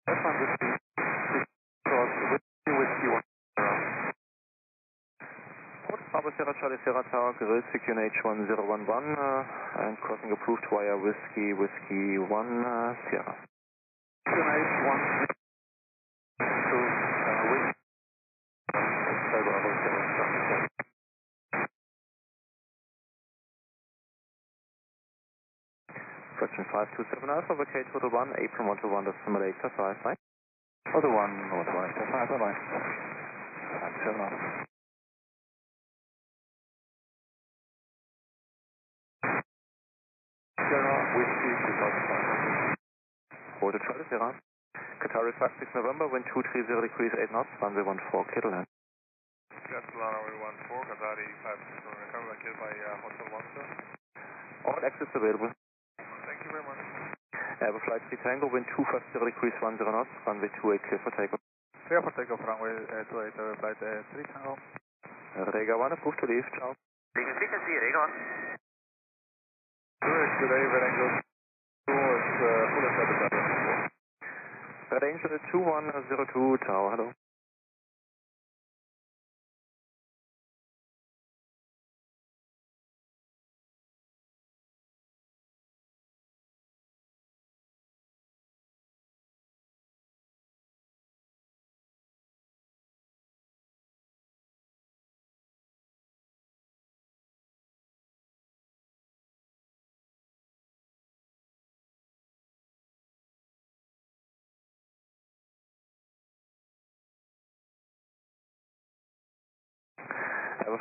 F1 Whiskey, cross Whiskey 1. Port Bravo Sierra Charlie Sierra Tower, grilled QNH 1011 and crossing approved via Whiskey 1 Sierra. QNH 1 to Whiskey Bravo Sierra Charlie. Question 527 Alpha, vacate Hotel 1, April 1 to 1, decimal 855, right? Hotel 1, 855, bye-bye. 527 Alpha. Sierra, Whiskey 2005. Hotel Charlie Sierra. Qatari 56 November, wind 230 degrees 8 knots, runway 14, Kittle. That's runway 14, Qatari 56 November, coming back here by Hotel 1, sir. All exits available. Thank you very much. Flight 3 Tango, wind 250 degrees 10 knots, runway 28, clear for takeoff. Clear for takeoff, runway 28, flight 3 Tango. Rega 1, approved to leave, ciao. Legal frequency, Rega 1. Zurich, good day, Red Angel 2 is full and service. Red Angel 2102, ciao, hello.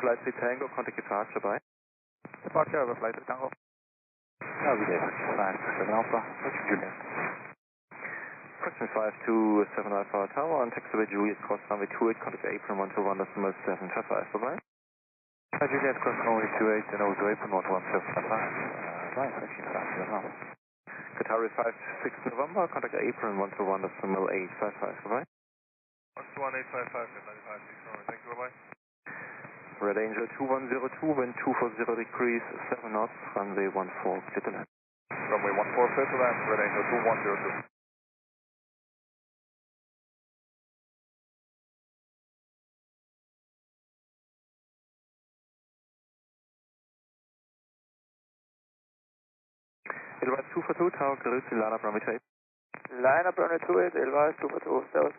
Flight 3 Tango, contact departure by. Departure, flight 3 Tango. Every day, 527 Alpha, Richard Juliet. Question 527 Alpha Tower, on taxiway Juliet, cross runway 28, contact April 1 to 1, decimal 755, bye-bye. Juliet, cross runway 28, and over to April 1 to 1, 755. Right, 15 Alpha. Qatari 56 November, contact April 1 to 1, decimal 855, bye-bye. 1 to 1, 855, 95, 6, thank you, bye-bye. Red Angel 2102, wind 240 degrees 7 knots, runway 14, clear to land. Runway 14, clear to land, Red Angel 2102. Edelweiss 242, Tower, grilled, line up runway 28. Line up runway 28, Edelweiss 242, service.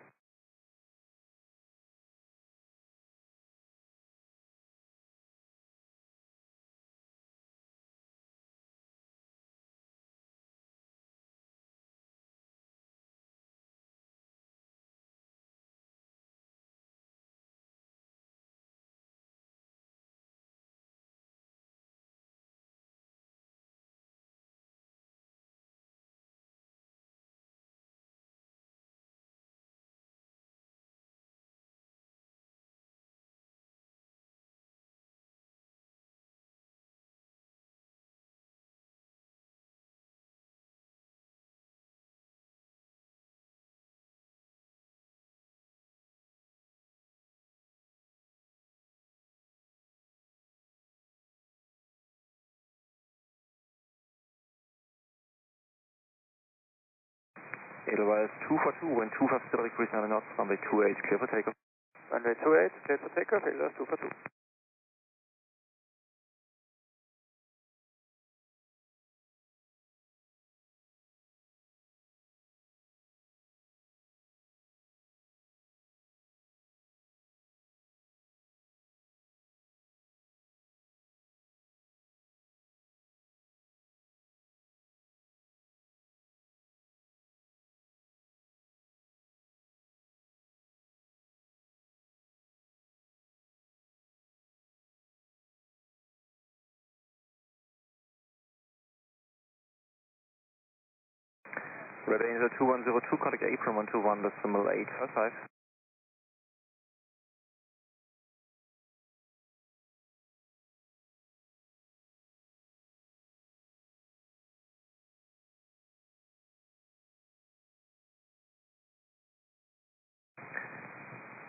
Edelweiss 242, wind 250 degrees 9 knots, runway 28, clear for takeoff. Runway 28, clear for takeoff, Edelweiss 242. Red Angel 2102, contact April 1 to 1, decimal 855.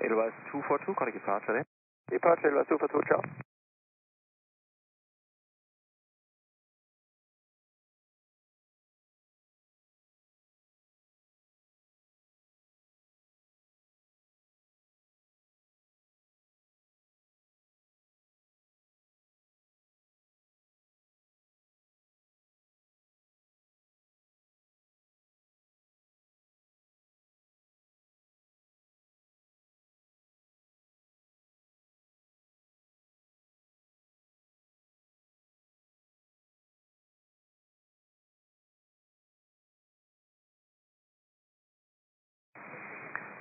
Edelweiss 242, contact departure. Departure, Edelweiss 242, ciao.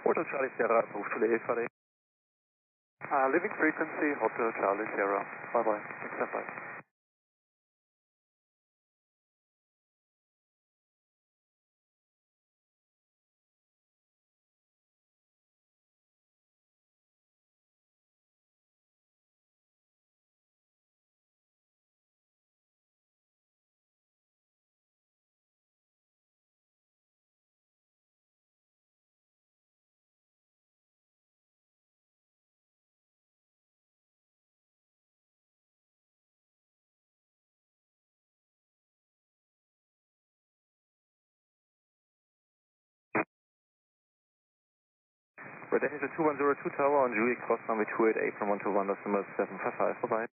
Hotel Charlie Sierra, Berufsschule FLA. Living frequency, Hotel Charlie Sierra. Bye bye. Next flight. Red Angel 2102 Tower on Zurich cross runway 28 apron 121, decimal 755, bye-bye.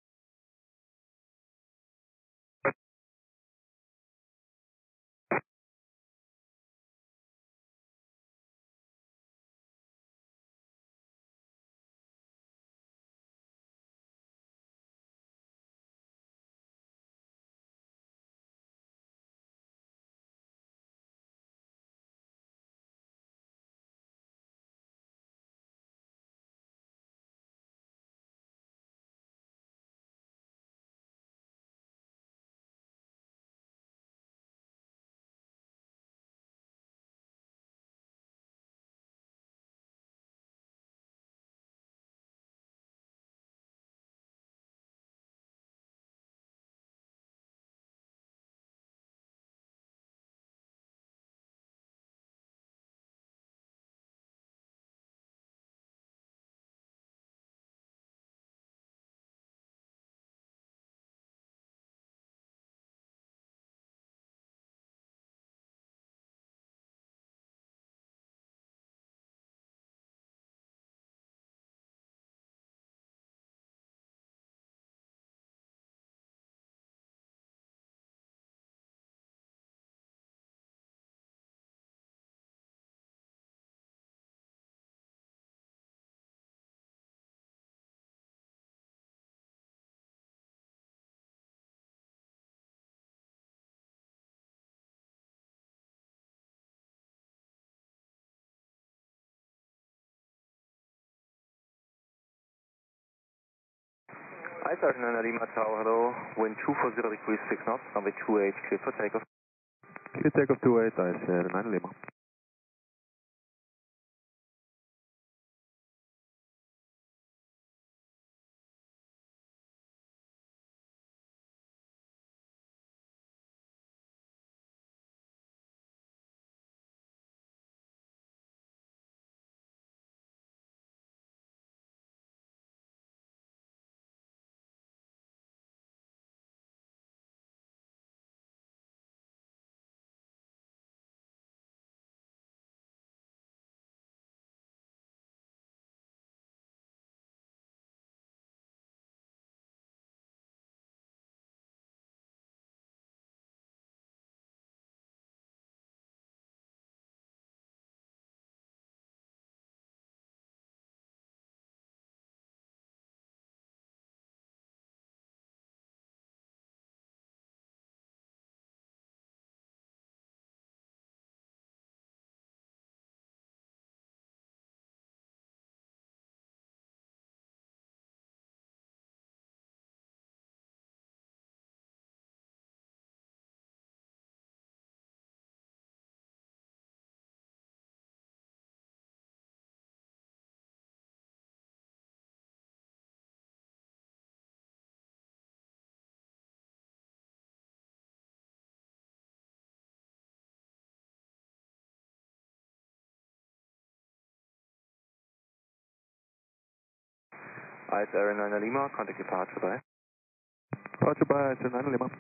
Ice Arena Lima Tower, hello. Wind 240 degrees 6 knots, runway 28, clear for takeoff. Clear takeoff 28, Ice Arena Lima. Ice Arena Lima, contact departure, bye. Departure by Ice Arena Lima.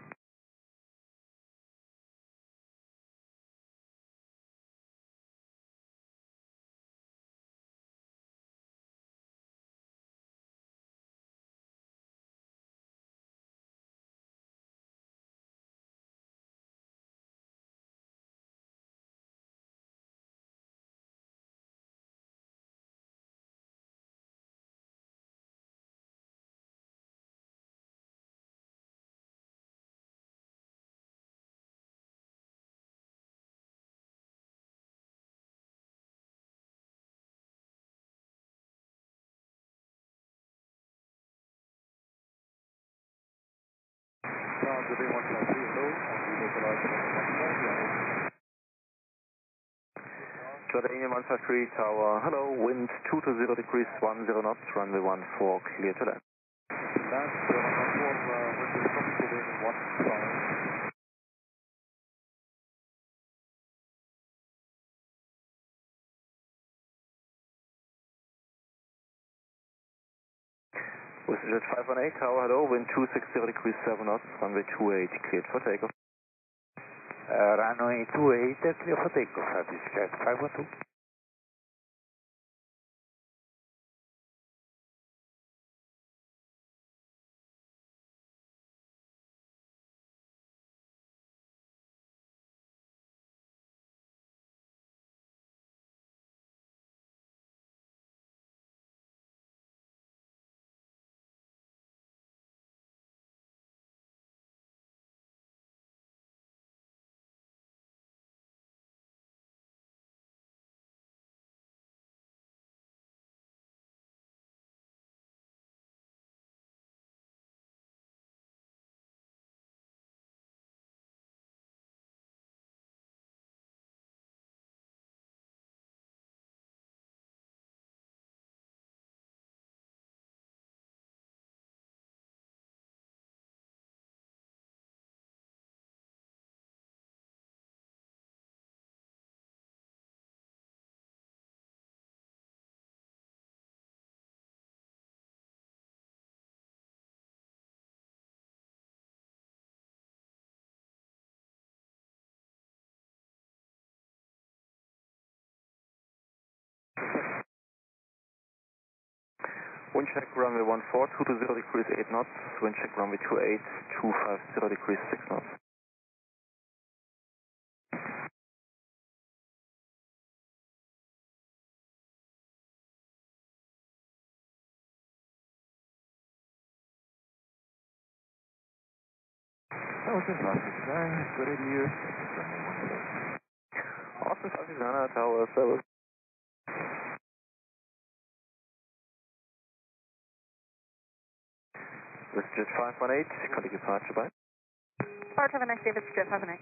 Zurich 153, hello, on the localized 114, Jordanian 153 Tower, hello, wind 220 degrees 10 knots, runway 14, clear to land. Land, 114, wind is from Jordanian 155. With jet 518 Tower, hello, wind 260 degrees 7 knots, runway 28, cleared for takeoff. Runway 28, clear for takeoff, this jet 512. Wind check runway 14, 220 degrees 8 knots, wind check runway 28, 250 degrees 6 knots. Austin 569, good idea. Austin 569 Tower, service. With jet 518, contact departure by. Departure, have a nice day, it's Jet 518.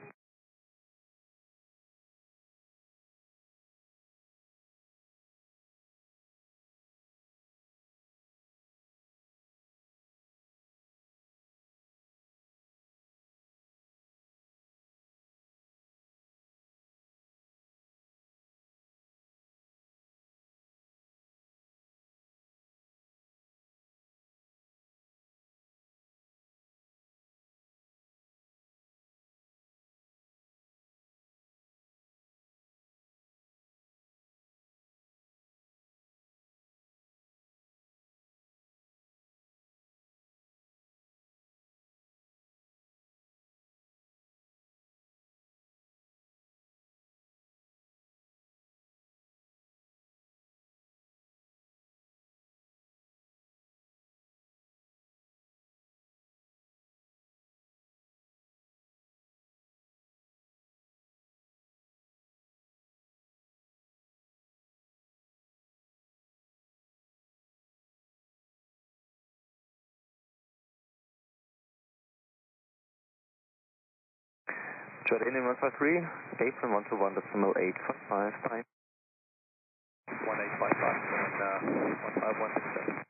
Jordanian 153, apron 121.855, bye. 1855 and 15167.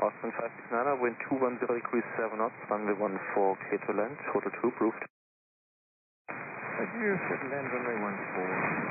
Austin 569, wind 210 degrees 7 knots, runway 14, clear to land, total 2 approved. Adieu, settle land runway 14.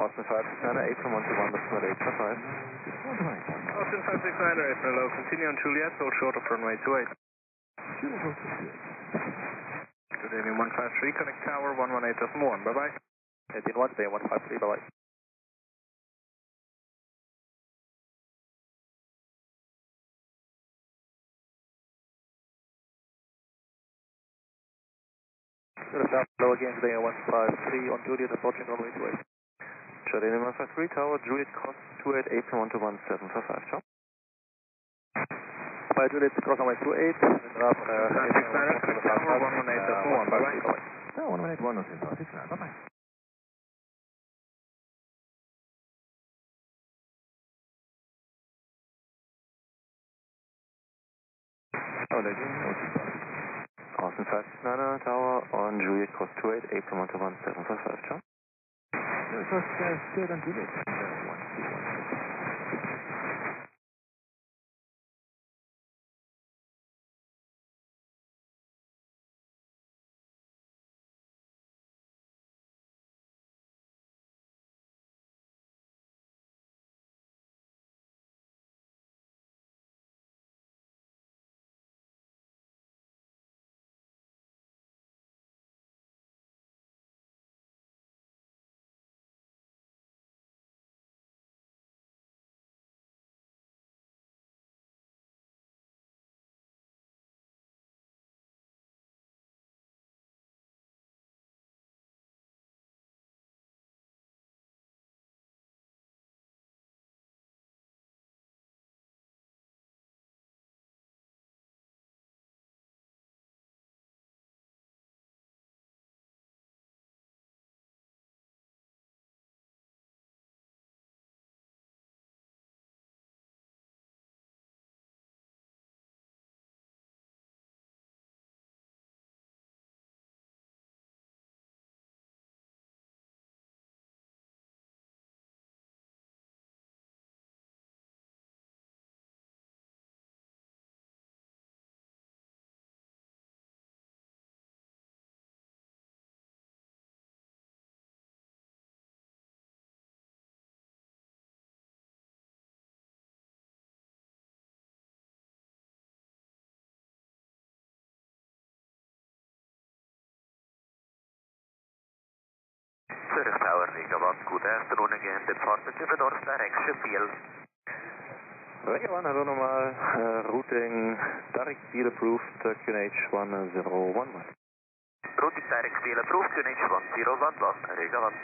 Austin 569, April 121, decimal 855. Austin 569, April hello, continue on Juliet, hold short of runway 28. Good evening, 153, connect tower, 118.1, bye-bye. 181, stay 153, bye-bye. Hello again, today 153 on Juliet, approaching runway 28. Jardine 153, Tower, Juliet, cross 28, April 121, 755, ciao. By Juliet, cross runway 28, and up, 569, connect tower, 118.1, bye-bye. No, 181, no, 669, bye-bye. Austin 569, Tower, on Juliet, cross 28, April 121, 755, ciao. It was still on Juliet, 121. Zurich Tower, Riga 1, good afternoon again, departure to the north direction, PL. Riga 1, hello nochmal, routing direct field approved, QNH 1011. Routing direct field approved, QNH 1011, Riga 1.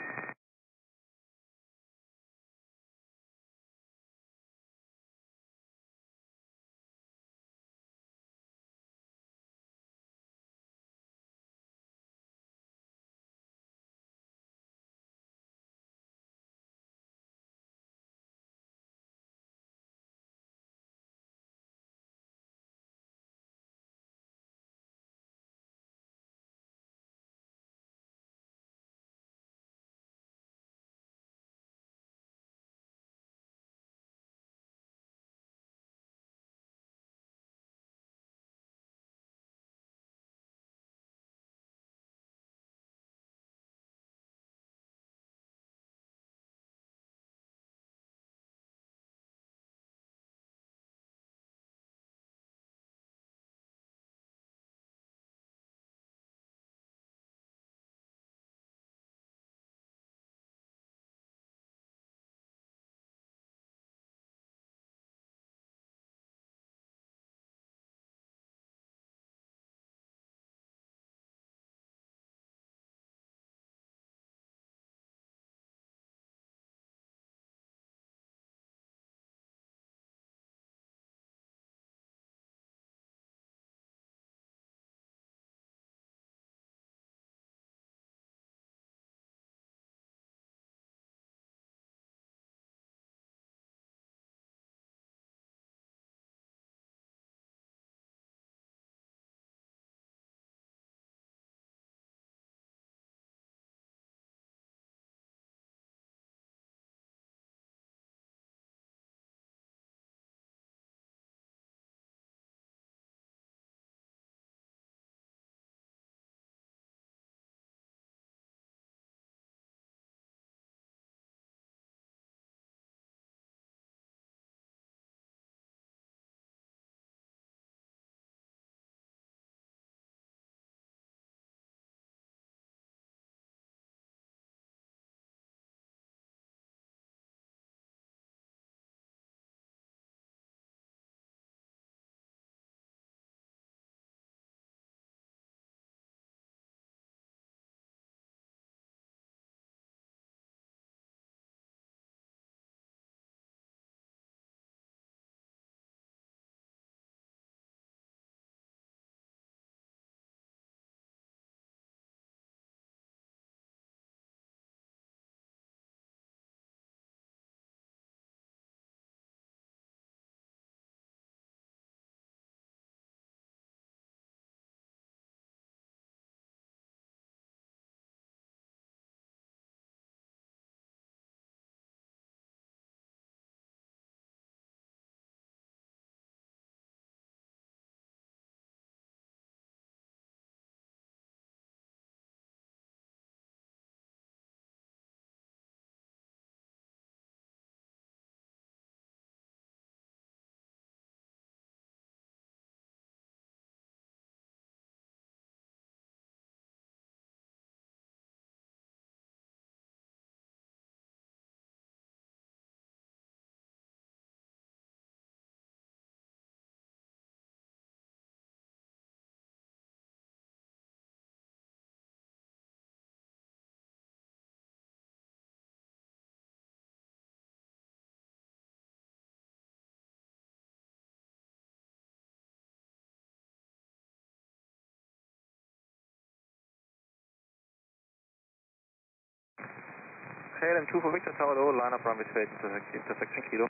KLM2 for Victor Tower, low, line up runway 28, intersection Kilo.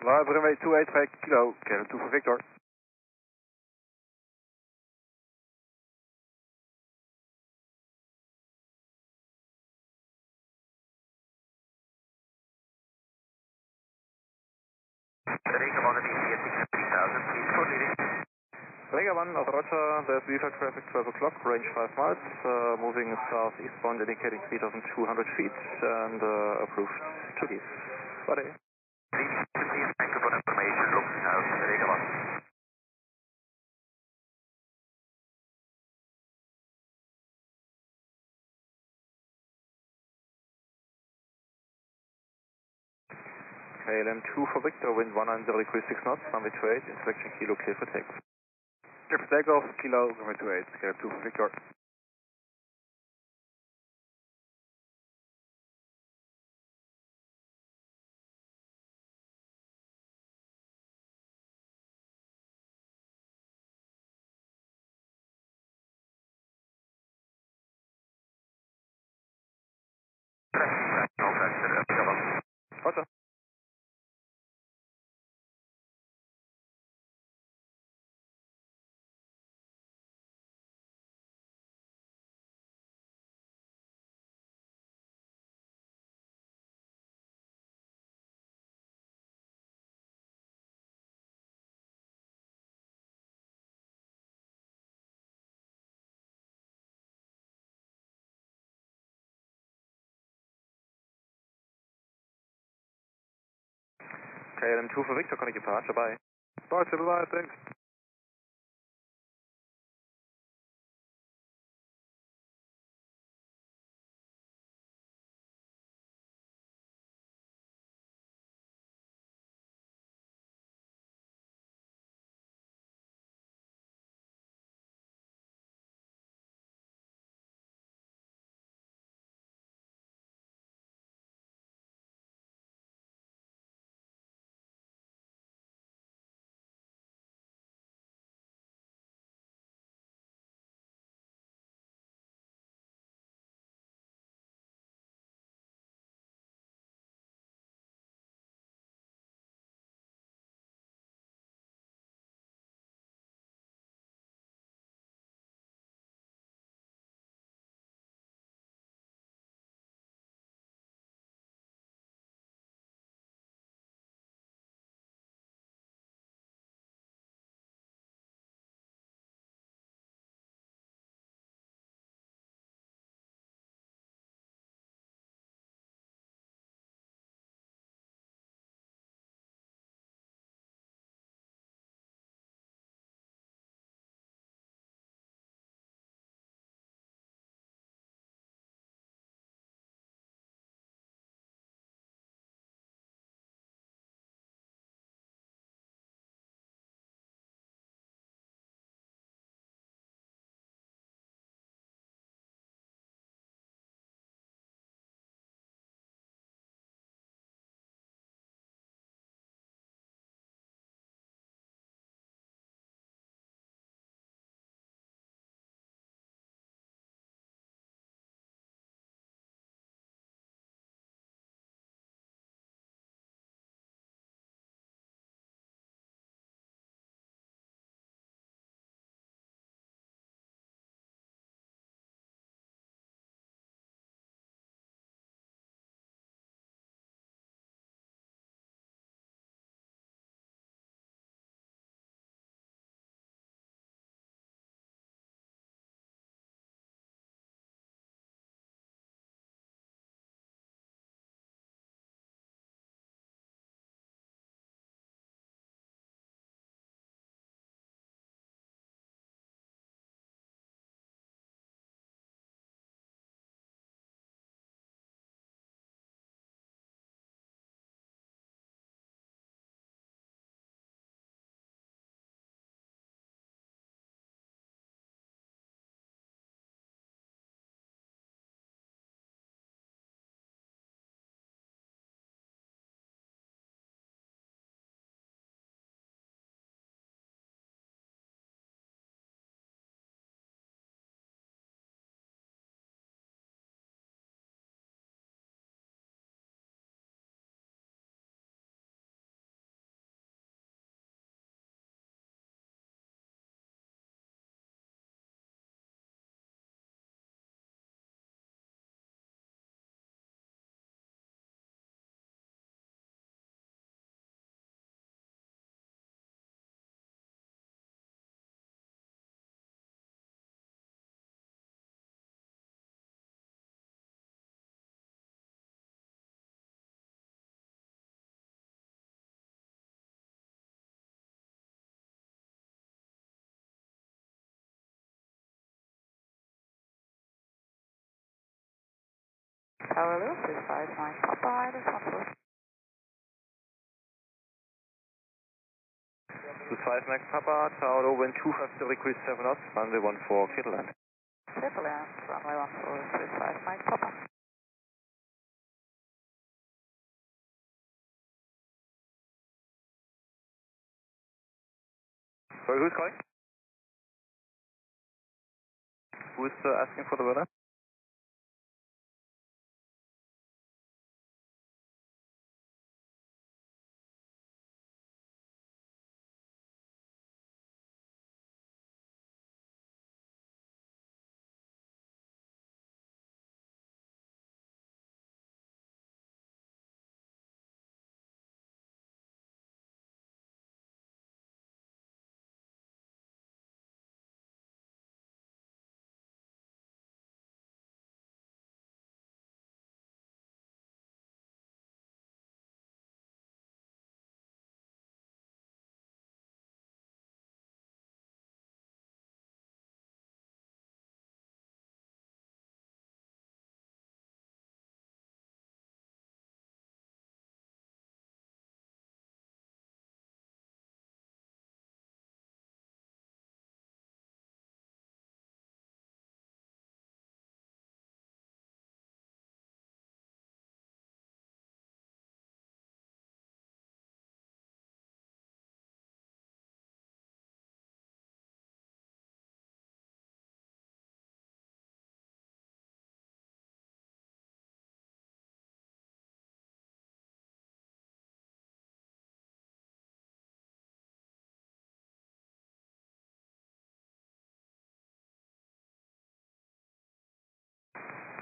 Line up runway 28, Kilo, KLM2 for Victor. Rega 1 ATC 3000, please for leading. Rega 1, over Roger, there's vehicle traffic 12 o'clock, range 5 miles, moving southeastbound indicating 3,200 feet, and approved to leave. Bye. Please, thank you for the information, looking out, Rega 1. KLM2 for Victor, wind 190 degrees 6 knots, runway 28, intersection Kilo, clear for takeoff. Clear for takeoff, Kilo, runway 28, KLM2 for Victor. Roger. KLM2 for Victor, connect departure, bye. Bye, thanks. Tower Lewis, this 5 Mike Papa, this 1 This 5 Max Papa, Tower low, wind 250 degrees 7 knots, runway 14, clear to land. Clear to land, runway 14, this 5 Mike Papa. Sorry, who's calling? Who is asking for the weather?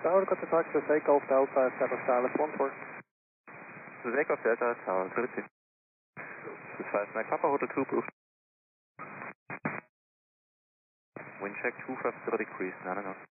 Tower, got the taxi, takeoff Delta, 7 Silent 14. This is takeoff Delta, Tower, clear to This 5 Max Papa, Hotel 2 approved. Wind check 250 degrees, 9 knots.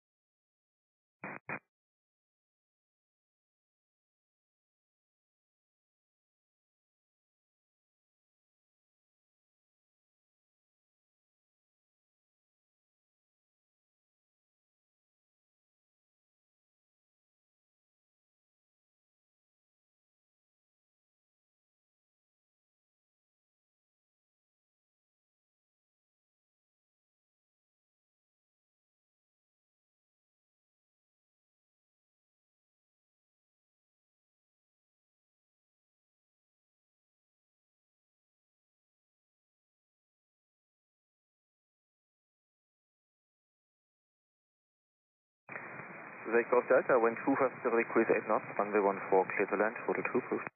Takeoff Delta, wind 250 degrees 8 knots, runway 14, clear to land, Hotel 2 approved.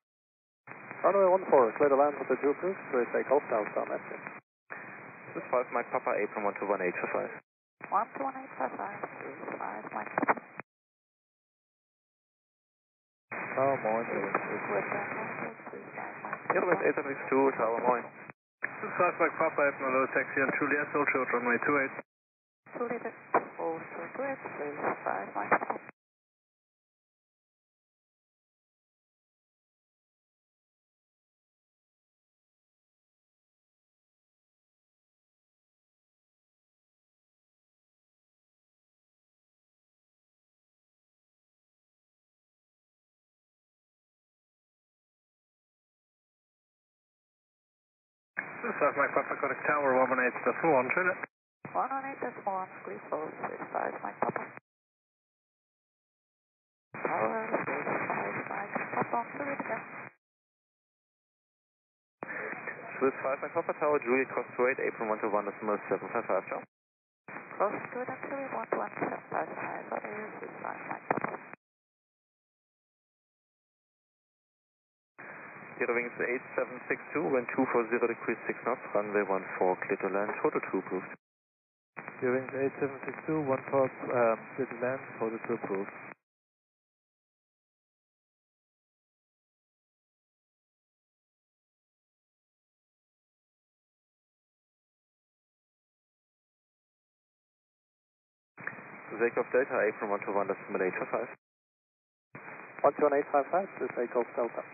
Runway 14, clear to land with the 2 approved, so takeoff Delta, message. This is 5 Mike Papa, apron 121855. 121855, this is 5 Mike Papa. Oh, morning. With that, this is 5 Mike Papa. Airline 872, Tower, morning. This is 5 Mike Papa, Airline low taxi and Juliet, hold short, runway 28. Juliet, also good, this is 5 Mike Papa. This is 5 Mike Papa, Zurich Tower, 118.1, Juliet. 118.1, please hold, this is 5 Mike Papa. Tower, this is 5 Mike Papa, Juliet again. This is 5 Mike Papa, Tower, Juliet, cross to 8, apron 121.755, ciao. Cross to it until we want 1755, that is, this is 5 Mike Papa. Wings 8762, wind 240 degrees 6 knots, runway 14, clear to land, Hotel 2 approved. Wings 8762, 1 top, clear to land, Hotel 2 approved. Takeoff Delta, apron 121.855. 11855, this is takeoff Delta.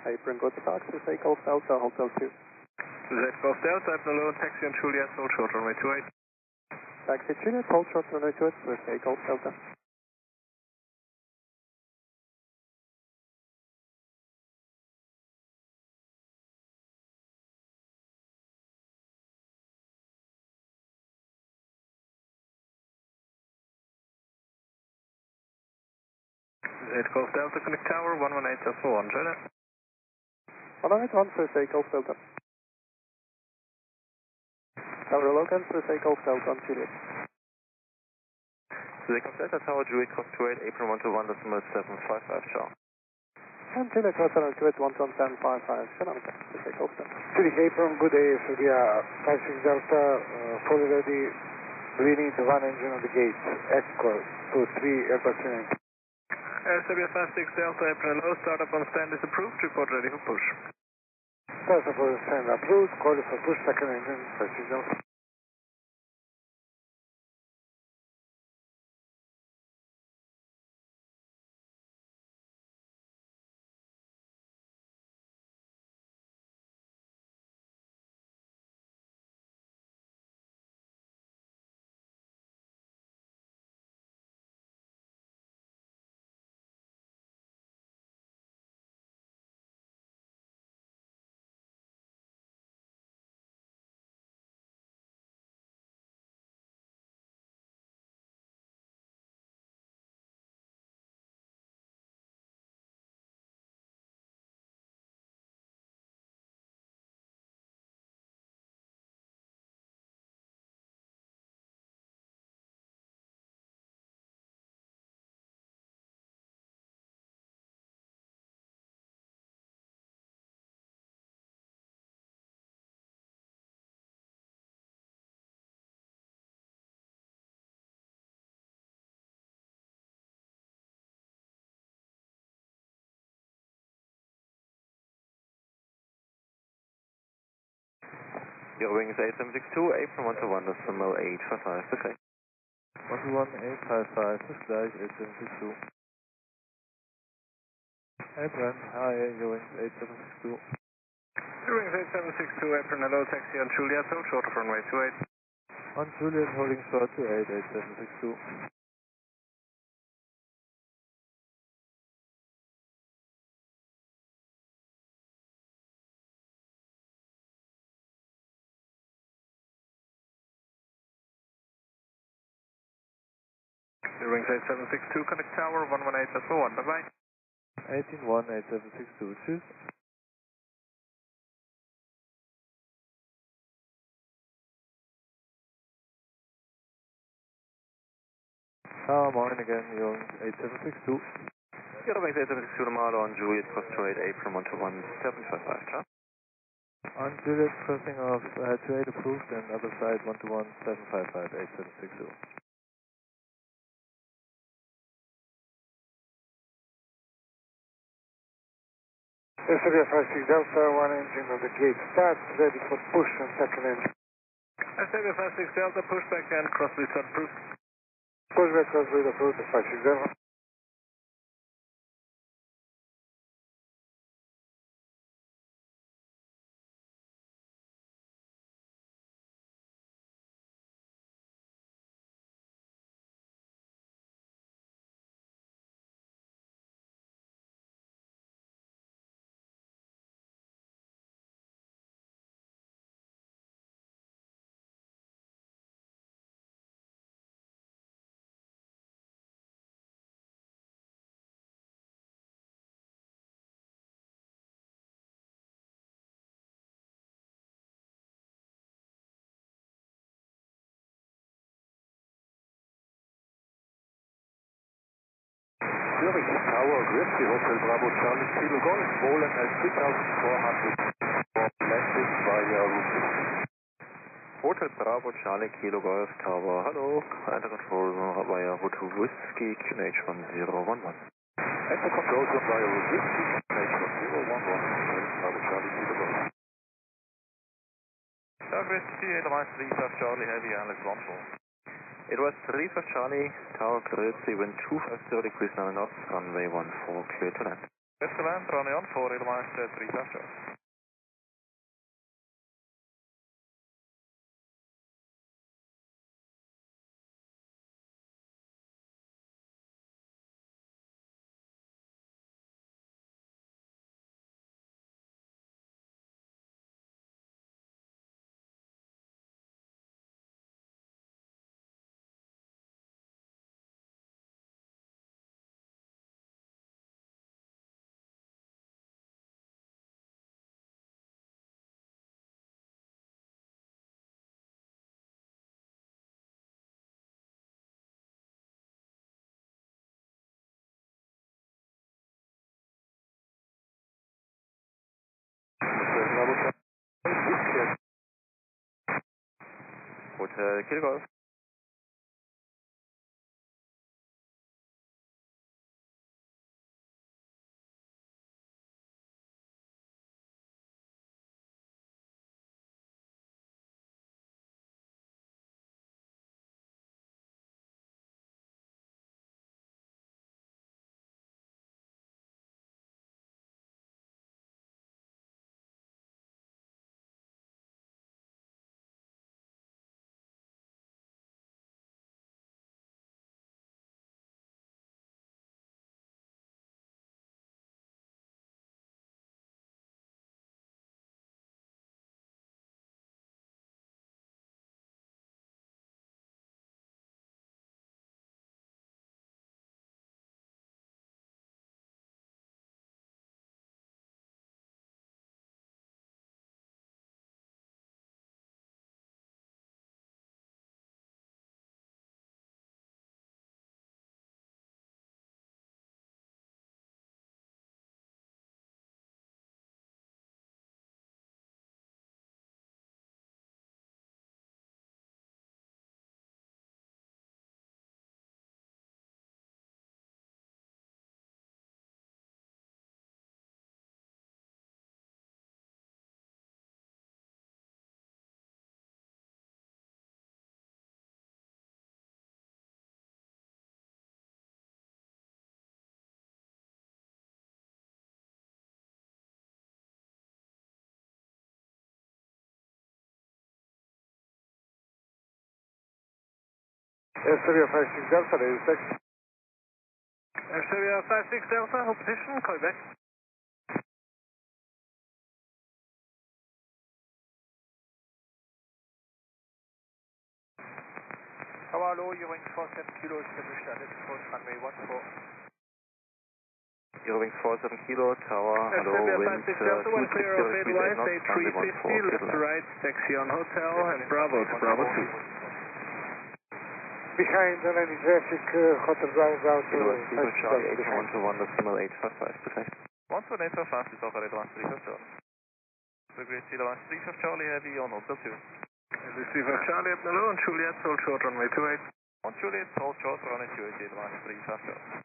Apron, good taxi, takeoff Delta, Hotel 2. This is takeoff Delta, Airline low taxi and Juliet, hold short, runway 28. Taxi Juliet, hold short runway 28 with takeoff Delta. Zurich Delta, Zurich Tower, 118.1, Juliet. 181 with takeoff Delta. Tower locals with takeoff Delta on Juliet. Zurich Delta Tower, Zurich Cross 28, apron 121.755, ciao. And Juliet Cross 28, 11755, Shalom, with takeoff Delta. Zurich Apron, good day, Serbia 56 Delta, fully ready. We need one engine on the gate, Echo to 3 Airbus units. Serbia 56 Delta, apron low, startup on stand is approved, report ready for push. Start up for stand approved, call for push, second engine, 56 Delta. Your wing is 8762, apron 121.855, okay. 11855 is gleich 8762. Apron, hi, your wing is 8762. Your wing is 8762, apron hello, taxi on Juliet, hold short of runway 28. On Juliet, holding short to 8762. Your wing is 8762, connect tower, 118.1, bye-bye. 181, 8762, tschüss. Tower, morning again, your wing is 8762. Your wing is 8762, normal on Juliet Cross 28, apron 121.755, ciao. On Juliet, crossing off 28 approved and other side 121.755, 8762. Serbia 56 Delta, one engine on the gate, start, ready for push and second engine. Serbia 56 Delta, push back and cross restart approved. Push back, cross lead approved, 56 Delta. Zurich Tower, Grüezi, Hotel Bravo Charlie Kilo Golf, Polen at 2400 landed via route 50. Hotel Bravo Charlie Kilo Golf Tower, hello. Enter control via route Whiskey QNH 1011. Enter control zone via route 50, QNH 1011, Hotel Bravo Charlie Kilo Golf. Grüezi, Airline 35 Charlie Heavy, Alex Longshore. It was 35 Charlie, Tower Grüezi, wind 250 degrees 9 knots, runway 14, clear to land. Clear to land, runway on 4, Airline 35 Charlie. Bravo Charlie, is clear. Hotel Kilo Golf. Serbia 56 Delta, there is taxi. Serbia 56 Delta, hold position, call you back. Tower low, Eurowings 47 Kilo, established at approach runway 14. Eurowings 47 Kilo, Tower, hello, wind 260 degrees knots, runway 14, left to right, taxi on hotel, and Bravo to Bravo 2. Behind the landing traffic, Hotel Bravo out to Kilo Kilo Charlie, 8121.855, perfect. 12855 is over at 135 Charlie. Zurich Kilo 135 Charlie, heavy on hotel 2. Receiver Charlie up below, and Juliet, hold short runway 28. On Juliet, hold short runway 28, Kilo 135 Charlie.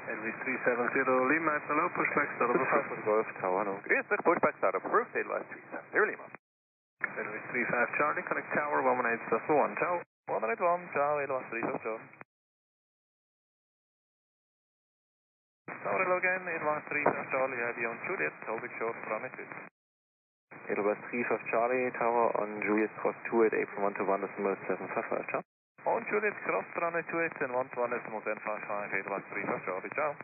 LV 370 Lima up below, pushback start of Pushback for the Golf, Tower, hello. Great, pushback start approved, Edelweiss 37 Lima. LV 35 Charlie, connect Tower 118.1, ciao. 181, ciao, Edelweiss 35 Charlie. Tower hello again, Edelweiss 35 Charlie, heavy on Juliet, holding short runway 2. Edelweiss 35 Charlie, Tower on Juliet cross 28, April 1 to 1.755, ciao. On Juliet, cross runway 28 and 1 to 1.755, Edelweiss 35 Charlie, ciao.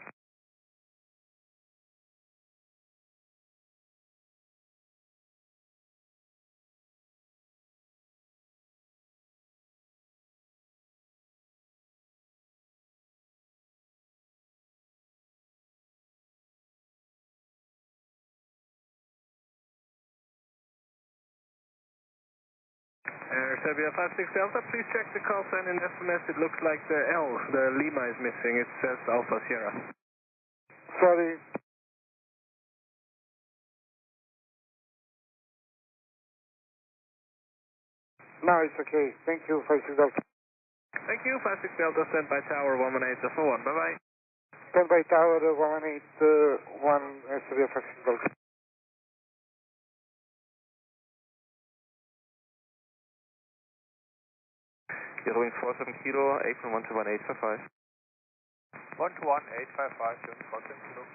Serbia 56 Delta, please check the call sign in SMS. It looks like the L, the Lima is missing. It says Alpha Sierra. Sorry. No, it's okay. Thank you, 56 Delta. Thank you, 56 Delta, stand by Tower 118.1, bye-bye. Stand by Tower 181, Serbia 56 Delta. Eurowings 47 Kilo, April 1 to 1.855. 1 to 1.855, German 14 Kilo.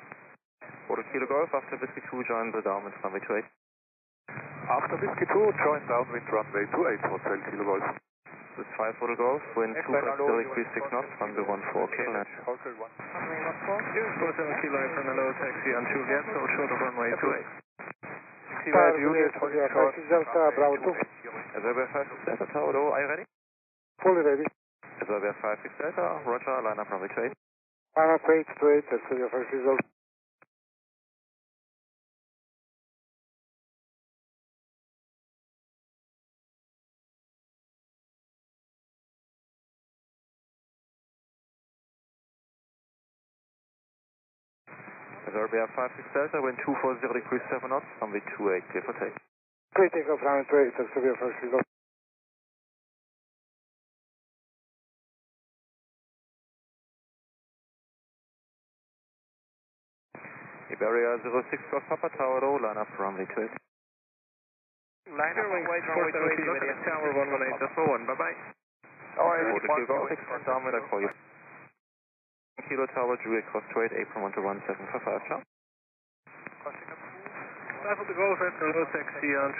Order Kilo Golf, after Whiskey 2, join the downwind runway 28. After Whiskey 2, join downwind runway 28, Hotel Kilo Golf. This is 5 Order Golf, wind 250 degrees 6 knots, runway 14, Kilo. Hotel 1. Runway 14. Here's Hotel Kilo from hello, taxi on Juliet, hold short of runway 28. Tower Juliet, Serbia 56 Delta, Bravo 2. Serbia 56 Delta, Tower, hello, are you ready? Fully ready. Serbia 56 Delta, roger, line up runway 28. Line up 8 to 8, Serbia 56 Delta. Serbia 56 Delta, wind 240 degrees 7 knots, runway 28, clear for take. Clear takeoff, runway 28, Serbia 56 Delta. Iberia 06 Golf Papa Tower low, line up runway 28. Line up, wait, runway 28, look at the tower 118.1, bye-bye. Alright, Kilo Golf, down with I call you. Kilo Tower, Zurich cross 28, apron 121.755, ciao. 5 of the Golf after low taxi on.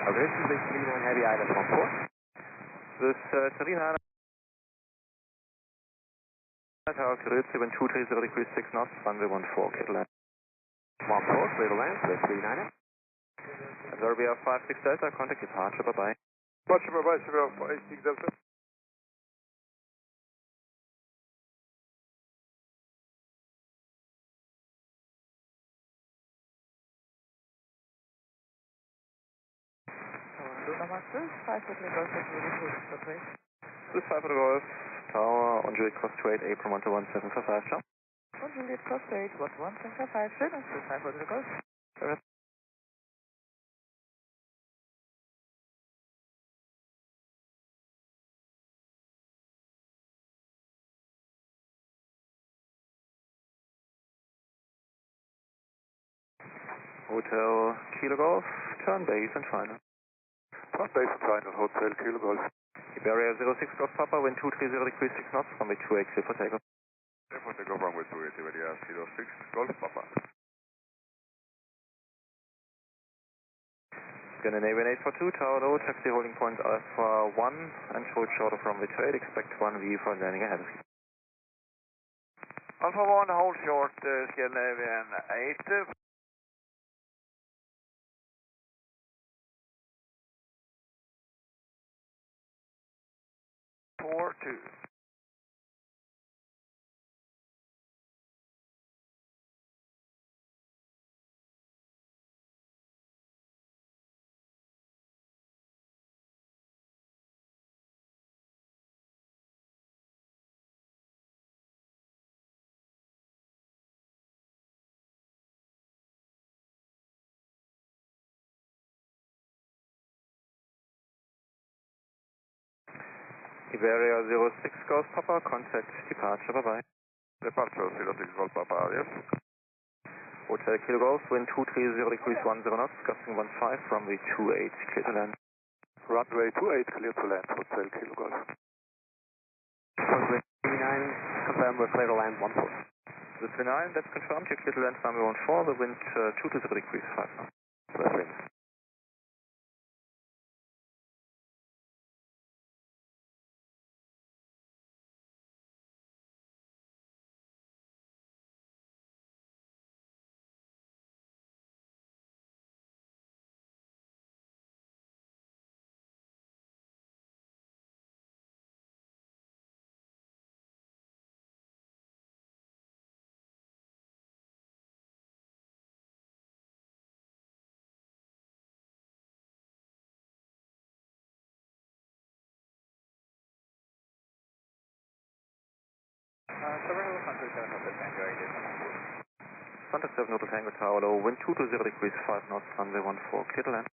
Aviation, base 39 heavy island 14. This Serena Tower, Grüezi, wind 230 degrees 6 knots, runway 14, clear to land. 14, clear to land, base 39. Serbia 56 Delta, contact departure, bye-bye. Departure, bye-bye, Serbia 56 Delta. Luna Master, 5 of the Golf at Zurich Tower. This 5 of the Golf Tower on Zurich cross 28, apron 121.755, ciao. On Juliet Cross 8, 11755, schön, und 5 of the Golf. Hotel Kilo Golf, turn base and final. Turn base and final, Hotel Kilo Golf. Iberia 06 Golf Papa, wind 230 degrees 6 knots, runway 28, clear for takeoff. Clear for takeoff, runway 28, Iberia 06 Golf Papa. Scandinavian 842, Tower low, taxi holding point Alpha 1, and hold short of runway 28, expect 1V for landing ahead of you. Alpha 1, hold short, Scandinavian 8. 4-2. Iberia 06 Golf Papa, contact departure, bye-bye. Departure 06 Golf Papa, yes. Hotel Kilo Golf, wind 230 degrees 10 knots, gusting 15, runway 28, clear to land. Runway 28, clear to land, Hotel Kilo Golf. Runway 39, confirm we're clear to land 14. The 39, that's confirmed, you're clear to land runway 14, the wind 230 degrees 5 knots. Perfect. Contact 7 Hotel Tango Tower low, wind 220 degrees 5 knots, runway 14, clear to land.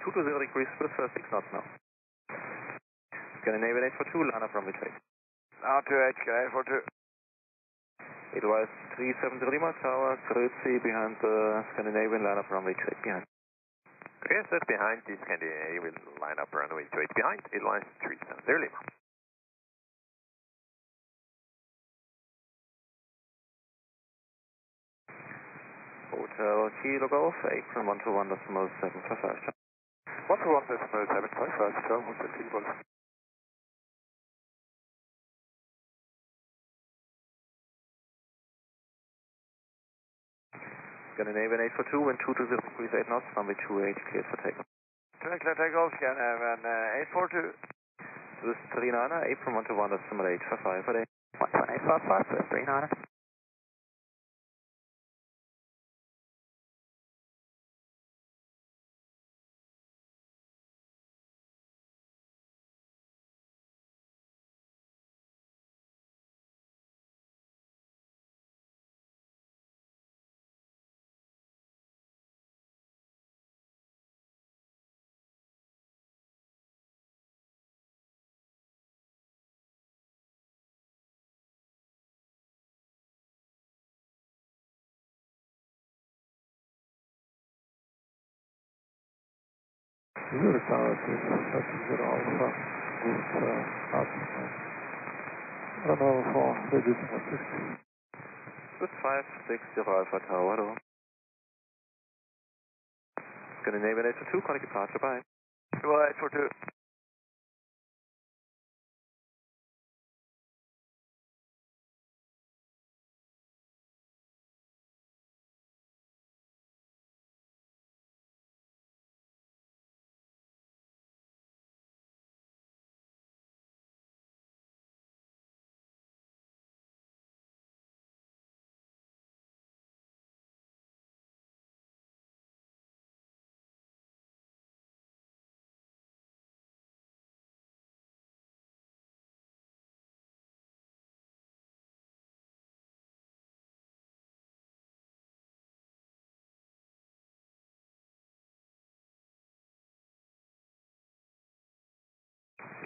220 degrees plus 6 knots now. Scandinavian 842, line up runway 28. Now to HK 42. Edelweiss 370 Lima Tower, Grüezi behind the Scandinavian, line up runway 28 behind. Yes, that's behind the Scandinavian, line up runway 28 behind, Edelweiss 370 Lima. Hotel Kilo Golf, apron 121.755, ciao. 121.755, ciao, Hotel Kilo Golf. Scandinavian 842, wind 220 degrees 8 knots, runway 28, cleared for takeoff. Clear takeoff, Scandinavian 842. This is 39er, apron 121.855 per day. 11855, 39er. Zurich Tower to Passenger Alpha with up. Run over for decimal 60. Swiss 560 Alpha Tower, hello. Scandinavian 842, connect departure, bye. Goodbye, 842.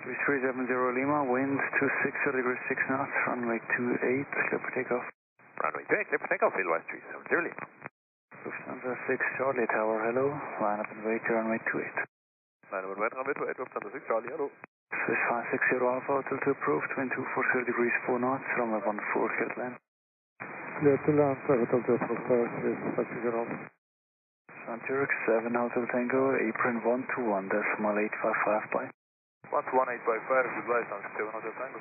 Three 370 Lima, wind 260 degrees 6 knots, runway 28, clear for takeoff. Runway 28, clear for takeoff, Flight 370 Lima. Lufthansa 6 Charlie Tower, hello, line up and wait to runway 28. Line up and wait, runway 28, Lufthansa 6 Charlie, hello. Swiss 560 Alpha, hotel 2 approved, wind 240 degrees 4 knots, runway 14, clear to land. Clear to land, hotel 2 approved, Swiss Passenger Alpha. Zurich 7 Hotel Tango, apron 121, decimal 855, bye. 11855, goodbye, San 7 Hotel Tango.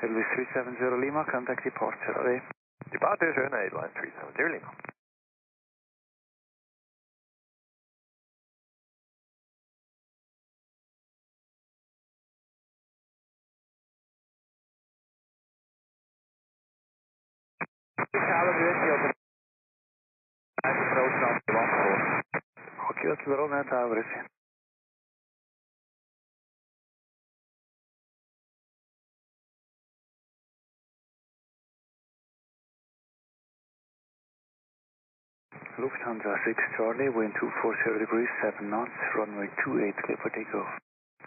Elvis 370 Lima, contact departure, allez. Departure, schön, Airline 370 Lima. Okay, that's the wrong tower, is it? Lufthansa 6 Charlie, wind 240 degrees 7 knots, runway 28, clear for takeoff.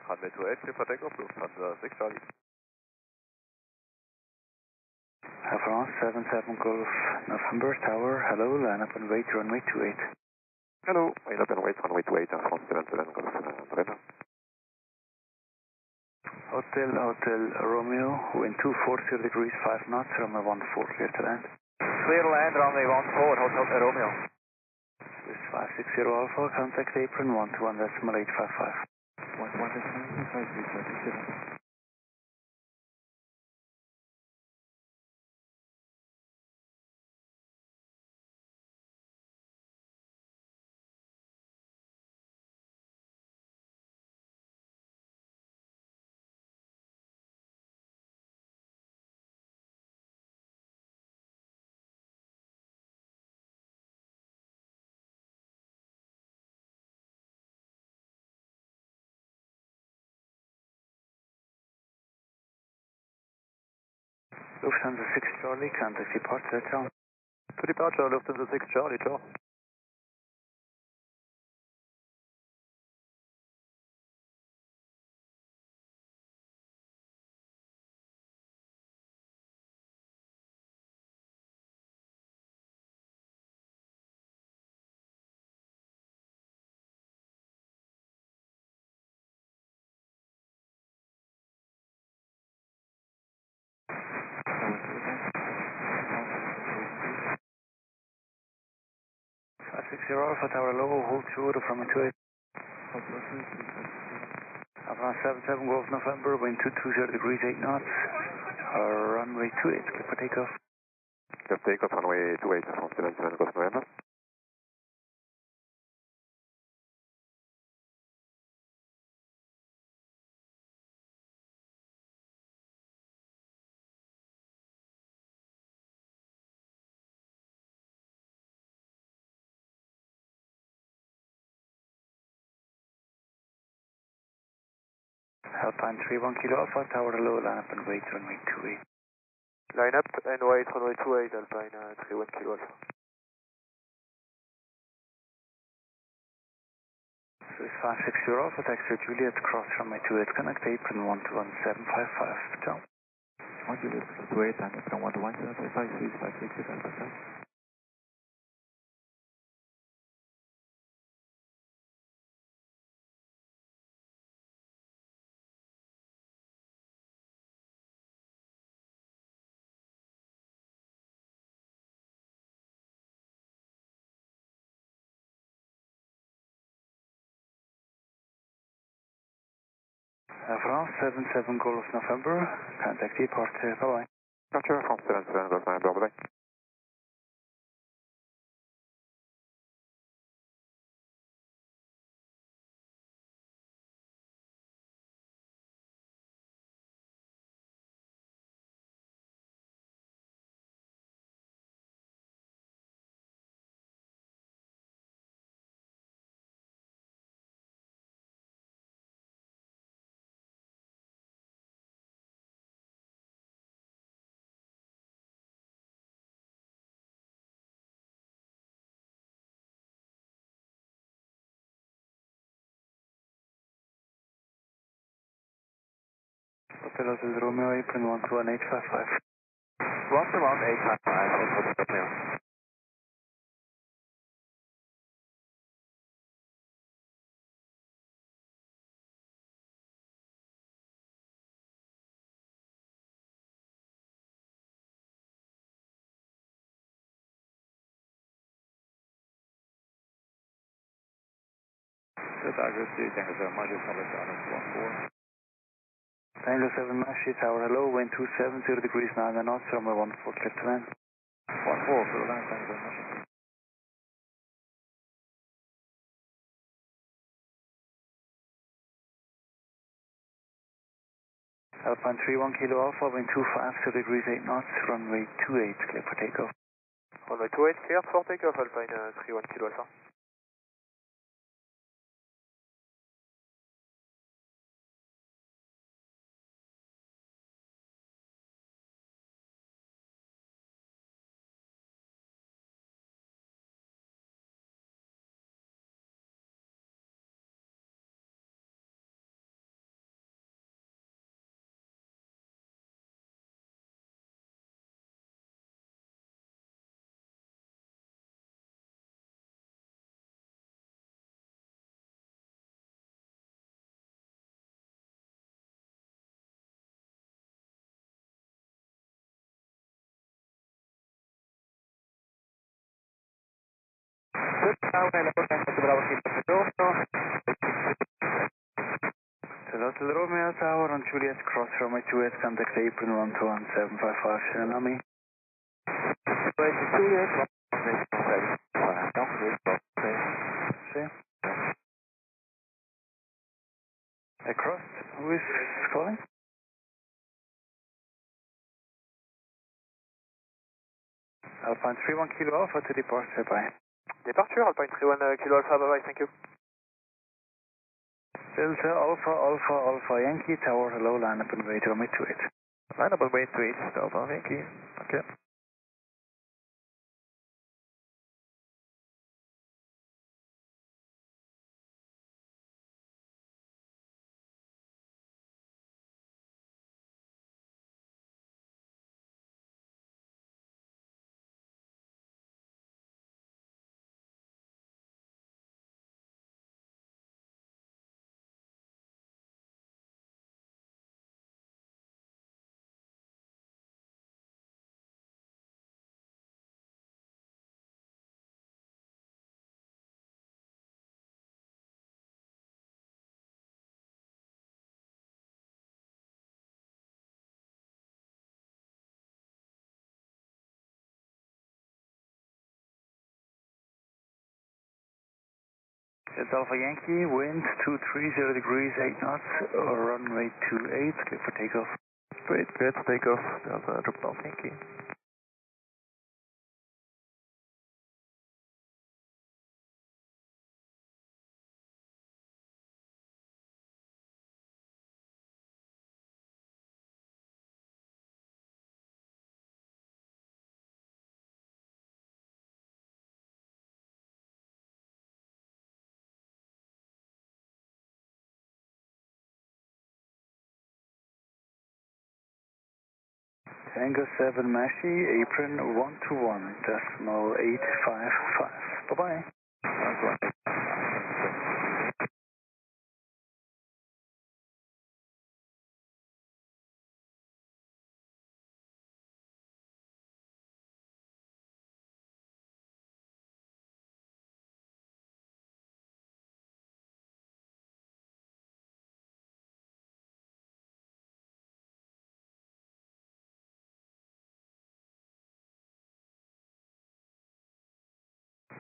Runway 28, clear for takeoff, Lufthansa 6 Charlie. Air France 77 Golf November Tower, hello, line up and wait, runway 28. Hello, line up and wait, runway 28, Air France 77 Golf November. Hotel Romeo, wind 240 degrees 5 knots, runway 14, clear to land. Clear to land, runway 14, Hotel Romeo. Swiss 560 Alpha, contact apron 121 decimal 855. 1 decimal 855, Lufthansa 6 Charlie, contact departure, ciao. To departure, Lufthansa 6 Charlie, ciao. Alpha Tower low, hold short from a 28. Advance 77 Golf November, wind 220 degrees 8 knots, runway 28, clear for takeoff. Clear for takeoff, runway 28, Air France 77 Golf November. Alpine 31 Kilo Alpha Tower hello, line up and wait runway 28. Line up and wait runway 28 Alpine 31 Kilo Alpha. So it's 560 Alpha, taxi Juliet, cross runway 28, connect apron 121.755. Ciao. 1 Juliet, cross 28, and apron 121.755, please 560 Alpha. France 77 Golf November, contact departure, bye-bye. Roger, France 77 Golf November, bye-bye. Hotel Hotel Romeo, apron 121.855. 121.855, Romeo. Target 2, Tango 7, Margin, Public, 14. Tango 7 Mashi Tower hello, wind 270 degrees 9 knots, runway 14, clear to land. 14, for the line, Tango 7, Margin. Alpine 31 Kilo Alpha, wind 250 degrees 8 knots, runway 28, clear for takeoff. Runway 28 clear for takeoff, Alpine 31 Kilo Alpha. Hotel Romeo Tower on Juliet, cross runway 28, contact apron 121.755, Shinami. Juliet, Across, who is calling? Alpine 31 Kilo Alpha to departure, bye. Departure, Alpine 31 Kilo Alpha, bye-bye, thank you. Delta Alpha Alpha Alpha Yankee Tower hello, line up and wait runway 28. line up and wait, 28, Delta, Yankee. Okay. It's Alpha Yankee, wind 230 degrees 8 knots, runway 28, clear for takeoff. Great, clear to takeoff, Delta, drop off, Yankee. Tango 7 Mashi, apron 121.855. Bye-bye.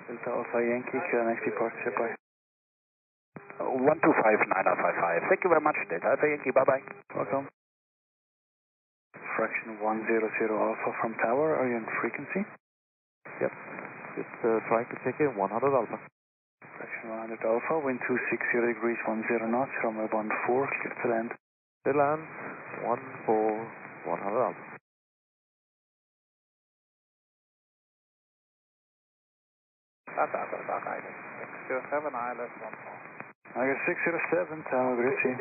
Delta Alpha Yankee, connect departure by 1259055. Thank you very much, Delta Alpha Yankee. Bye-bye. welcome. Fraction 100 Alpha from Tower, are you on frequency? Yep. Just trying to check in 100 Alpha. Fraction 100 Alpha, wind 260 degrees 10 knots, runway 14, clear to land. Clear land, 14100 Alpha. That's Alpha, South Island. 607, ILS 14. I got 607, Tower, great see.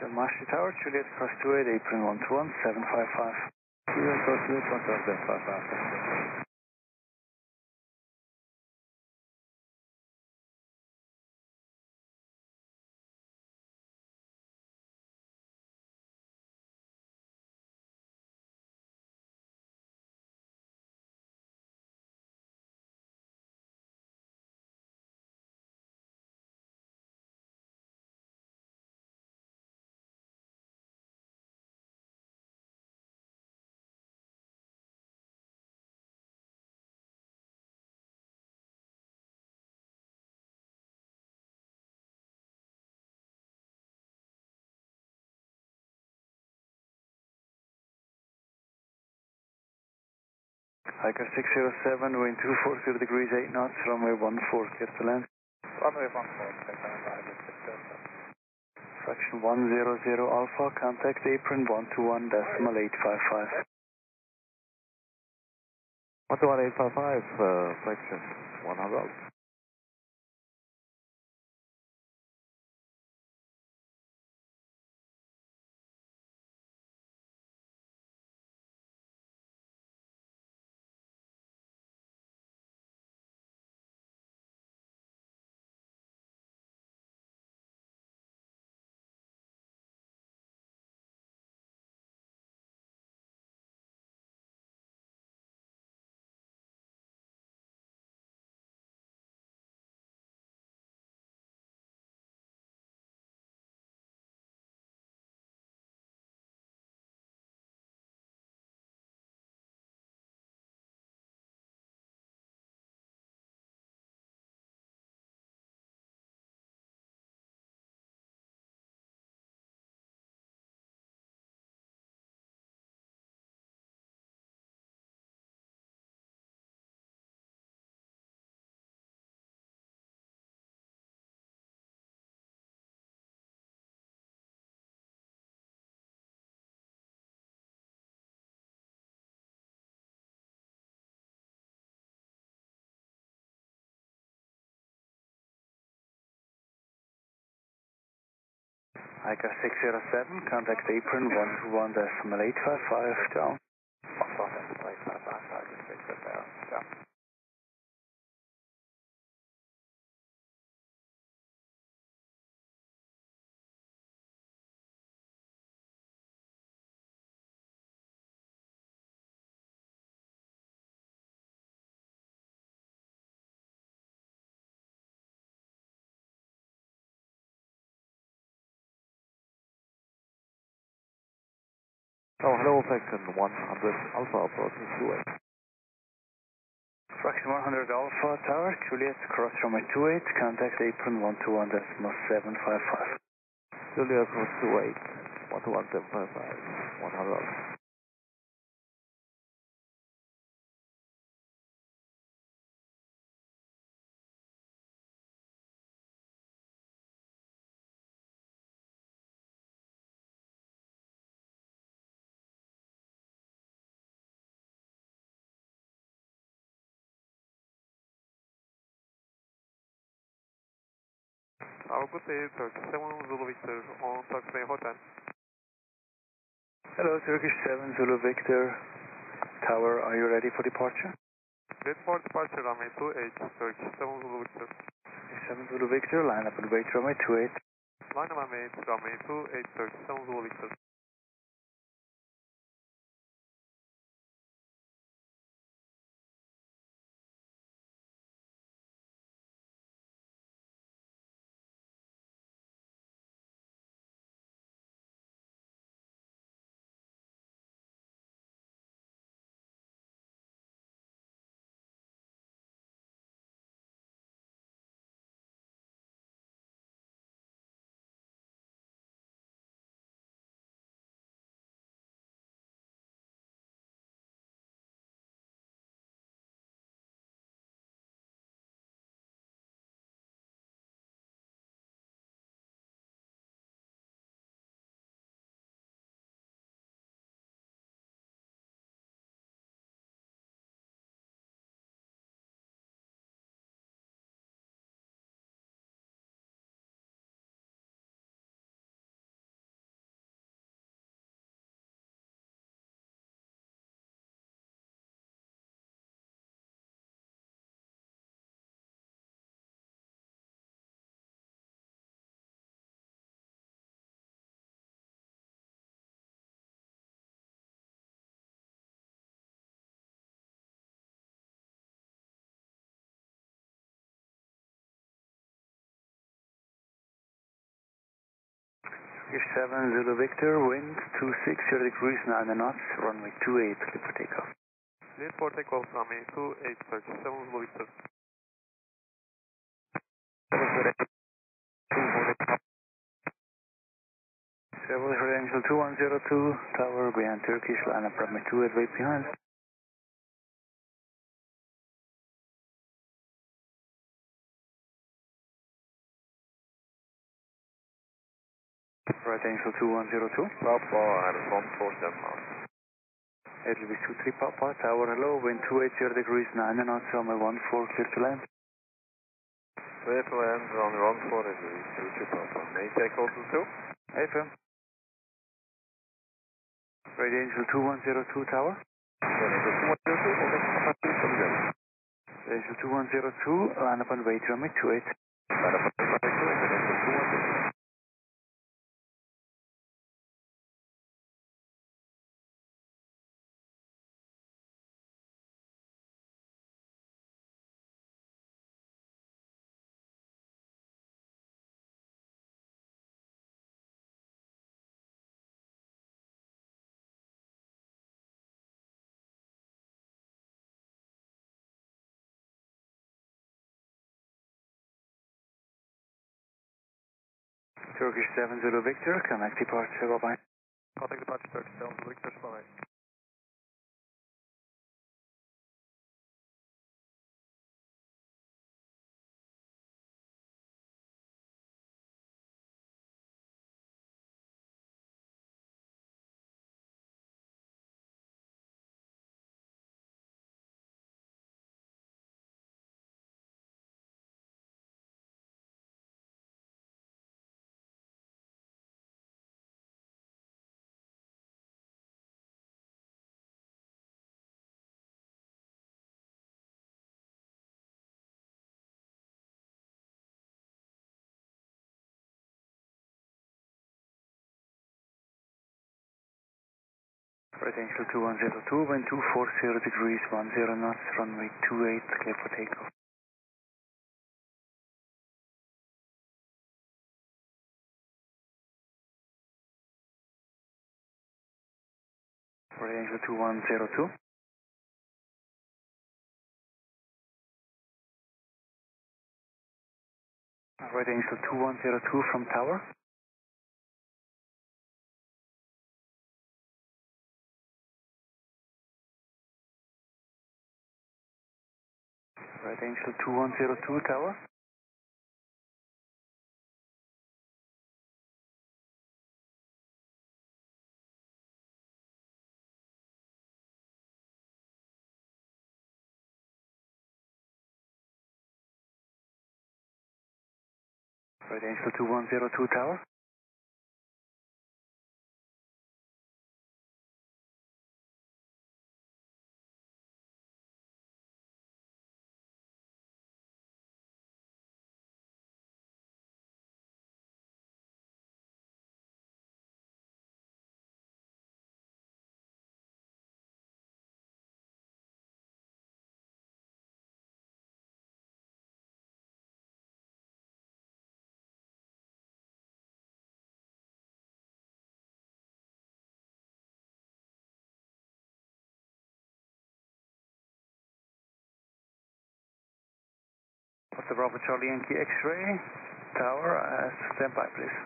Mashi Tower, Juliet cross 28, apron 121.755. Juliet cross 28, 121.755. Hiker 607, wind 240 degrees 8 knots, runway 14, clear to land. Runway 14, Delta 607. Fraction 100 Alpha, contact apron 121.855. 121.855, fraction 100 Alpha. Hiker 607, contact apron 121.855, down. 121.855, down. Oh, hello, fraction 100 Alpha, approaching 28. Fraction 100 Alpha Tower, Juliet cross runway 28, contact apron 121.755. Juliet cross 28, 121.755, 100 Alpha. Have a good day, Turkish 7 Zulu Victor on taxiway Hotel. Hello, Turkish 7 Zulu Victor Tower, are you ready for departure? Ready for departure, runway 28, Turkish 7 Zulu Victor. 7 Zulu Victor, line up and wait runway 28. Line up and wait, runway 28, Turkish 7 Zulu Victor. Turkish 7 Zulu Victor, wind 26 degrees 9 knots, runway 28, clear for takeoff. Clear for takeoff, runway 28, Turkish 7 Zulu Victor. Travel credential 2102, tower behind Turkish, line up runway 28, wait behind. Right angel 2102. Papa, Airline 147. It'll be 23 Papa, tower hello, wind 280 degrees 9 knots, runway 14, clear to land. Clear to land, runway 14 is 23 Papa. Main takeoff to 2. FM. Right angel 2102, tower. Angel 2102, line up and wait runway 28. Line up and wait runway 28, Turkish 7 Zulu Victor, connect departure, bye-bye. Contact departure, Turkish 7 Zulu Victor, bye-bye. Right angel 2102, wind 240 degrees 10 knots, runway 28, clear for takeoff. Right angel 2102. Right angel 2102 from tower. Right angel 2102 tower. Right, Angel 2102 Tower. What's the Bravo Charlie Yankee X-ray Tower, stand by please.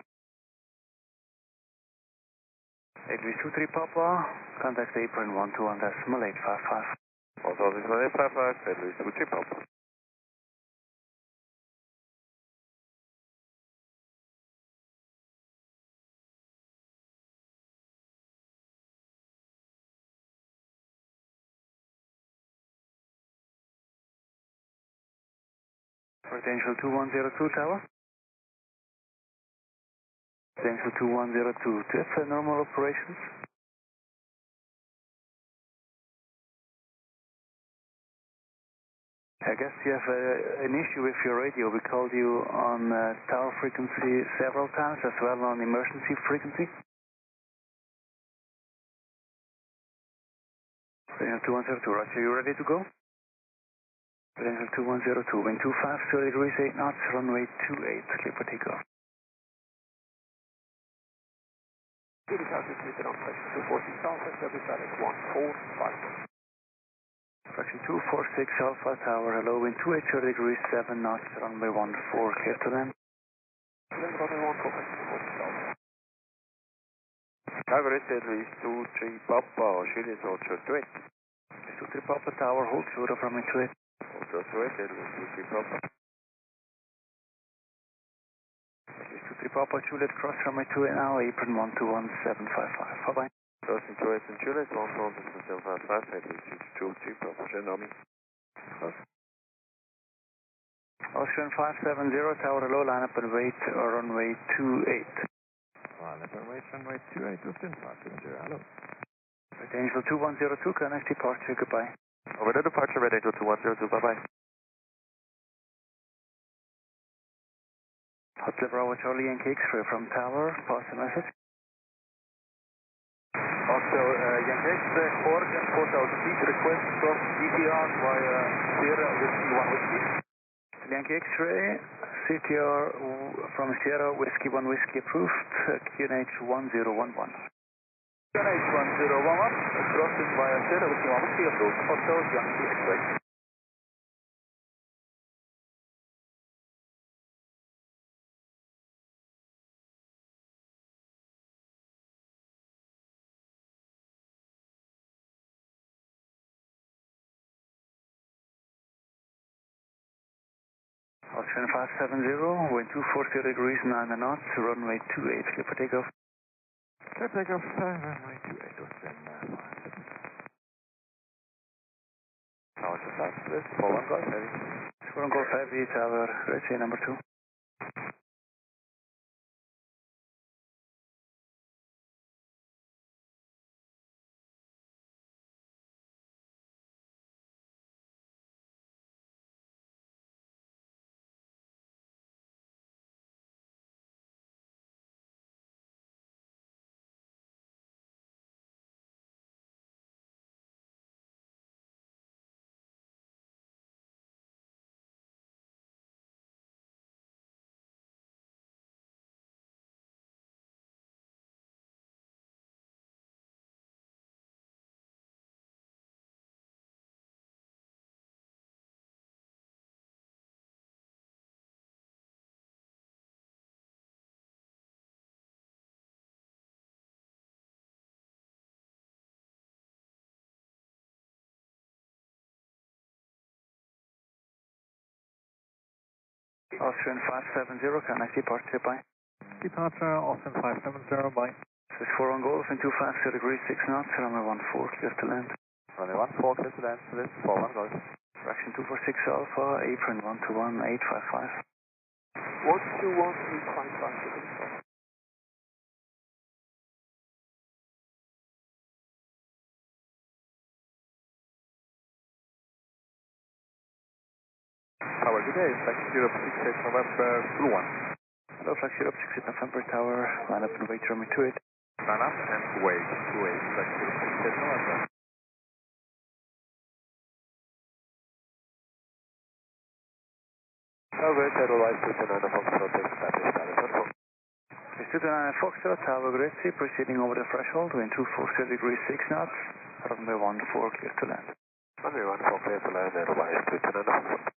8323 Papa, contact apron 121.855. 121.855, 8323 Papa. Potential 2102 Tower. Potential 2102, that's normal operations. I guess you have an issue with your radio. We called you on tower frequency several times, as well on emergency frequency. Potential 2102, Roger, you ready to go? Potential 2102, wind 25, 30 degrees, 8 knots, runway 28, clear for takeoff. Zurich Airport on flight 246 Alpha, service direct 1451. Fraction 246 Alpha Tower, hello, wind 28, 30 degrees, 7 knots, runway 14, clear to land. Land runway 14, flight 246 Alpha. Tower is at least 23 Papa, Juliet Roger 28. 23 Papa Tower, hold short of runway 28. Roger 28, at least 23 Papa. At least 23 Papa, Juliet, cross runway 28 now, apron 121755. Bye-bye. Crossing 28 and Juliet, 11755, at least 23 Papa, Genomi. Close. Austrian 570, Tower, hello, line up and wait, runway 28. Line up and wait, runway 28, Austrian 570, hello. Angel 2102, connect departure, goodbye. Over the departure, Red Angel 2102, bye-bye. Hotel Bravo Charlie Yankee X-ray from Tower, pass the message. Hotel Yankee X-ray, 4000 feet, request from CTR via Sierra Whiskey 1 Whiskey. Yankee X-ray, CTR from Sierra Whiskey 1 Whiskey approved, QNH 1011. QNH 1011, crossing via Sierra Whiskey 1 Whiskey approved, Hotel Yankee X-ray. Austrian 570, wind 240 degrees, 9 knots, runway 28, clear for takeoff. Clear takeoff, runway 28, Austrian 570. Tower to south, this 41 Golf Heavy. 41 Golf Heavy, Tower, red say number 2. Austrian 570, connect departure, bye. Departure, Austin 570, bye. This is 41 Golf and 250 degrees, 6 knots, runway 14, clear to land. Runway 14, clear to land, so this 41 Golf. Fraction 246 Alpha, apron 121855. 121.855. Tower, good day. Flight 068 November, Blue 1. Hello, Flight 068 November Tower, line up and wait runway 28. Line up and wait, Flight 068 November. Tower, Edelweiss 229 Foxtrot, establish status on phone. It's 229 Foxtrot, Tower Gracie, proceeding over the threshold, wind 240 degrees 6 knots, runway 14 clear to land. Runway 14 clear to land, Edelweiss 229 Foxtrot.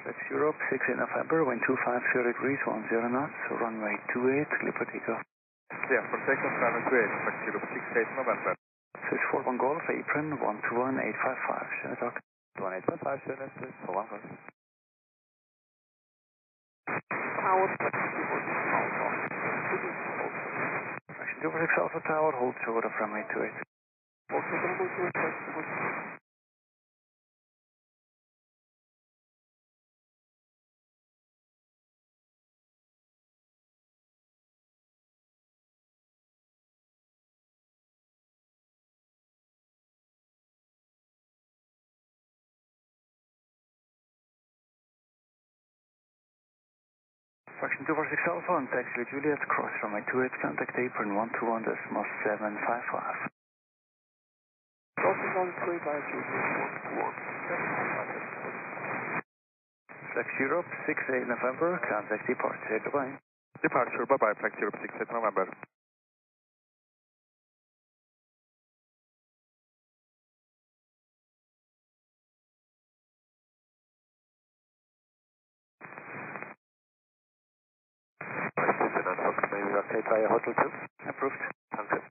That's Europe, 68 November, wind 250 degrees, 10 knots, runway 28, clear for takeoff. Yeah, for takeoff, runway 28, Flight 068 November. Switch 41 Golf, apron 121855, schönen Tag. 1855, schönes Tschüss, voran. Tower, Action 246 Alpha Tower, hold short of runway 28. also runway 28. Fraction 246 Alpha and taxi Juliet, cross runway 28, contact apron 121.755. Crossing runway by Juliet 121.755. Flex Europe, 68 November, contact departure, goodbye. Departure, bye-bye, Flight 068 November. May we rotate via Hotel 2? Approved. Danke.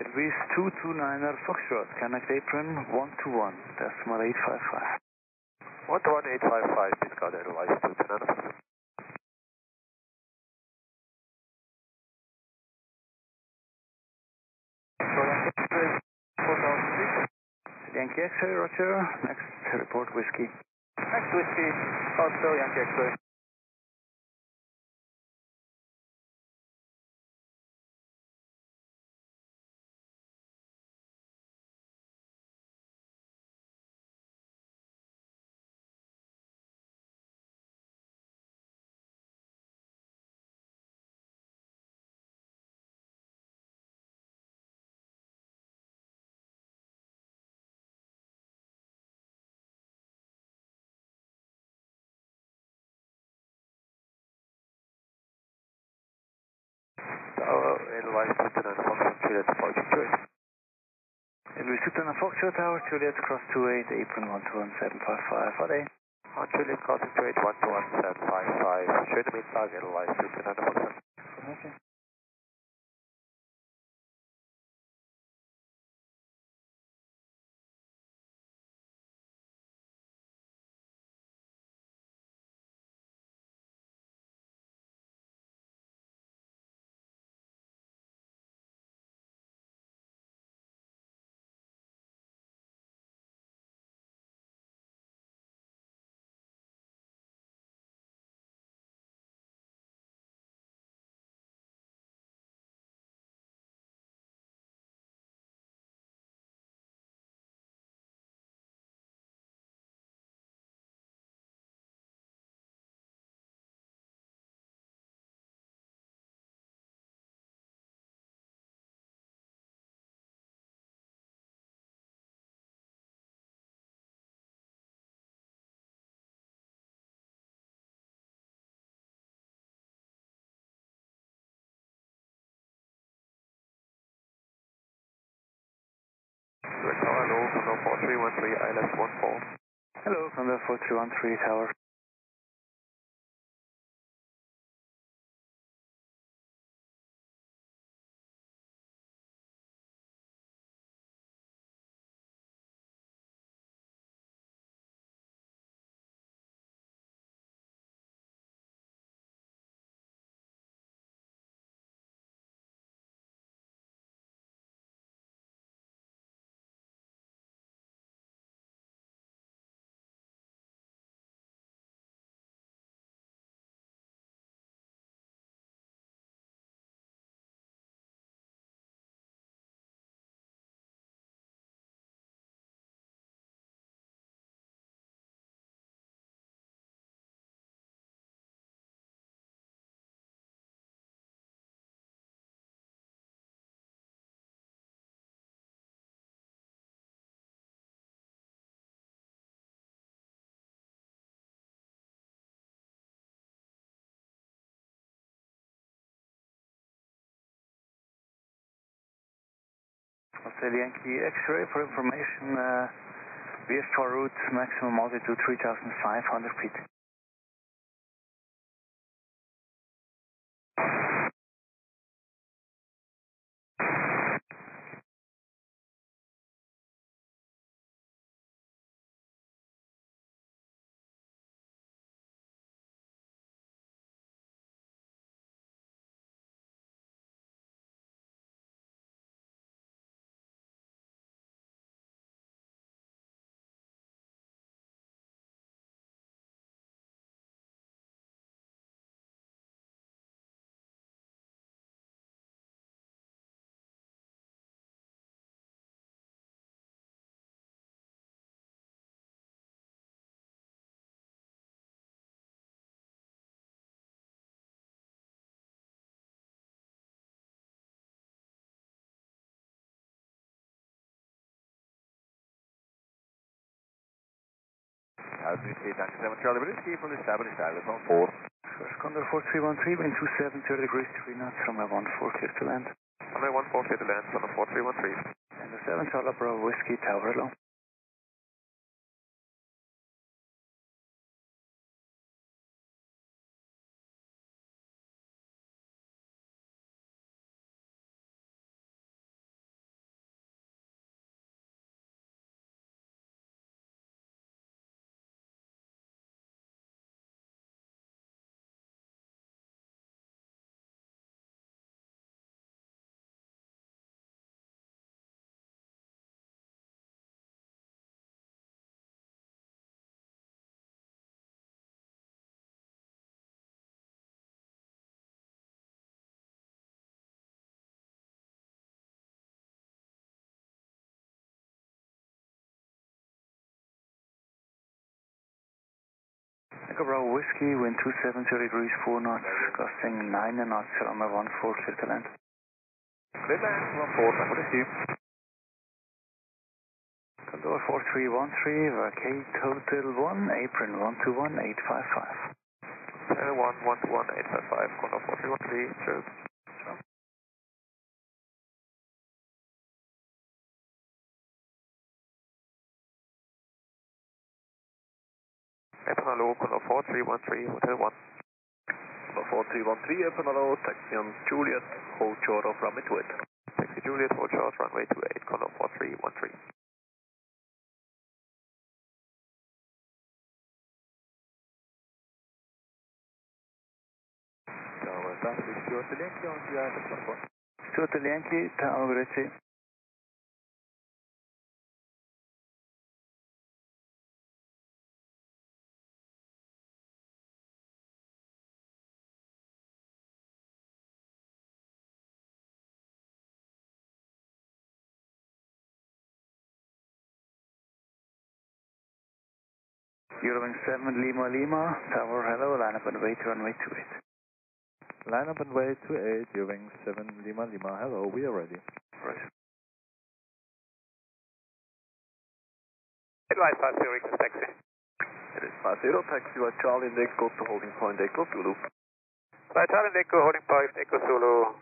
Advice 229er Foxtrot, connect apron 121.855. 11855, discard Edelweiss 229 Foxtrot. Yankee X-ray, roger. Next, report whiskey. Next whiskey, Hotel Yankee X-ray. Tower, Edelweiss 229 Foxtrot, Juliet, departure choice. Advice 229 Foxtrot Tower, Juliet, cross 28, apron 121.755. What day? On Juliet, crossing 28, 121.755. Schöne Mittag, Edelweiss 229 Foxtrot. Okay. Zurich Tower, hello, Condor 4313, ILS 14. Hello, Condor 4313 Tower. Australia Yankee X-ray for information, VFR route maximum altitude 3,500 feet. Altitude 97 Charlie British from the established ILS 14. First Condor 4313, wind 27, 0 degrees, 3 knots, runway 14, clear to land. Runway 14, clear to land, Condor 4313. And the 7 Charlie Bravo Whiskey Tower, hello. Echo Bravo Whiskey, wind 27, 0 degrees, 4 knots, gusting 9 knots, runway 14, clear to land. Clear land 14, I'm with you. Condor 4313, vacate Hotel 1, apron 121855. 1211855, Condor 4313, cheers. Apron hello, Condor 4313, Hotel 1. 4313, Apron hello, taxi on Juliet, hold short of runway 28. Taxi Juliet, hold short, runway 28, Condor 4313. Tower, traffic, Stuart Yankee on the island, Stuart Yankee, Tower, Gracie. Eurowing 7 Lima Lima, Tower hello, line up and wait, runway 28. Line up and wait 28, Eurowing 7 Lima Lima, hello, we are ready. Right. Advise 50, request taxi. It is 50, taxi by Charlie and Echo to holding point Echo Zulu. By Charlie and Echo, holding point Echo Zulu,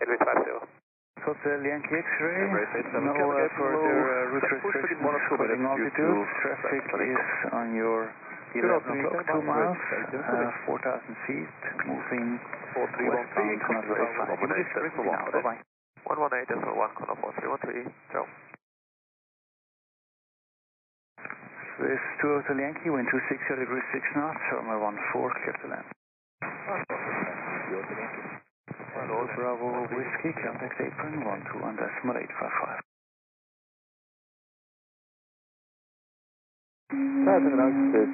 Advise 50. Hotel Yankee X-ray, no further route restrictions, holding altitude, traffic is on your 11 o'clock, 2 miles, 4,000 feet, moving westbound, not very fast. Bye-bye. 118.1, Condor 4313, ciao. Swiss 2 Hotel Yankee, wind 260 degrees 6 knots, runway 14, clear to land. Hello, Bravo Whiskey, contact apron 121.855.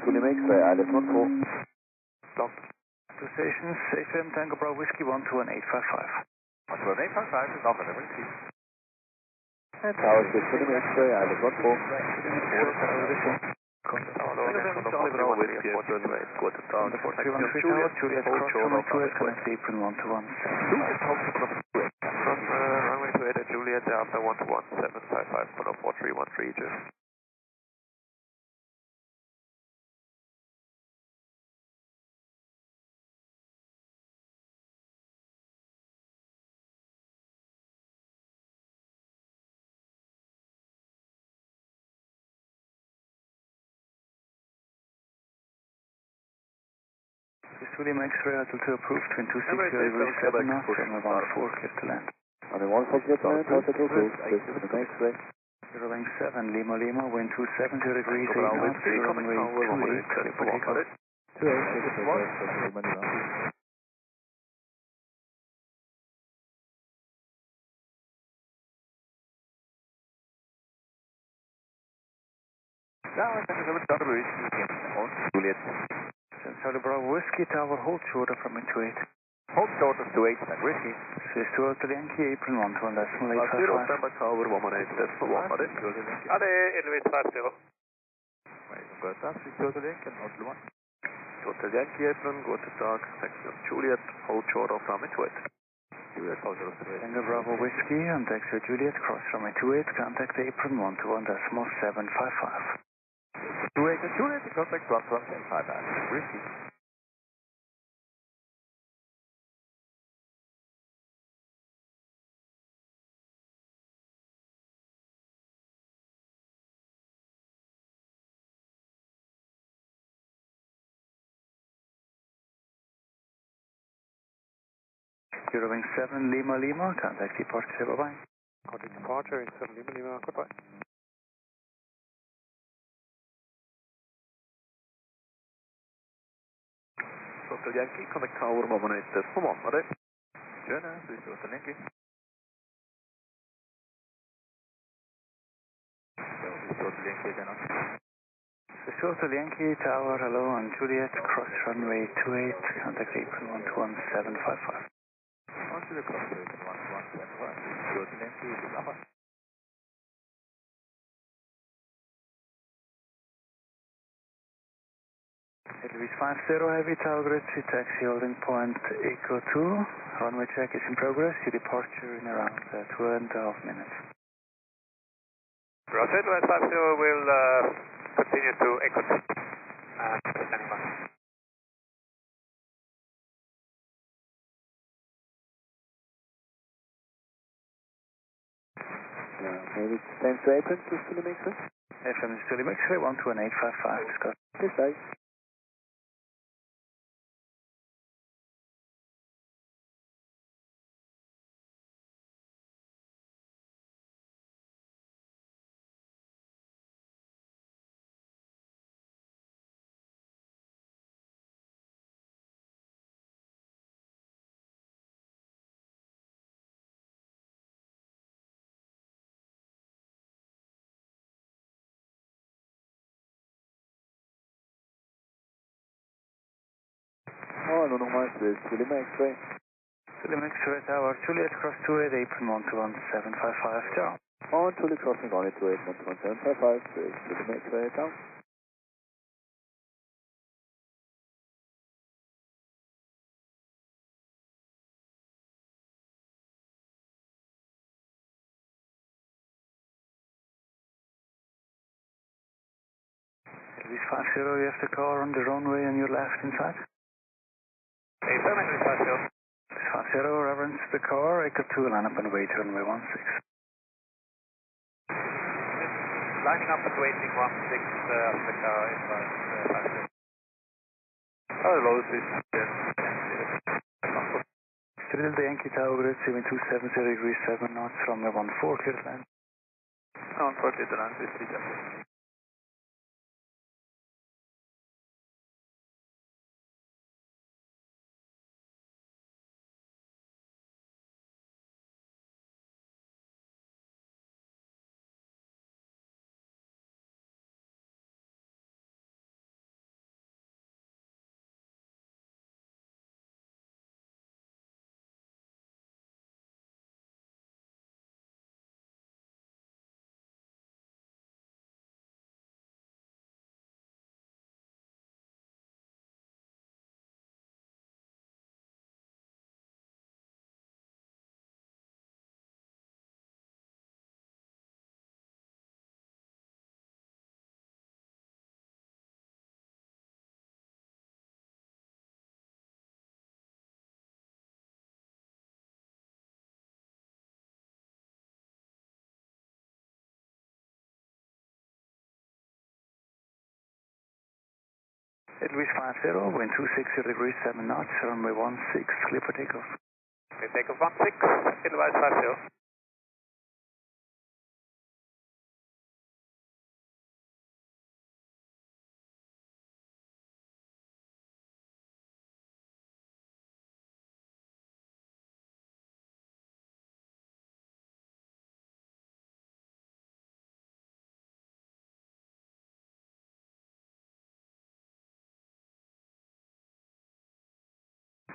Fully makes Alice 14. Locked. Two stations, AFM Tango Bravo Whiskey 121.855. 11855 is off at every seat. And Tower 6 fully makes Alice 14. Charlie Bravo Whiskey, Apron, go to Tower, taxi on Juliet, Juliet, cross runway 28, connect apron 121.755. From runway 28 at Juliet, Delta 121.755, Condor 4313, Jeff. William X-ray, Hotel 2 approved, wind 260 degrees 7 knots, runway 14, clear to land. On the 1 clear to land, Hotel 2 approved, Fully X-ray. Eurowing 7 Lima Lima, wind 270 degrees 8 knots, runway 28, clear for takeoff. 28, Now, Juliet. Charlie Bravo Whiskey, Tower, hold short of runway 28. Hold short of 28, and Whiskey. Swiss 2 Hotel Yankee, apron 121.855. Standby Tower 118.1. Ade, Advise 50. Go to taxi, Hotel Yankee, and Hotel 1. Hotel Yankee apron, go to Dark, taxi on Juliet, hold short of runway 28. Juliet, hold short of 28. Tango Bravo Whiskey, on taxi Juliet, cross runway 28, contact apron 121.755. 28 and Juliet, contact 121.755. Whiskey. Eurowing 7 Lima Lima, contact departure, bye-bye. Contact departure in 7 Lima Lima, goodbye. Hotel Yankee, contact Tower 118.1. Ade. Schöne, Swiss Hotel Yankee. Swiss Hotel Yankee again. Swiss Hotel Yankee, Tower, hello, on Juliet, cross runway 28, contact apron 121.755. On to the cross runway 121.755. Swiss Hotel Yankee, good number. Advise 50 Heavy, Tower Gracie, taxi holding point Echo 2. Runway check is in progress, your departure in around 2.5 minutes. Roger, Advise 50 will continue to Echo 2. Standing by. Maybe it's time to apron to Fully make sense? FM is Philly X-ray 121.855, discuss. This side. Tower, nur nochmals, this is Lima X-Ray. Lima X-Ray Tower, Juliet cross 28, apron 121.755, ciao. On Juliet crossing on it to 811.755, this is Lima X-Ray Tower. Elvis 50, you have the car on the runway on your left inside. Affirm, Elvis 50. 50, reverence the car, Echo 2, line up and wait, runway 16. Lining up and waiting 16, the car inside 50. Hello, this is Clear Delta Yankee Tower, grid 7270 degrees 7 knots, runway 14, clear to land. on 40 to land, this is Japan. Elvis 50, wind 260 degrees 7 knots, runway 16, clear for takeoff. Okay, takeoff 16, Elvis 50.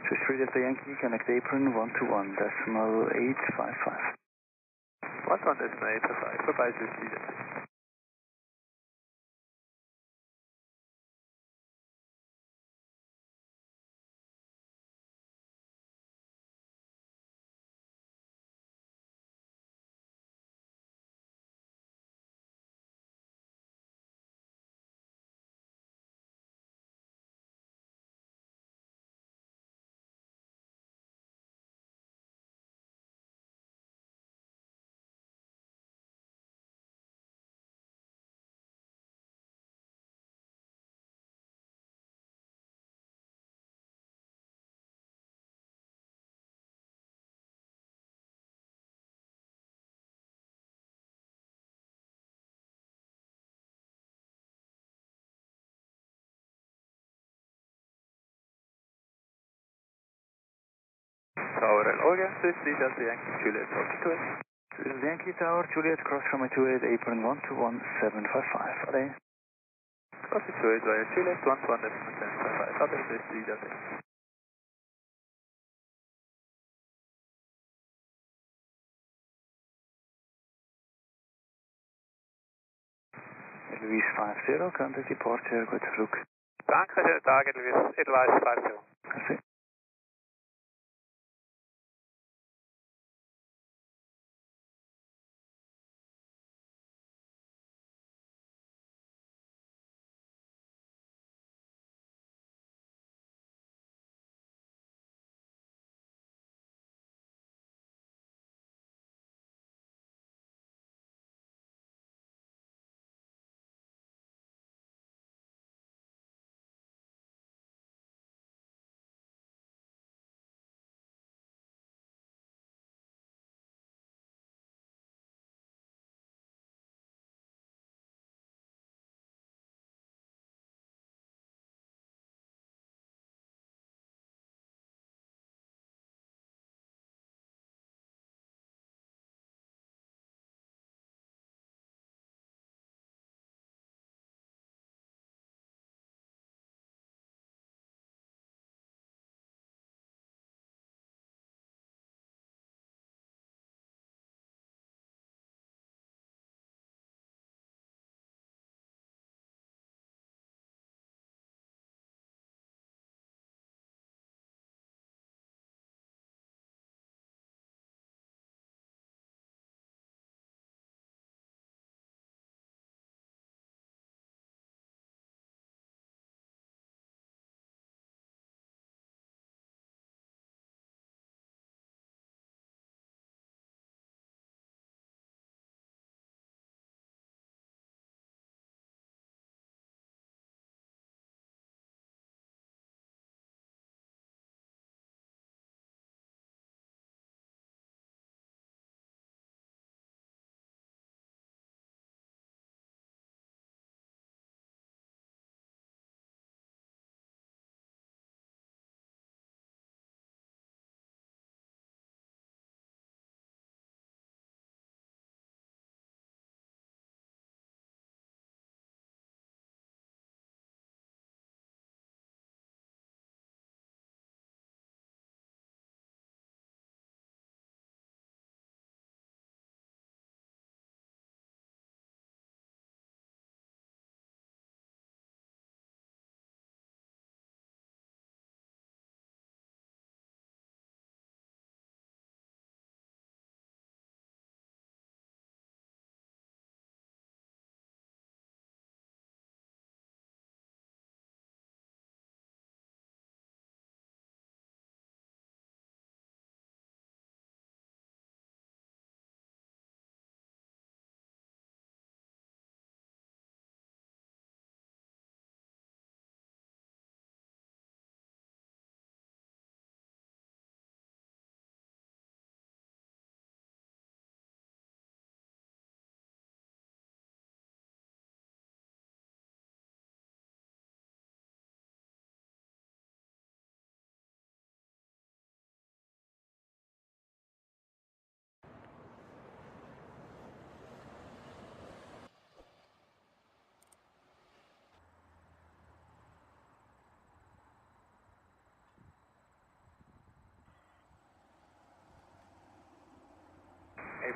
Swiss 3 Delta Yankee, connect apron 121.855. 121.855, goodbye, this is Japan. Tower and Olga, Swiss 3 Delta Yankee, Juliet, Altitude. Swiss Yankee Tower, Juliet, cross runway 28, apron 121.755. Allez. Altitude via Juliet, 121.755, other Swiss 3 Delta Yankee. Elvis 50, contact departure, good Flug. Danke, schönen Tag, Elvis 50. Merci.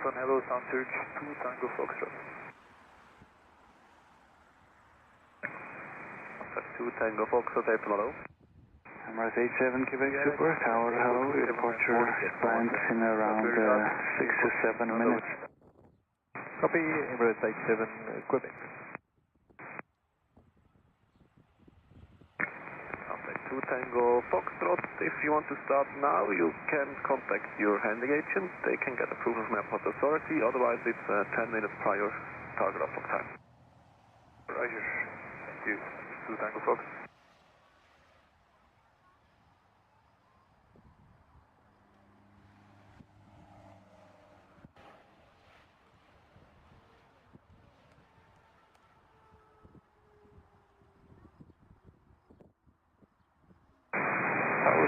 Apron, hello, Sound Zurich 2 Tango Foxtrot. 2 Tango Foxtrot, Apron, hello. Emirates 87 Quebec Super, Tower, hello, your departure planned in around 6 to 7 minutes. Copy, Emirates 87 Quebec. 2 Tango Foxtrot, if you want to start now, you can contact your handling agent. They can get approval from Airport Authority, otherwise it's 10 minutes prior target off time. Roger, thank you. 2 Tango Fox.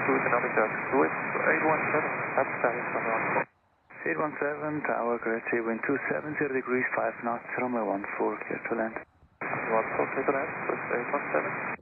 Economic Zurich 817, that's status on runway. 817, Tower, correctly, wind 270 degrees, 5 knots, runway 14, clear to land. 14, clear to land, first 817.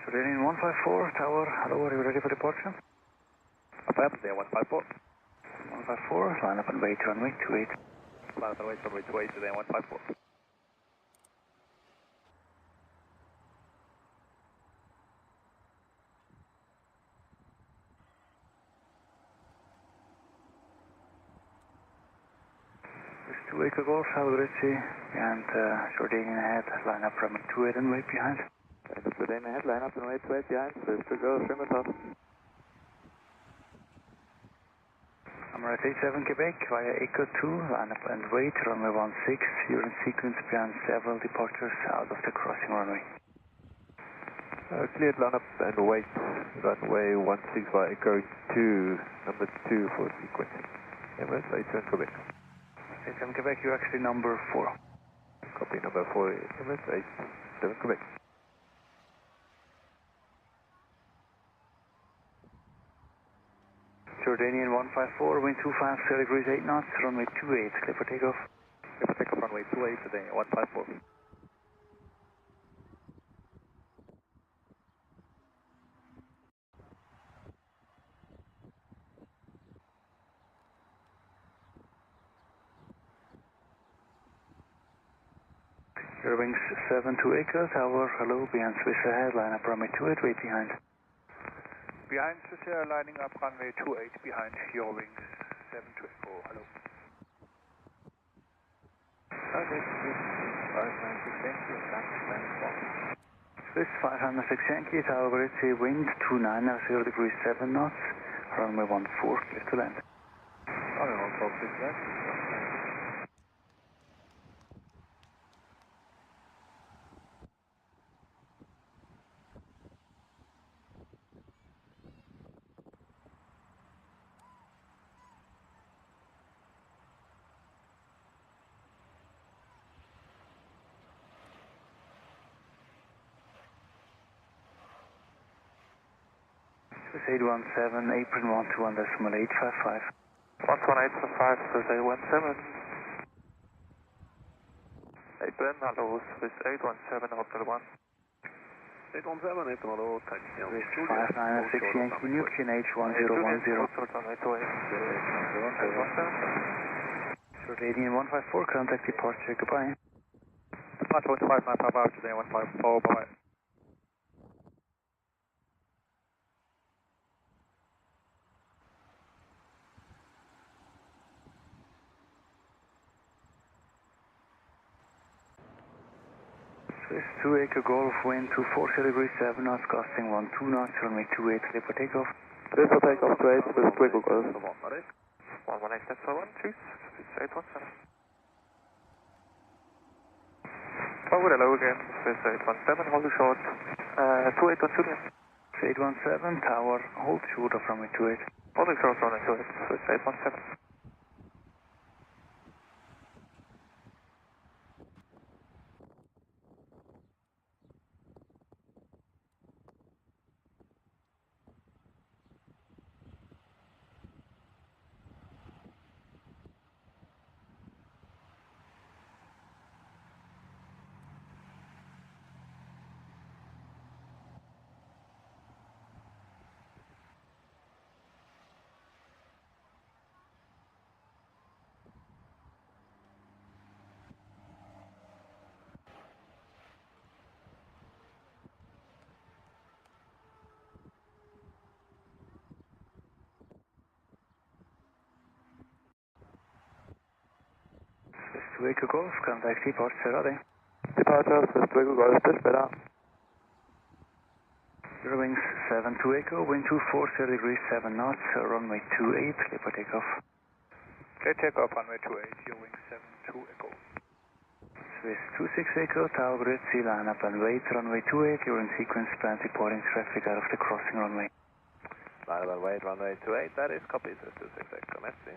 Jordanian 154, Tower, hello, are you ready for departure? Up, there, 154. 154, line up and wait, runway 28. Line up and wait, runway 28, there, 154. This 2 Acre Golf, Tower, Ritchie, and Jordanian ahead, line up runway 28 and wait behind. Jordanian ahead, line up and wait behind, first to go, trim it up. Emirates 87 Quebec via Echo 2, line up and wait, runway 16, you're in sequence behind several departures out of the crossing runway. Cleared, line up and wait, runway 16 via Echo 2, number 2 for sequencing. Emirates 87 Quebec. 87 Quebec, you're actually number 4. Copy, number 4, Emirates 87 Quebec. Jordanian 154, wind 250 degrees, 8 knots, runway 28, clear for takeoff. Clear for takeoff, runway 28 today, 154. Eurowings 72 Acre, Tower, hello, behind Swiss ahead, line up runway 28, wait behind. Behind Swiss Air, lining up runway 28, behind Eurowings 72 Echo, hello. Okay, Swiss 506 Yankee, Tower, Ritchie, wind 29 degrees, 7 knots, runway 14, clear to land. Runway 14, clear to land. Swiss 817, apron 121.855. 11855, Swiss 817. Apron, hello, Swiss 817, Hotel 1. 817, hello, taxi on Swiss 5906 Yankee New QNH 1010. Jordanian 154, contact departure, goodbye. Departure 1595 out today, 154, bye. Swiss 2 Echo Golf, wind 240 degrees 7 knots, costing 12 knots, runway 28, clear for takeoff. Clear for takeoff, 28, Swiss 2 Echo Golf. 118, that's 1, choose, 817. Forward, hello again, Swiss 817, hold short, 28 Juliet. 817, tower, hold short of runway 28. Holding short, runway 28, Swiss 817. Swiss 2 Echo Golf, contact departure, ready. Departure, Swiss 2 Echo Golf, bis später. Eurowings 72 Echo, wind 240 degrees 7 knots, runway 28, clear for takeoff. Clear takeoff, runway 28, Eurowings 72 Echo. Swiss 26 Echo, tower grid, sea line up and wait, runway 28, you're in sequence, plan reporting traffic out of the crossing runway. Line up and wait, runway 28, that is copy, Swiss 26 Echo, merci.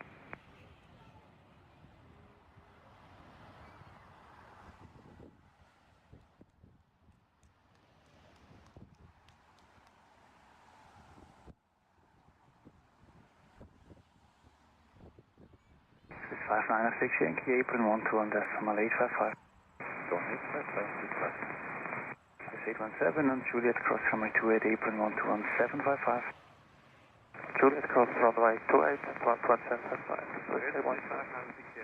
Swiss 5906 Yankee, apron 121.855. Swiss 817 on Juliet, cross runway 28, apron 121.755. Juliet cross runway 28, 121.755. Swiss 817.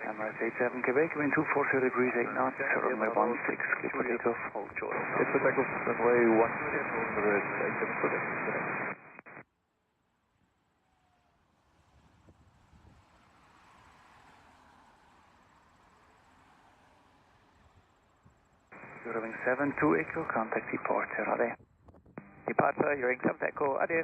Emirates 87 Quebec, wind 240 degrees 8 knots, runway 16, clear for takeoff. Hold short. Clear for takeoff, runway 128, Emirates 87 Quebec. Eurowings 72 Echo, contact departure, ready. Departure, Eurowings 7 Echo, adieu.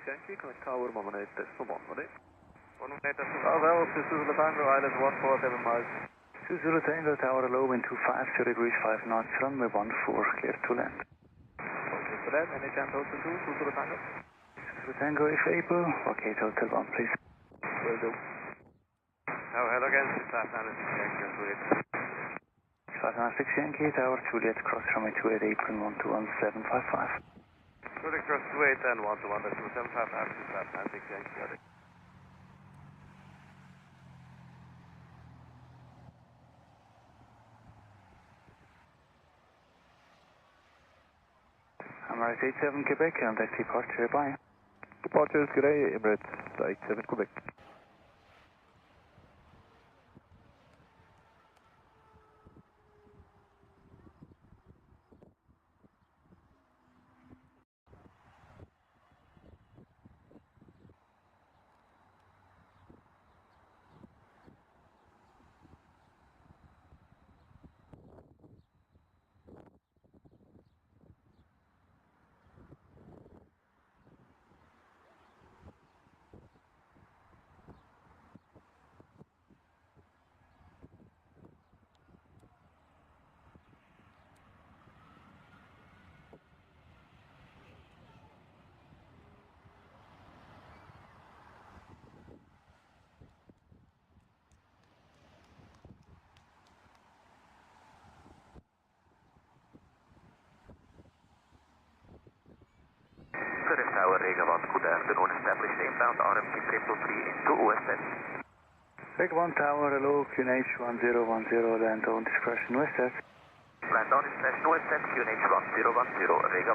Yankee, connect tower, 118, decimal 1, ready? 118, decimal 1. Oh, well, this is the Tango Island, 147 miles. 20 Tango Tower, low wind 250 degrees 5 knots, runway 14, clear to land. Okay, for that, any chance hotel 2, 20 Tango? 20 Tango, if able, locate hotel 1, please. Will do. Oh, hello again, Swiss 5906 Yankee, Juliet. 5906 Yankee, Tower, Juliet, cross runway 28, apron 121.755. Juliet cross 28 and 121.755, Swiss 5906 Yankee, ready. Emirates 87 Quebec, contact departure, bye. Departure is today, Emirates 87 Quebec. Zurich Tower, Rega 1, good afternoon. Establish inbound RMC 333 into OSS. Rega 1 Tower, hello, QNH 1010, land on discretion OSS. Land on discretion OSS, QNH 1010, Rega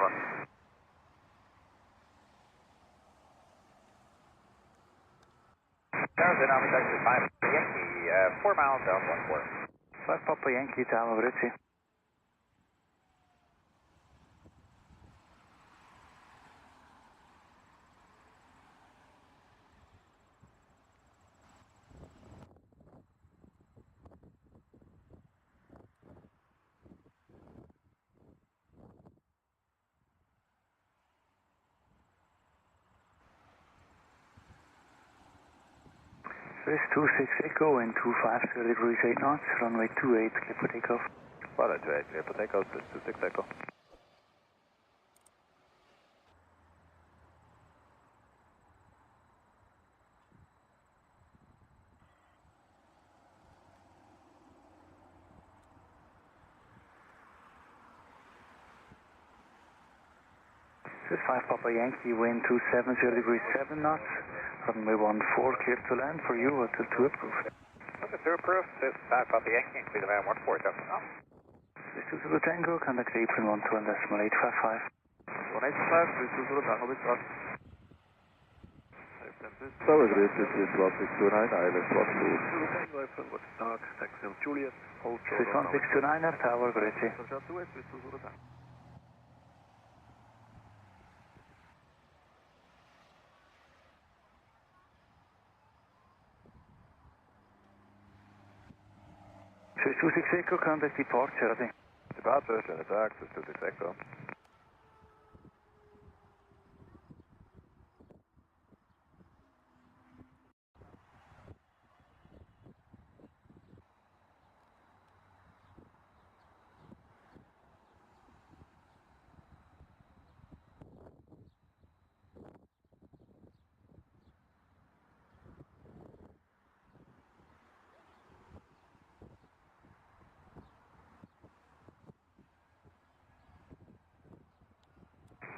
1. Tower, dynamic exit 5 Yankee, 4 miles down 14. 5 Papa Yankee Tower, Ritchie. Swiss 26 Echo and 250 degrees 8 knots, runway 28, clear for takeoff. Runway 28, clear for takeoff, Swiss 26 Echo. Swiss 5 Papa Yankee, wind 270 degrees 7 knots, runway 14, clear to land for you, or to approved. Okay, to approved, Swiss 5 Papa Yankee, include the land 14, jumping off. Swiss 2 Zulu Tango, contact apron 121.855. 185, Swiss 2 Zulu Tango, bit short. Tower grid, this is 1629, ILS 12. Zulu Tango, apron, what's dark, taxi on Juliet, hold short. Swiss 1629, Tower, Ritchie. Swiss 2 Zulu Tango. Swiss 26 Echo, contact departure, ready. Departure, schönen Tag, Swiss 26 Echo.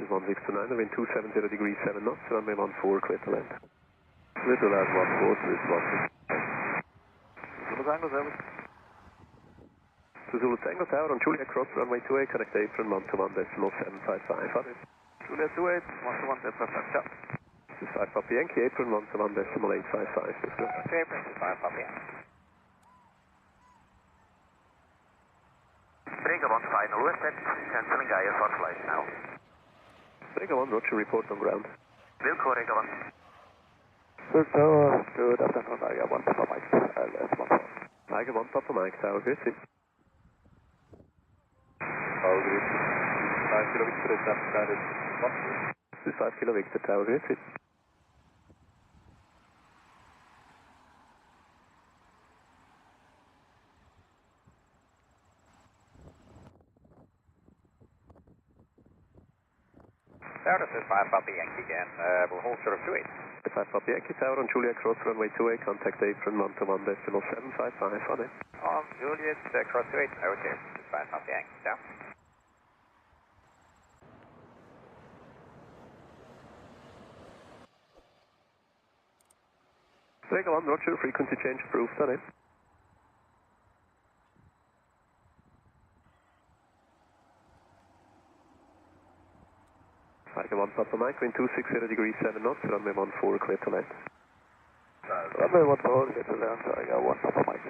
This is 1629, wind 270 degrees 7 knots, runway 14, clear to land. Clear to land 14, Swiss 16. Zulu Tango, service. To Zulu Tango Tower on Juliet Cross, runway 28, connect apron 121.755. Addis. Juliet 28, 121.755, ciao. This is 5 Papa Yankee, apron 121.855, let's go. Apron, 5 Papa Yankee. Rega 1 final OSS, cancelling IR for flight now. Rega 1, roger, report on ground. Wilco, Rega 1. Zurich Tower, good afternoon, I got 1 Papa Mike, ILS 14. Tiger 1 Papa Mike Tower, good, see. Tower grid, 5 Kilo Victor, guided 1. This is 5 Kilo Victor Tower, good, see. Tower, this is 5 Papa Yankee again, we'll hold short of 28. 5 Papa Yankee Tower on Juliet Cross, runway 28, contact apron 121.755, on it. On Juliet, cross 28, okay, this is 5 Papa Yankee, down. Rega 1, roger, frequency change approved, on it. Tiger 1 Papa Mike, wind 260 degrees 7 knots, runway 14, clear to land. Runway 14, clear to land, I got 1 Papa Mike.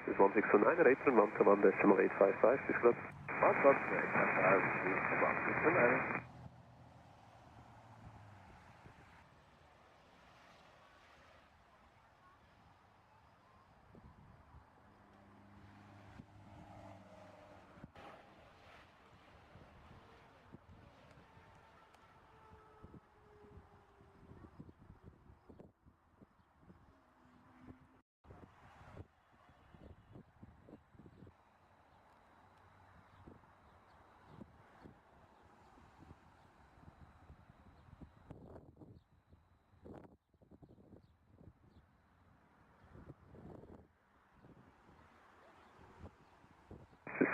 This is 1629, apron 121.855, this club. 1.855,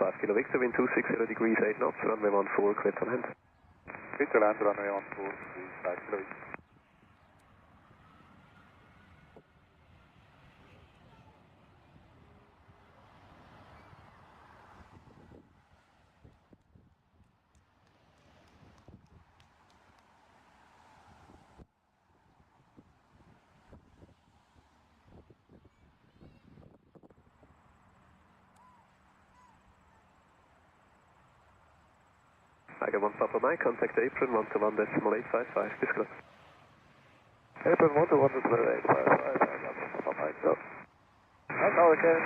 5 Kilo Victor, wind 260 degrees 8 knots, runway 14, clear to land. Clear to land, runway 14, 5 Kilo Victor. I got 1 Papa Mike, contact apron 121.855, disclose. Apron 121.855, I got 1 Papa Mike, go. That's all again.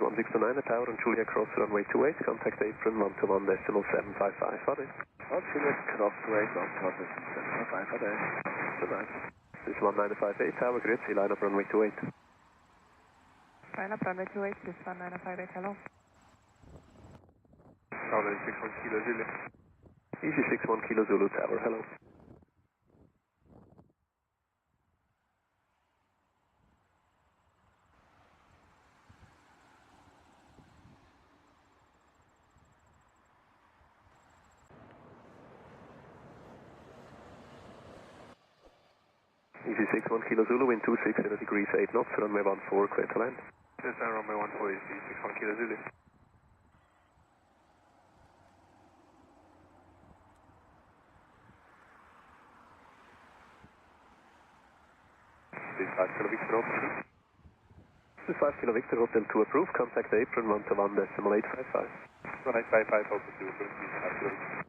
1629 Tower on Julia Cross, runway 28, contact apron 121.755, what is? On Julia Cross, 28, 121.755, what is? Tonight. This is 1958 Tower, grüezi, line up runway 28. Line up runway 28, this is 1958, hello. Tower 61 Kilo Zulu. Easy 61 Kilo Zulu Tower, hello. Easy 61 Kilo Zulu, wind 260 degrees 8 knots, runway 14, clear to land. This is runway 14, Easy 61 Kilo Zulu. This is 5 Kilo Victor open. This is 5 Kilo Victor, Hotel 2 approved, contact apron 121.855. 1855 open to approve, this is 5 Kilo Victor.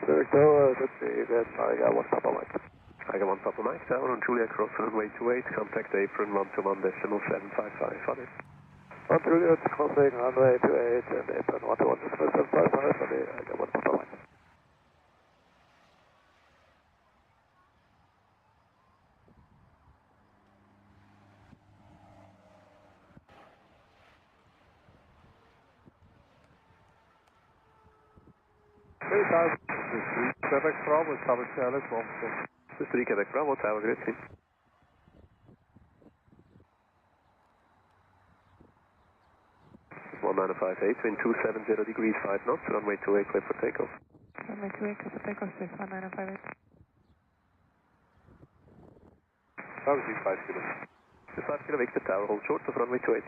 Zurich Tower, let's see, then I got 1 Papa Mike. I got 1 Papa Mike Tower on Julia Cross, runway 28, contact apron 121.755, what is? On Julia crossing runway 28 and apron 121.755, I got 1 Papa Mike. Quebec Bravo, Tower Charles, 1. This is 3 Quebec Bravo Tower, grüezi. This is 1958, wind 270 degrees 5 knots, runway 28, clear for takeoff. Runway 28, clear for takeoff, this is 1958. Tower 5 Kilo. This is 5 Kilo Victor Tower, hold short of runway 28.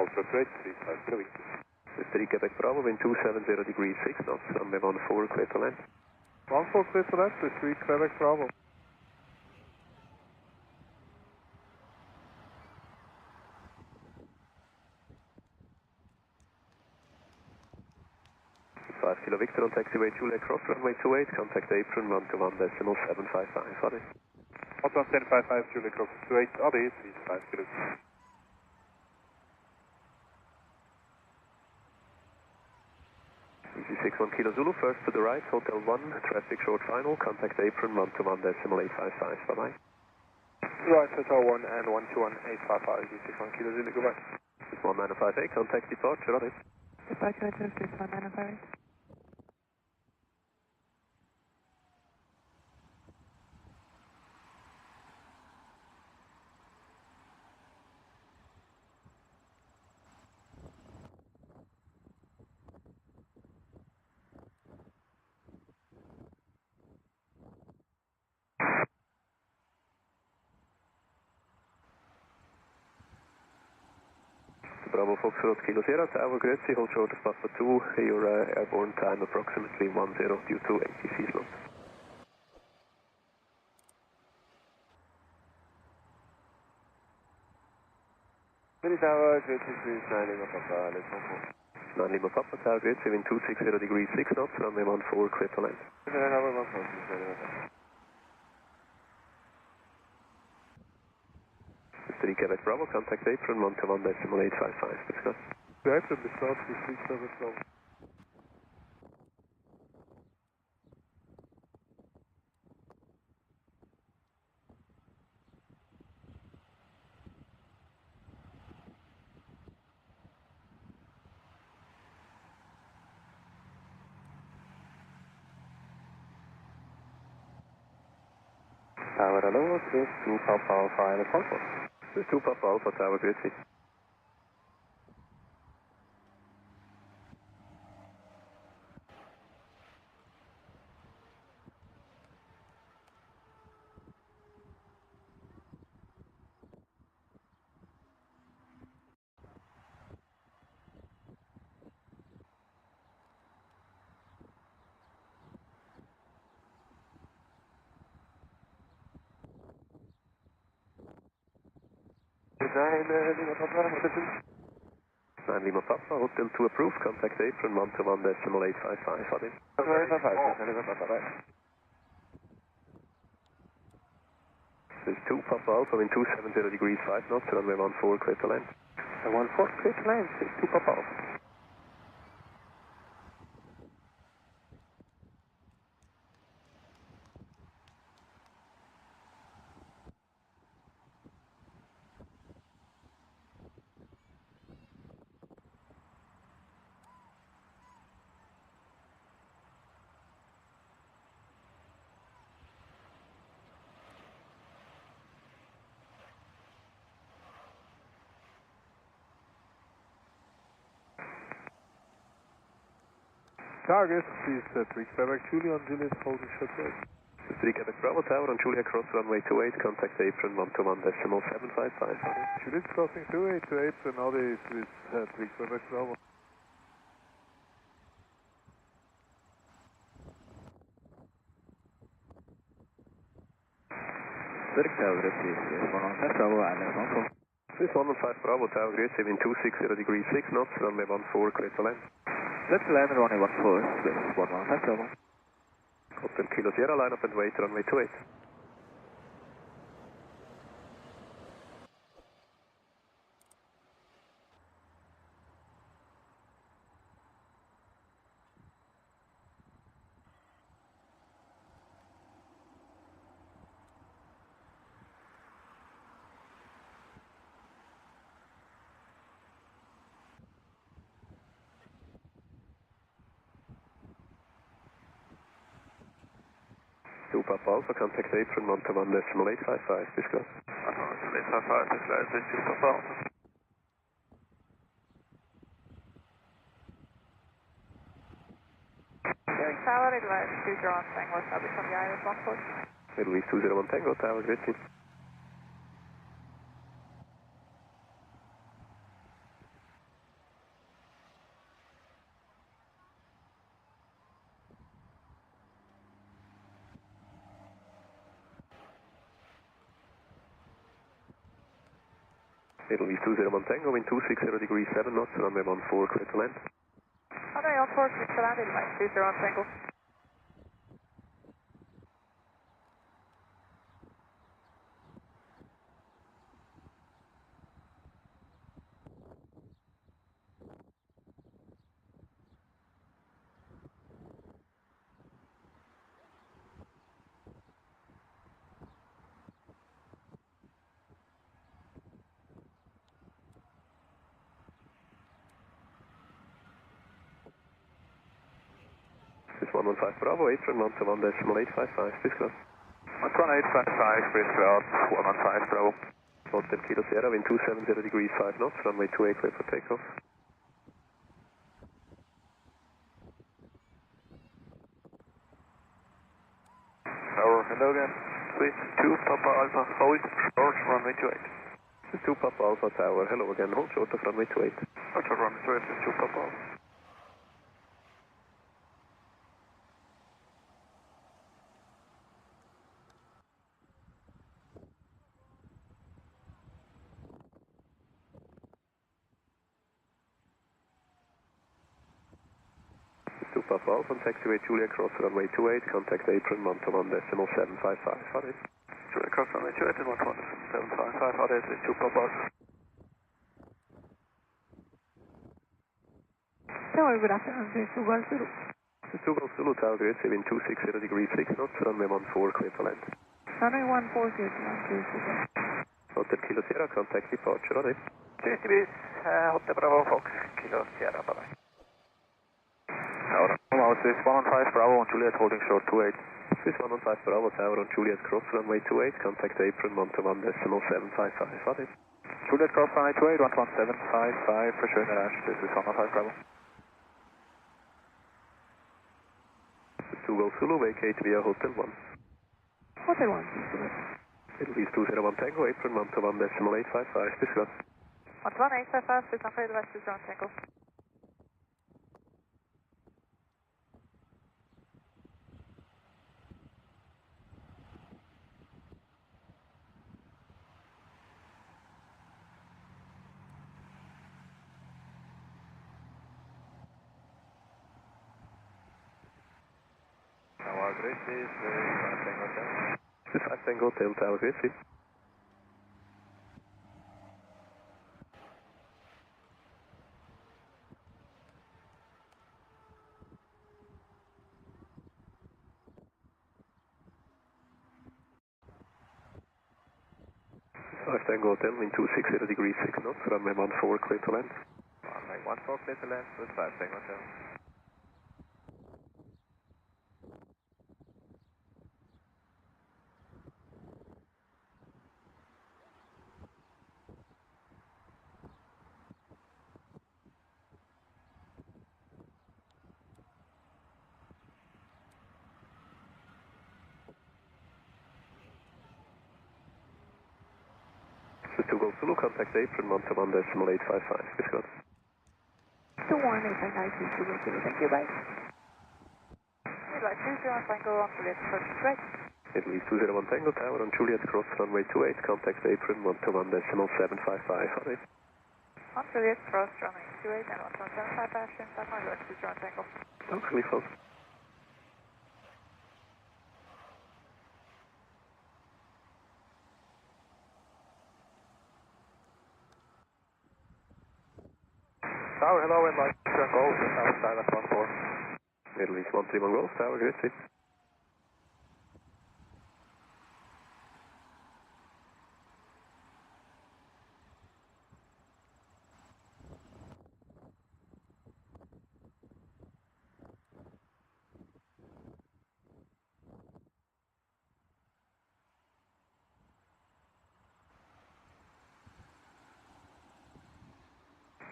Hold short 28, 5 Kilo Victor. This is 3 Quebec Bravo, wind 270 degrees 6 knots, runway 14, clear to land. 14 clear to land, this is 3 Quebec Bravo. This is 5 Kilo Victor on taxiway Julia Cross, runway 28, contact apron 121.755, what is? 11755 Julia Cross 28, AD, this is 5 Kilo. Easy 61 Kilo Zulu, first to the right, Hotel 1, traffic short final, contact apron 121.855, bye-bye. Right, Hotel 1 and 121.855, Easy 61 Kilo Zulu, goodbye. This is 1958, contact departure, on it. Departure address, this is 1958. Bravo Foxtrot Kilo Sierra Tower, grüezi, hold short of Papa 2, your airborne time approximately 10 due to ATC slot. City Tower, grüezi, please, 9 Lima Papa, let's go for. 9 Lima Papa Tower, grüezi, wind 260 degrees 6 knots, runway 14, clear to land. This is 3 Quebec Bravo, contact apron 121.855, discuss. The apron is not, this is 3 Quebec Bravo. Tower, hello, this is 2 Papa Alpha in the control. This is 2 Papa Alpha Tower, grüezi. Design, Lima Papa, Hotel 2. 9 Lima Papa, Hotel 2 approved, contact apron 121.855, Adi. 855, Lima Papa, right. This is 2 Papa Alpha, wind 270 degrees 5 knots, runway 14, clear to land. 14, clear to land, this is 2 Papa Alpha. Target, please, Zurich Tower, Juliet holding short 2 8. This is Zurich Bravo Tower on Julia cross runway 28, contact apron 121.755, Adi. Juliet crossing 28 to apron, Adi is with Zurich Tower, Bravo. Zurich Tower, this is 115 Bravo, island control. This is 115 Bravo Tower, grüezi, wind 260 degrees 6 knots, runway 14, clear to land. Let's land runway 14, this is 115 Bravo. Hotel Kilo Sierra, line up and wait, runway 28. Papa Alpha, contact apron 121.855, discuss. 121.855, discuss, this is 2 Papa Alpha. Zurich Tower, advise 201 Tango, Sabi from the Iris 14. Middle East 201 Tango Tower, grüezi. Middle East 201 Tango, wind 260 degrees 7 knots, runway 14, clear to land. Runway 14, clear to land, advise 201 Tango. This is 115 Bravo, apron 121.855, discuss. 11855, Chris Cloud, 115 Bravo. Hotel Kilo Sierra, wind 270 degrees 5 knots, runway 28, clear for takeoff. Tower, hello again. Swiss 2 Papa Alpha, hold short, runway 28. This is 2 Papa Alpha Tower, hello again, hold short of runway 28. Hold short, runway 28, this is 2 Papa Alpha. Papa Alpha, taxiway Julia cross runway 28, contact apron 121.755, Adi. Julia cross runway 28 and 121.755, Adi, this is 2 Papa Alpha. Tower, good afternoon, this is 2 Golf Zulu. This is 2 Golf Zulu Tower, grüezi, wind 260 degrees 6 knots, runway 14, clear to land. Runway 14, clear to land, this is 2 Golf. Hotel Kilo Sierra, contact departure, Adi. GTB, Hotel Bravo Fox, Kilo Sierra, bye-bye. Tower, this is 115 Bravo on Juliet holding short 28. This 115 Bravo Tower on Juliet Cross, runway 28, contact apron 121.755, what is? Juliet Cross, runway 28, 11755 for sure ZRH, this is 115 Bravo. This is 2 Golf Zulu, vacate via Hotel 1. Hotel 1, please go ahead. Middle East 201 Tango, apron 121.855, discuss. 11855, please unfade west is ground Tango. Tower grid is 5 Tango Hotel. This is 5 Tango Hotel, Tower grid, see. Tango Hotel, wind 260 degrees 6 knots, runway 14 clear to land. Runway 14 clear to land with 5 Tango Hotel. This is 2 Golf Zulu, contact apron 121.855, discuss. 21855, please go ahead. Thank you, bye. Midlight 201 Tango on Juliet Cross, right. Middle East 201 Tango Tower on Juliet Cross, runway 28, contact apron 121.755, what is? On Juliet Cross, runway 28 and 11755, action 5 west is ground Tango. Okay, close. Tower, hello, and like turn Golf, Tower silent 14. Middle East 131 Golf, Tower grid, see.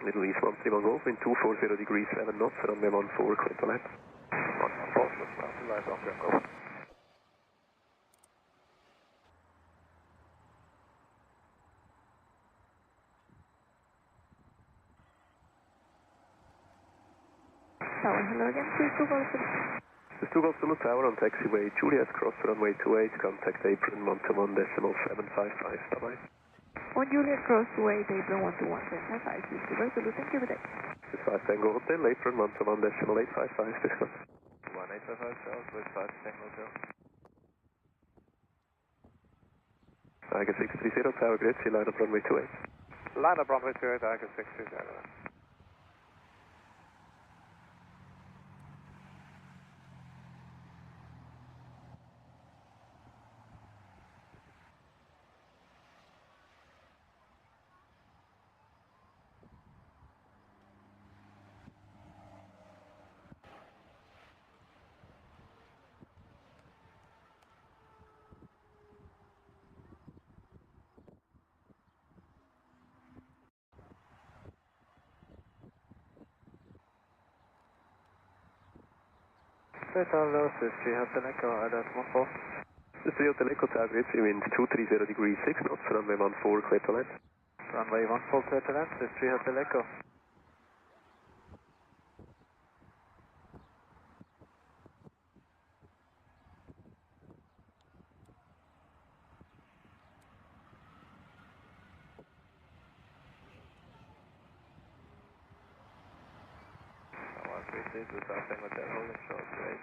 Middle East 131 Golf, wind 240 degrees 7 knots, runway 14 clear to land. 114, just now, light on turn Golf. Tower, hello again, please go ahead. This is 2 Golf Zulu Tower on taxiway Juliet Cross, runway 28, contact apron 121.755, bye-bye. On Juliet Cross, wait, apron 121.755, please go ahead. Thank you, good day. This is 5 Tango Hotel, apron 121.855, discuss. 1855 South with 5 Tango Hotel. Tiger 630 Tower grid, see line up runway 28. Line up runway 28, Tiger 630. Hello, this is 3 Hotel Echo, IDAS 14. This is 3 Hotel Echo Tower grid, see wind 230 degrees 6 knots, runway 14 clear to land. Runway 14 clear to land, this is 3 Hotel Echo. Tower grid is with 5 Tango Hotel, holding short to 8.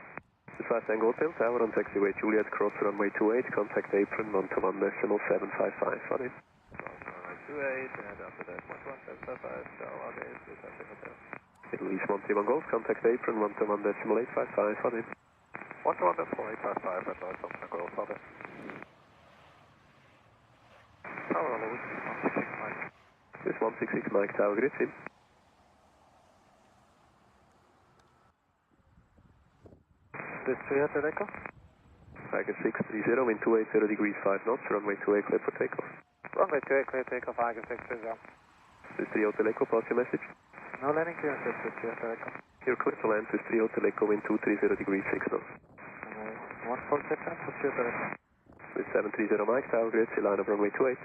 This is 5 Tango Hotel Tower on taxiway Juliet Cross, runway 28, contact apron 121.755, what is? Runway 28 and after that 11755, Tower grid with 5 Tango Hotel. Middle East 131 Golf, contact apron 121.855, what is? 121.855, red light on turn Golf, other. Tower, hello, this is 166 Mike. This is 166 Mike Tower grid, see. This is 3 Hotel Echo. Tiger 630, wind 280 degrees 5 knots, runway 28 clear for takeoff. Runway 28 clear takeoff, Tiger 630. This is 3 Hotel Echo, pass your message. No landing clearance at 3 Hotel Echo. You're clear to land with 3 Hotel Echo, wind 230 degrees 6 knots. Runway 14 clear transfer, 3 Hotel Echo. With 730 Mike, Tower Grid, line up runway 28.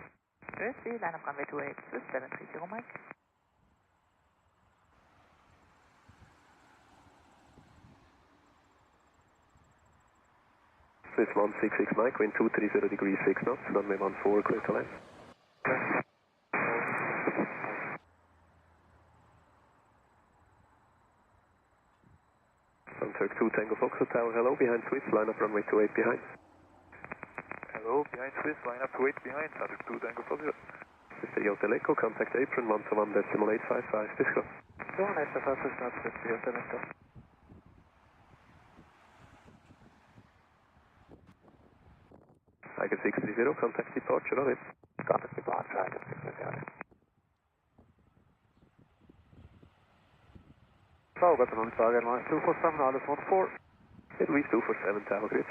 Gracie, line up runway 28, Swiss 730 Mike. Swiss 166 Mike, wind 230 degrees 6 knots, runway 14, clear to land. From Turk 2 Tango Foxtrot Tower, hello, behind Swiss, line up runway 28 behind. Hello, behind Swiss, line up 28 behind, Turk 2 Tango Foxtrot. This is 3 Hotel Echo, contact apron 121.855, discuss. 18556 knots, 3 Hotel Echo. Tiger 630, contact departure on it. Contact departure, Tiger 630. So, got on target line 247, Alice 14. It'll be 247, Tower Grid.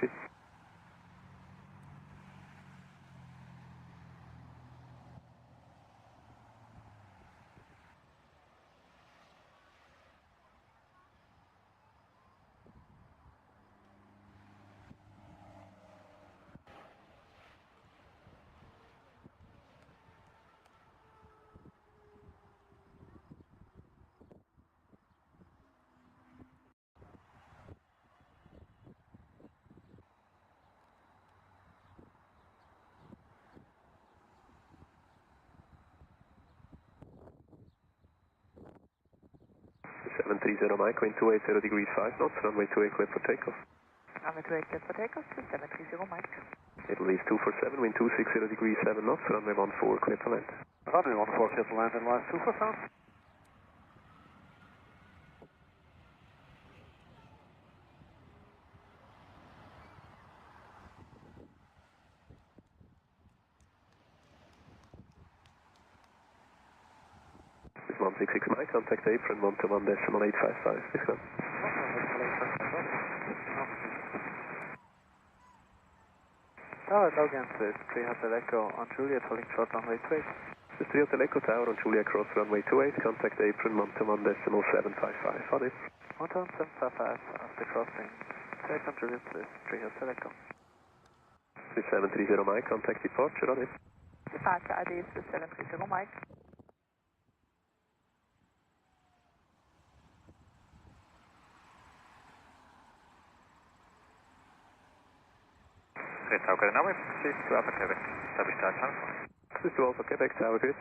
Swiss 730 Mike, wind 280 degrees 5 knots, runway 28 clear for takeoff. Runway 28 clear for takeoff, Swiss 730 Mike. It'll leave 247, wind 260 degrees 7 knots, runway 14 clear to land. Runway 14 clear to land and line 247. This is 166 Mike, contact apron 121.855, discuss. Tower, Logan Swiss, 3 Hotel Echo on Juliet, holding short runway 28. This is 3 Hotel Echo Tower on Julia Cross runway 28, contact apron 121.755, on it. 11755 after crossing. Take on Juliet Swiss, 3 Hotel Echo. This is 730 Mike, contact departure, on it. Departure ID is Swiss 730 Mike. Swiss Tower now, please to Alpha Quebec. Establish start transfer. This is 2 Alpha Quebec Tower, Grid.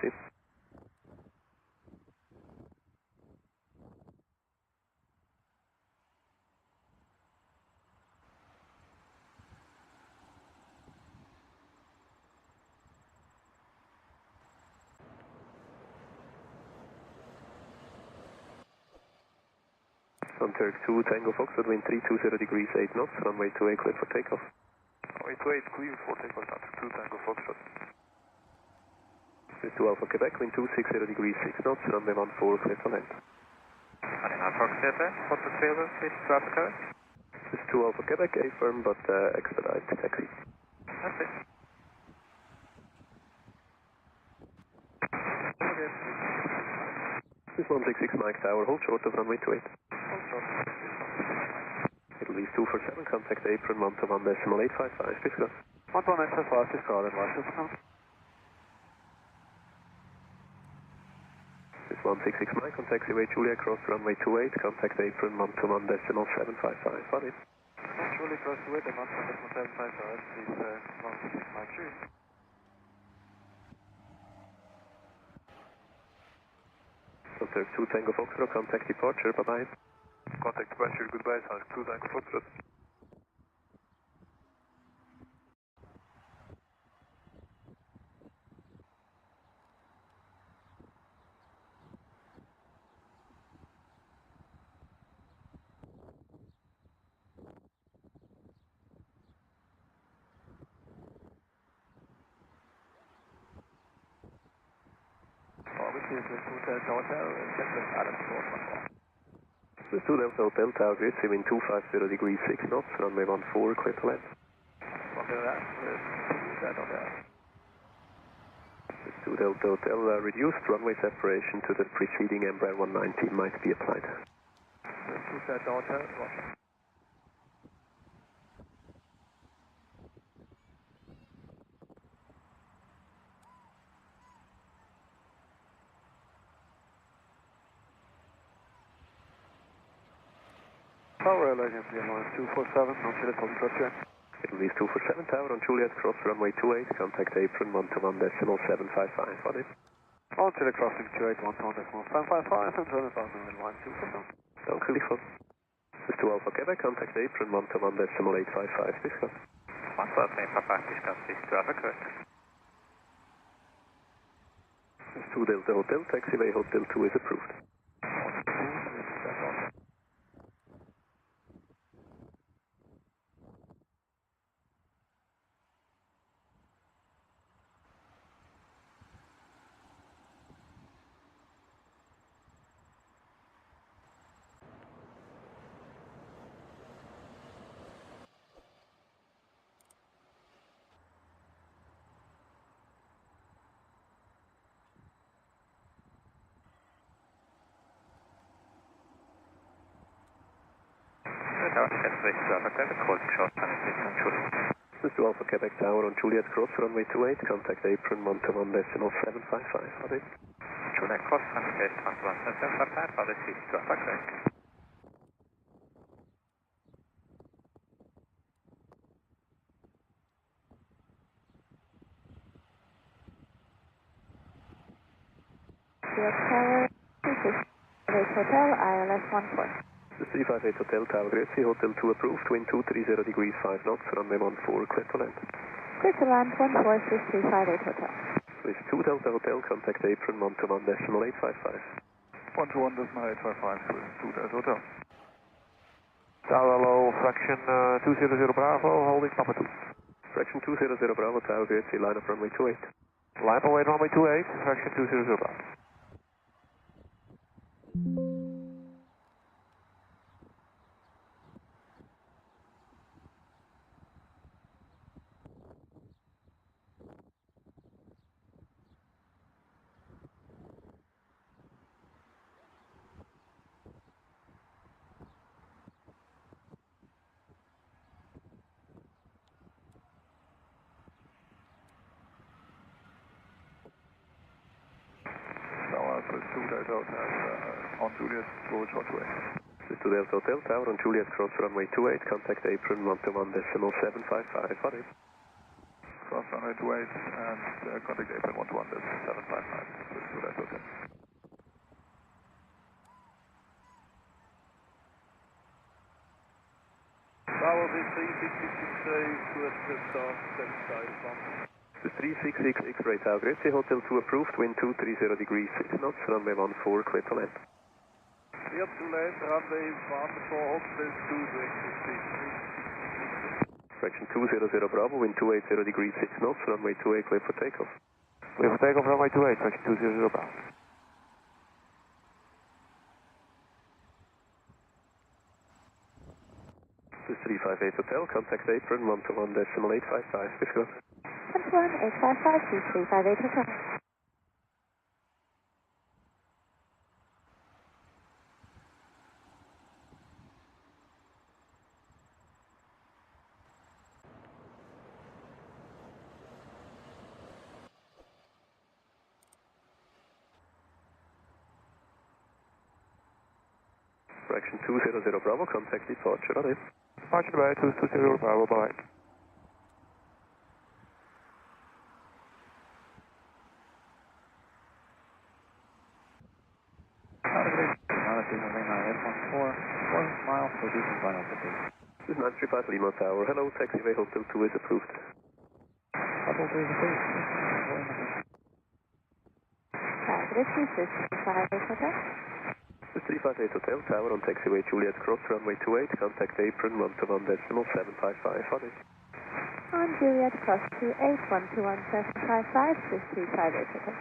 On Turk 2 Tango Foxtrot, wind 320 degrees 8 knots, runway 28 clear for takeoff. Runway 28 clear for takeoff, Turk 2 Tango Foxtrot. This is 2 Alpha Quebec, wind 260 degrees 6 knots, runway 14 clear to land. Running Alpha Quebec, what's the trailer, please to Alpha Quebec? This is 2 Alpha Quebec, A firm, but expedite taxi. That's it. This is 166 Mike Tower, hold short of runway 28. It'll be 247, contact apron 121.855, discuss. 11855, discard and line 247. This is 166 Mike, on taxiway Julia Cross runway 28, contact apron 121.755, on it. Julia Cross to it and 121.755, please 166 Mike, choose. On Turk 2 Tango Foxtrot, contact departure, bye-bye. Contact departure, goodbye, Turk 2 Tango Foxtrot. This is Hotel Hotel, Central Adam 411. This is 2 Delta Hotel Tower, Grid, wind 250 degrees 6 knots, runway 14 clear to land. that hotel. This 2 Delta Hotel, reduced runway separation to the preceding Embraer 119 might be applied. 2 Delta Hotel, Roger. Tower, Airline Airline 247, on Zurich Tower. Middle East 247 Tower on Juliet, cross runway 28, contact apron 121.755, on it. On Zurich crossing 28, 121.755, and Zurich Airline 247. Dank u, lief. This 2 Alpha Quebec, contact apron 121.855, discuss. 121.855, discuss, this 2 Alpha Quebec. This 2 Delta Hotel, taxiway Hotel 2 is approved. This is 2 Alpha Quebec Tower on Juliet, cross runway 28, contact apron 121.755, on it. Juliet cross runway 121.755, on this is 2 Alpha Quebec. Zurich Tower, 268 Hotel, ILS 14. This is 358 Hotel Tower, Gracie, Hotel 2 approved, wind 230 degrees 5 knots, runway 14, clear to land. Clear to land, 146 Hotel. This 2 Delta Hotel, contact apron 121.855. 121.855, 2 Delta Hotel. Tower low, fraction 200 Bravo, holding Papa 2. Fraction 200 Bravo, Tower, Gracie, line up runway 28. Line away runway 28, fraction 200 Bravo. On Juliet, Zurich Tower. This is 2 Delta Hotel Tower on Juliet, cross runway 28, contact apron 121.755, on it. Cross runway 28 and contact apron 121.755. This is 2 Delta Hotel. Tower B3666A, Swift liftoff, 7 side from. This is 366 X-ray Tower, Gracie, Hotel 2 approved, wind 230 degrees 6 knots, runway 14, clear to land. Clear to land, runway 14, Hotel 2, Fraction 200 Bravo, wind 280 degrees 6 knots, runway 28, clear for takeoff. Clear for takeoff, runway 28, fraction 200 Bravo. This is 358 Hotel, contact apron 121.855, discuss. 121.855, 358 Hotel. Fraction 200 Bravo, contact departure, on it. Departure by 220 Bravo, bye. This is 935 Lima Tower. Hello, taxiway Hotel 2 is approved. Hotel. This is 358 Hotel Tower on taxiway Juliet, cross runway 28, contact apron 121.755, on it. On Juliet, cross 28, 121.755, 358 Hotel.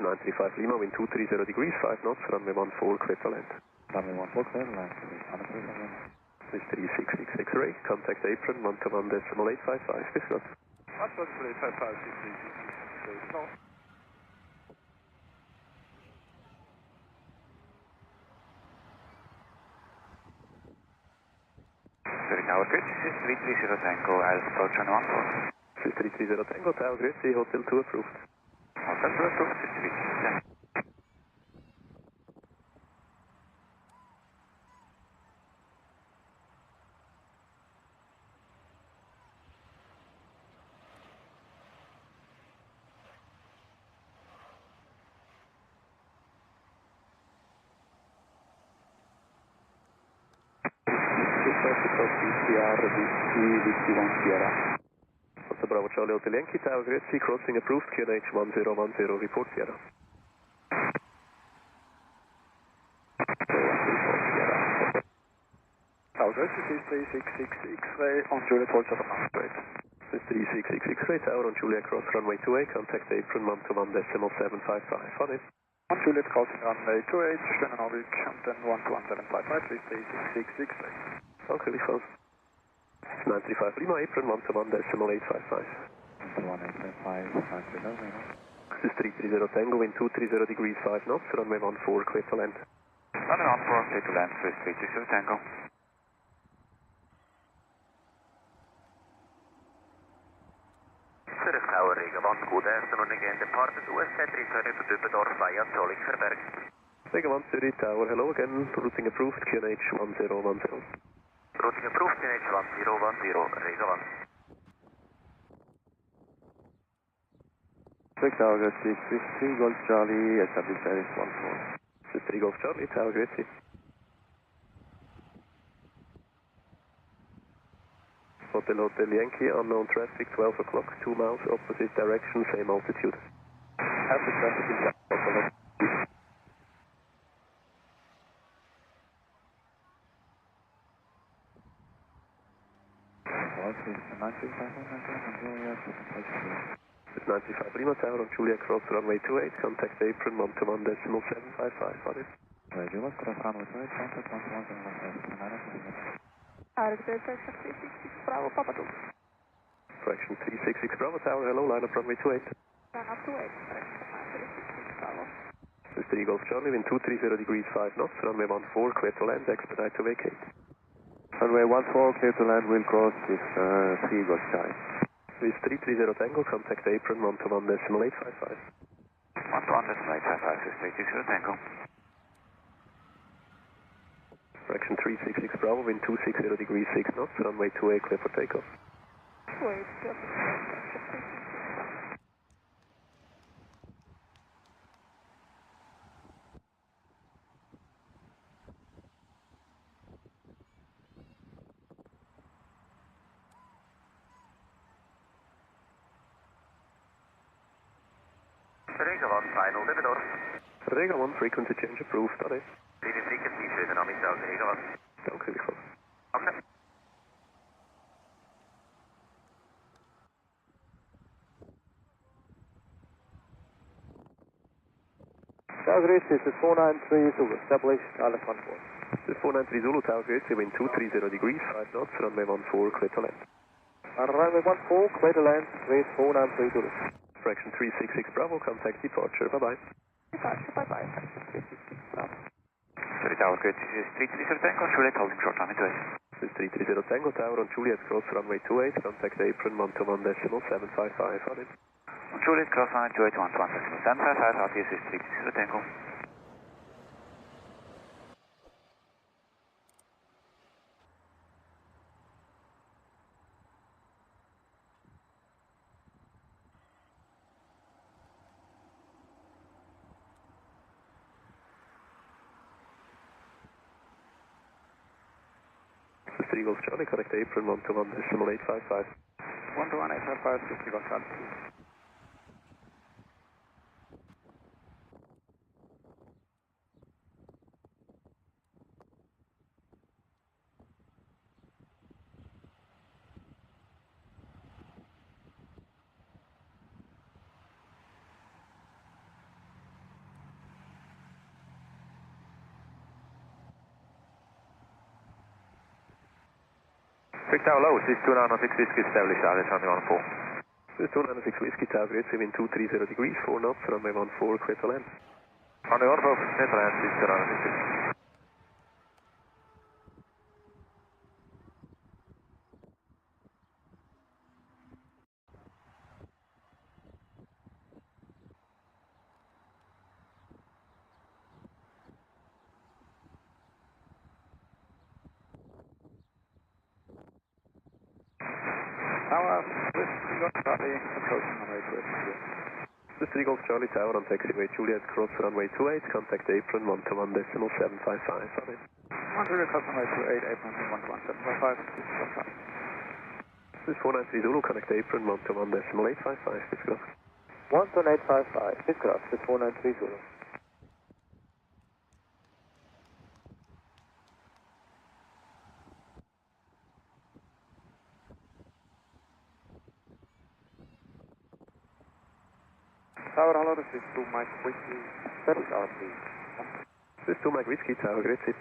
935 Lima, wind 230 degrees, 5 knots, runway 14, clear to land. Runway 14, clear to land. This is 3666 X-ray, contact apron 121.855, discuss. 121.855, 636. Zurich Tower, good. This is 330 Tango, I'll approach on 14. This is 330 Tango, Tower, great, Hotel 2 approved. Hotel 2 approved, this is 330. Hotel Bravo Charlie Hotel Yankee Tower, great, crossing approved, QNH 1010, report Sierra. Tower, good. This is 366 X-ray on Juliet, hold short of straight. This is 366 X-ray Tower on Juliet, cross runway 28, contact apron 121.755, on it. On Juliet, crossing runway 28, schönen Abend, and then 121.755, this is 366 X-ray. Okay, we close. 935 Lima, apron 121.855. 11855, This is 330 Tango, wind 230 degrees, 5 knots, runway 14, clear to land. Runway 14, clear to land, Swiss 330 Tango. Zurich Tower, Rega 1, good afternoon again, departed USZ returning to Düppendorf via Zolling Verberg. Rega 1, Zurich Tower, hello again, routing approved, QNH 1010. Routing approved, QNH 1010, Rega 1. Zurich Tower, good, 663, Golf Charlie, establish Paris 14. 63 Golf Charlie, Tower, great, Hotel Yankee, unknown traffic, 12 o'clock, 2 miles, opposite direction, same altitude. Have the traffic in black, Hotel. This is 95 Lima Tower on Julia Cross, runway 28, contact apron 121.755, on it. Radio cross runway 28, contact 121.755. Bravo, Papa 2. Correction 366 Bravo Tower, hello, line up runway 28. Line up to 8, correction 366 Bravo. This is 3 Golf Charlie, wind 230 degrees, 5 knots, runway 14, clear to land, expedite to vacate. Runway 14, clear to land, will cross with 3 Golf Charlie. This is 330 Tango, contact apron 121.855. 121.855, Swiss 330 Tango. Correction 366 Bravo, wind 260 degrees, 6 knots, runway 28, clear for takeoff. Wait, Rega 1, final, Düppendorf. Rega 1, frequency change approved, on it. Leading frequency, dynamic south, Rega 1. Danke, wie close. Okay. Tower, great, this is 493 Zulu, establish Island 14. This is 493 Zulu Tower, great, wind 230 degrees, 5 knots, runway 14, clear to land. Runway 14, clear to land, race 493 Zulu. Correction 366 Bravo, contact departure, bye-bye. Departure, bye-bye, 366 Bravo. Zurich Tower, good. This is 330 Tango, Juliet, holding short runway 28. This is 330 Tango Tower on Juliet Cross, runway 28, contact apron 121.755, on it. On Juliet, cross runway 28, 121.755, RTS is 330 Tango. This is 3 Golf Charlie, correct apron 121.855. 121.855, 3 Golf Charlie. Zurich Tower low, this is 296 whiskey established, RS runway 14. This is 296 whiskey Tower, grid wind 230 degrees, 4 knots, runway 14, clear to land. Runway 14, clear to land, this is 296 whiskey. Tower, Whiskey Golf Charlie, approaching runway 28. This is 3 Golf Charlie Tower on taxiway Juliet, cross runway 28, contact apron 121.755. 1 Juliet, cross runway 28, apron 121.755, this is Golf Charlie. This is 493 Zulu, connect apron 121.855, this is Golf. 12855, this cross, this 493 Zulu. Tower, hello, this is 2 Mike Whiskey, service hour please. This is 2 Mike Whiskey Tower, grid sit.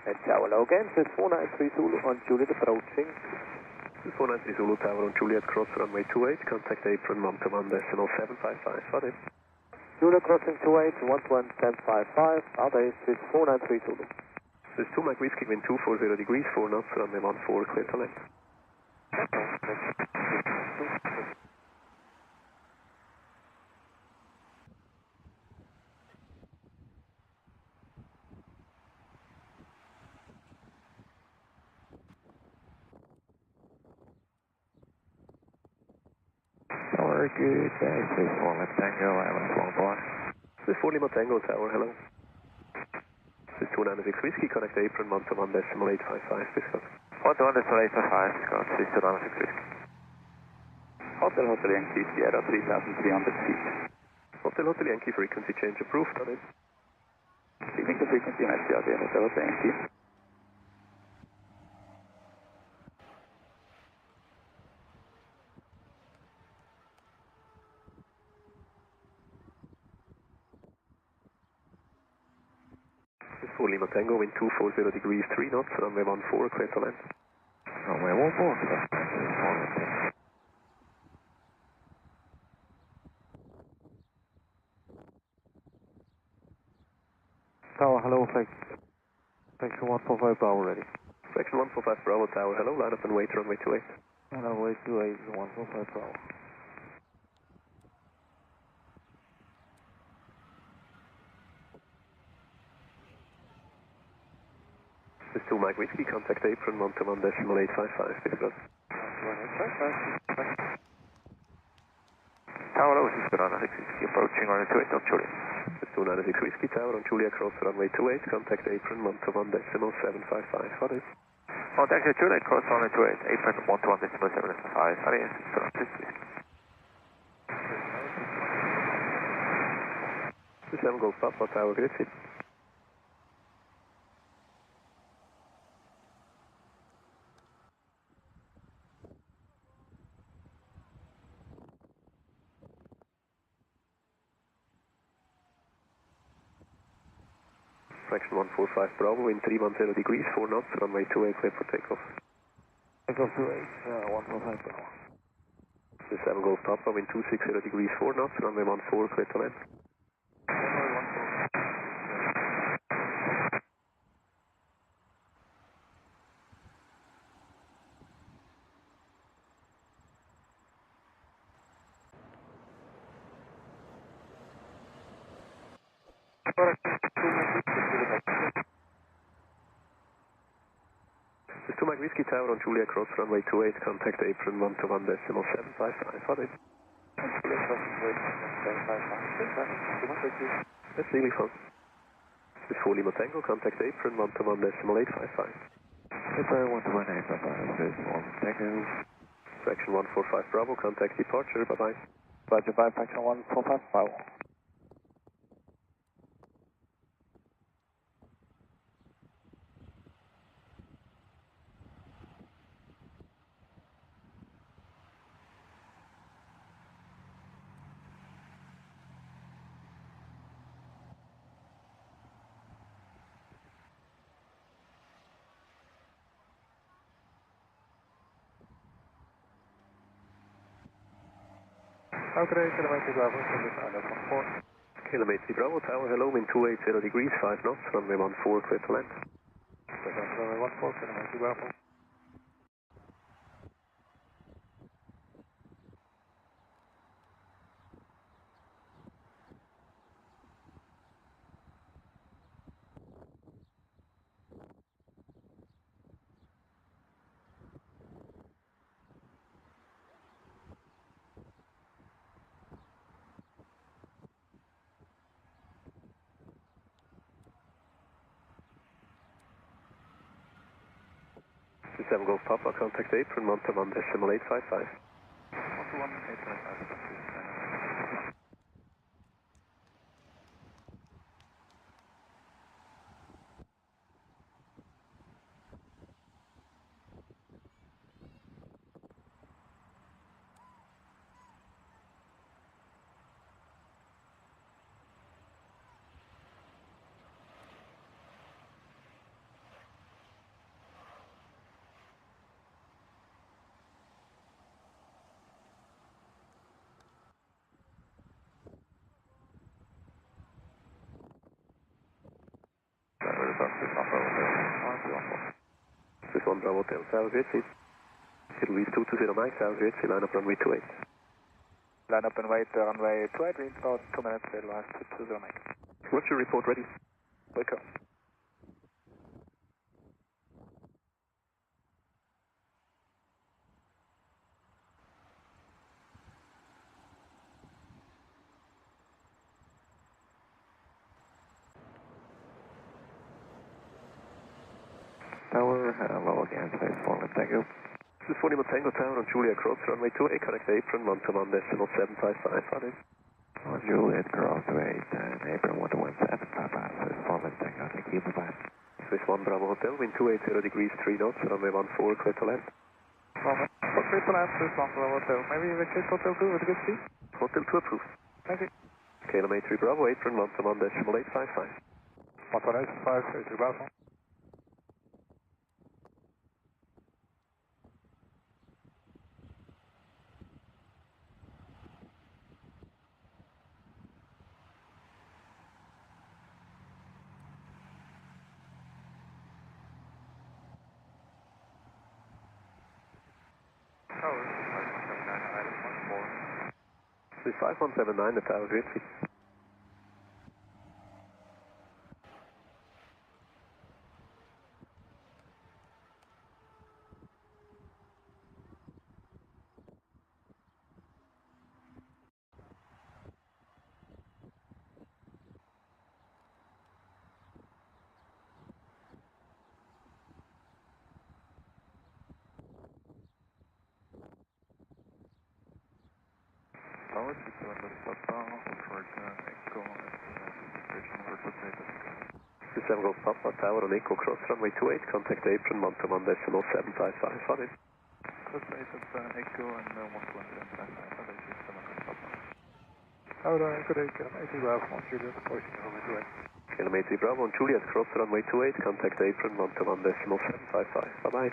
And Tower low again, this is 493 Zulu on Juliet approaching. This is 493 Zulu Tower on Juliet, cross runway 28, contact apron 121.755, sorry. Juliet crossing 28, 121.755, others, this is 493 Zulu. This is 2 Mike Whiskey, wind 240 degrees, 4 knots, runway 14, clear to land. Tower, good day, please 4 Lima Tango, Island 1 This is 4 Lima Tango Tower, hello. This is 296 Whiskey, connect apron 121.855, this is 121.855, this is 296 whiskey. Hotel Yankee, Sierra 3,300 feet. Hotel Yankee, frequency change approved, on it. Leaving the frequency match, Hotel Yankee. This is 4 Lima Tango, wind 240 degrees, 3 knots, runway 14, clear to land. Runway 14, Tower, hello, Fraction 145 Bravo ready. Fraction 145 Bravo Tower, hello, line up and wait, runway 28. Hello, runway 28, 145 Bravo. This is 2 Mike Whiskey, contact apron 121.855, this is Tower low, this is 296 whiskey, approaching runway 28 on Juliet. This is 296 Whiskey Tower on Juliet, cross runway 28, contact apron 121.755, what is? Contact Juliet, cross runway 28, apron 121.755, RS 296 whiskey. This is 7 Golf Papa Tower, grid sit. Fraction 145 Bravo, wind 310 degrees, 4 knots, runway 28, clear for takeoff. Takeoff 28, 145 Bravo. This is 7 Golf Papa, wind 260 degrees, 4 knots, runway 14, clear to land. This is 2 Mike Whiskey Tower on Julia Cross, runway 28, contact apron 121.755, got it. That's really fun. This is 4 Lima Tango, contact apron 121.855. April 121.855, this is 1 Tango. Fraction 145 Bravo, contact departure, bye-bye. Roger 5, fraction 145 Bravo. Okay, kilometer Bravo, service island 14. Kilometer Bravo Tower, hello, wind 280 degrees, 5 knots, runway 14, clear to land. Runway 14, kilometer Bravo. This is 7 Golf Papa, contact apron 121.855. 121.855. This is 1 Bravo Hotel, Tower Gritzy. It'll be 220 Mike, Tower Gritzy, line up runway 28. Line up and wait, runway 28, lead about 2 minutes, advance 220 Mike. Roger, report ready. Welcome. Tower, hello again, space 4 Lima Tango. This is 4 Lima Tango Tower on Julia Cross, runway 28, correct apron 121.755, got it. On Juliet Cross 28 and apron 121.755, this is 4 Lima Tango, thank you, bye-bye. This is 1 Bravo Hotel, wind 280 degrees, 3 knots, runway 14, clear to land. Moment. Clear to land, this is 1 Bravo Hotel. Maybe we check Hotel 2 with a good speed? Hotel 2 approved. Thank you. Kilometer Bravo, apron 121.855. 118.5, kilometer Bravo. Tower, 5179, island 14. This is 5179, the Tower Gritzy. Tower, 61 Papa, Oxford, Echo, station over to This is 7 Golf Papa, Tower on Echo Cross, runway 28, contact apron 121.755, got it. Cross Echo and 121.755, that is 7 Golf Papa. Tower, Echo, Echo Bravo, on Juliet, approaching runway 28. Kilometer Bravo on Juliet Cross, runway 28, contact apron 121.755, bye-bye.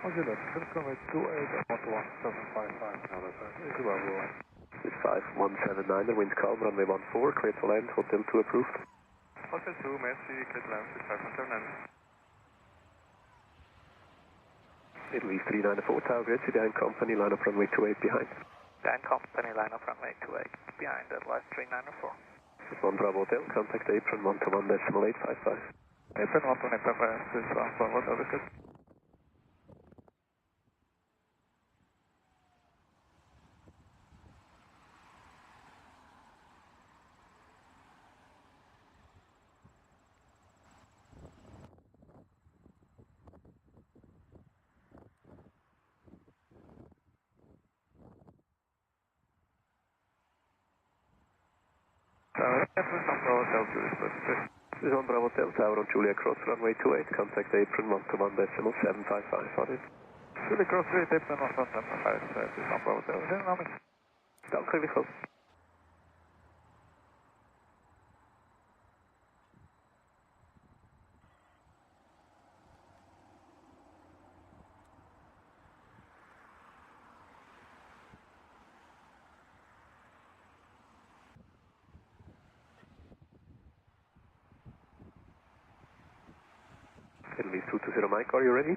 On Juliet, runway 28 and 121.755, another Echo Bravo. This is 5179, the wind's calm, runway 14, clear to land, Hotel 2 approved. Hotel 2, merci, clear to land, 5179. Middle East 394, Tower Gritzy, behind company, line up runway 28 behind. Dan Company, line up runway 28, behind advice 394. This is 1 Bravo Hotel, contact apron 121.855. Apron 121.855, this is 1 Bravo Hotel, Tower, Bravo Hotel, Julius, This is on Bravo Hotel Tower on Julia Cross, runway 28, contact apron 121.755, on it. Julia Cross, apron 121.755, this is on Bravo Hotel. Dynamic. Danke, Michael. Edelweiss 220 Mike, are you ready?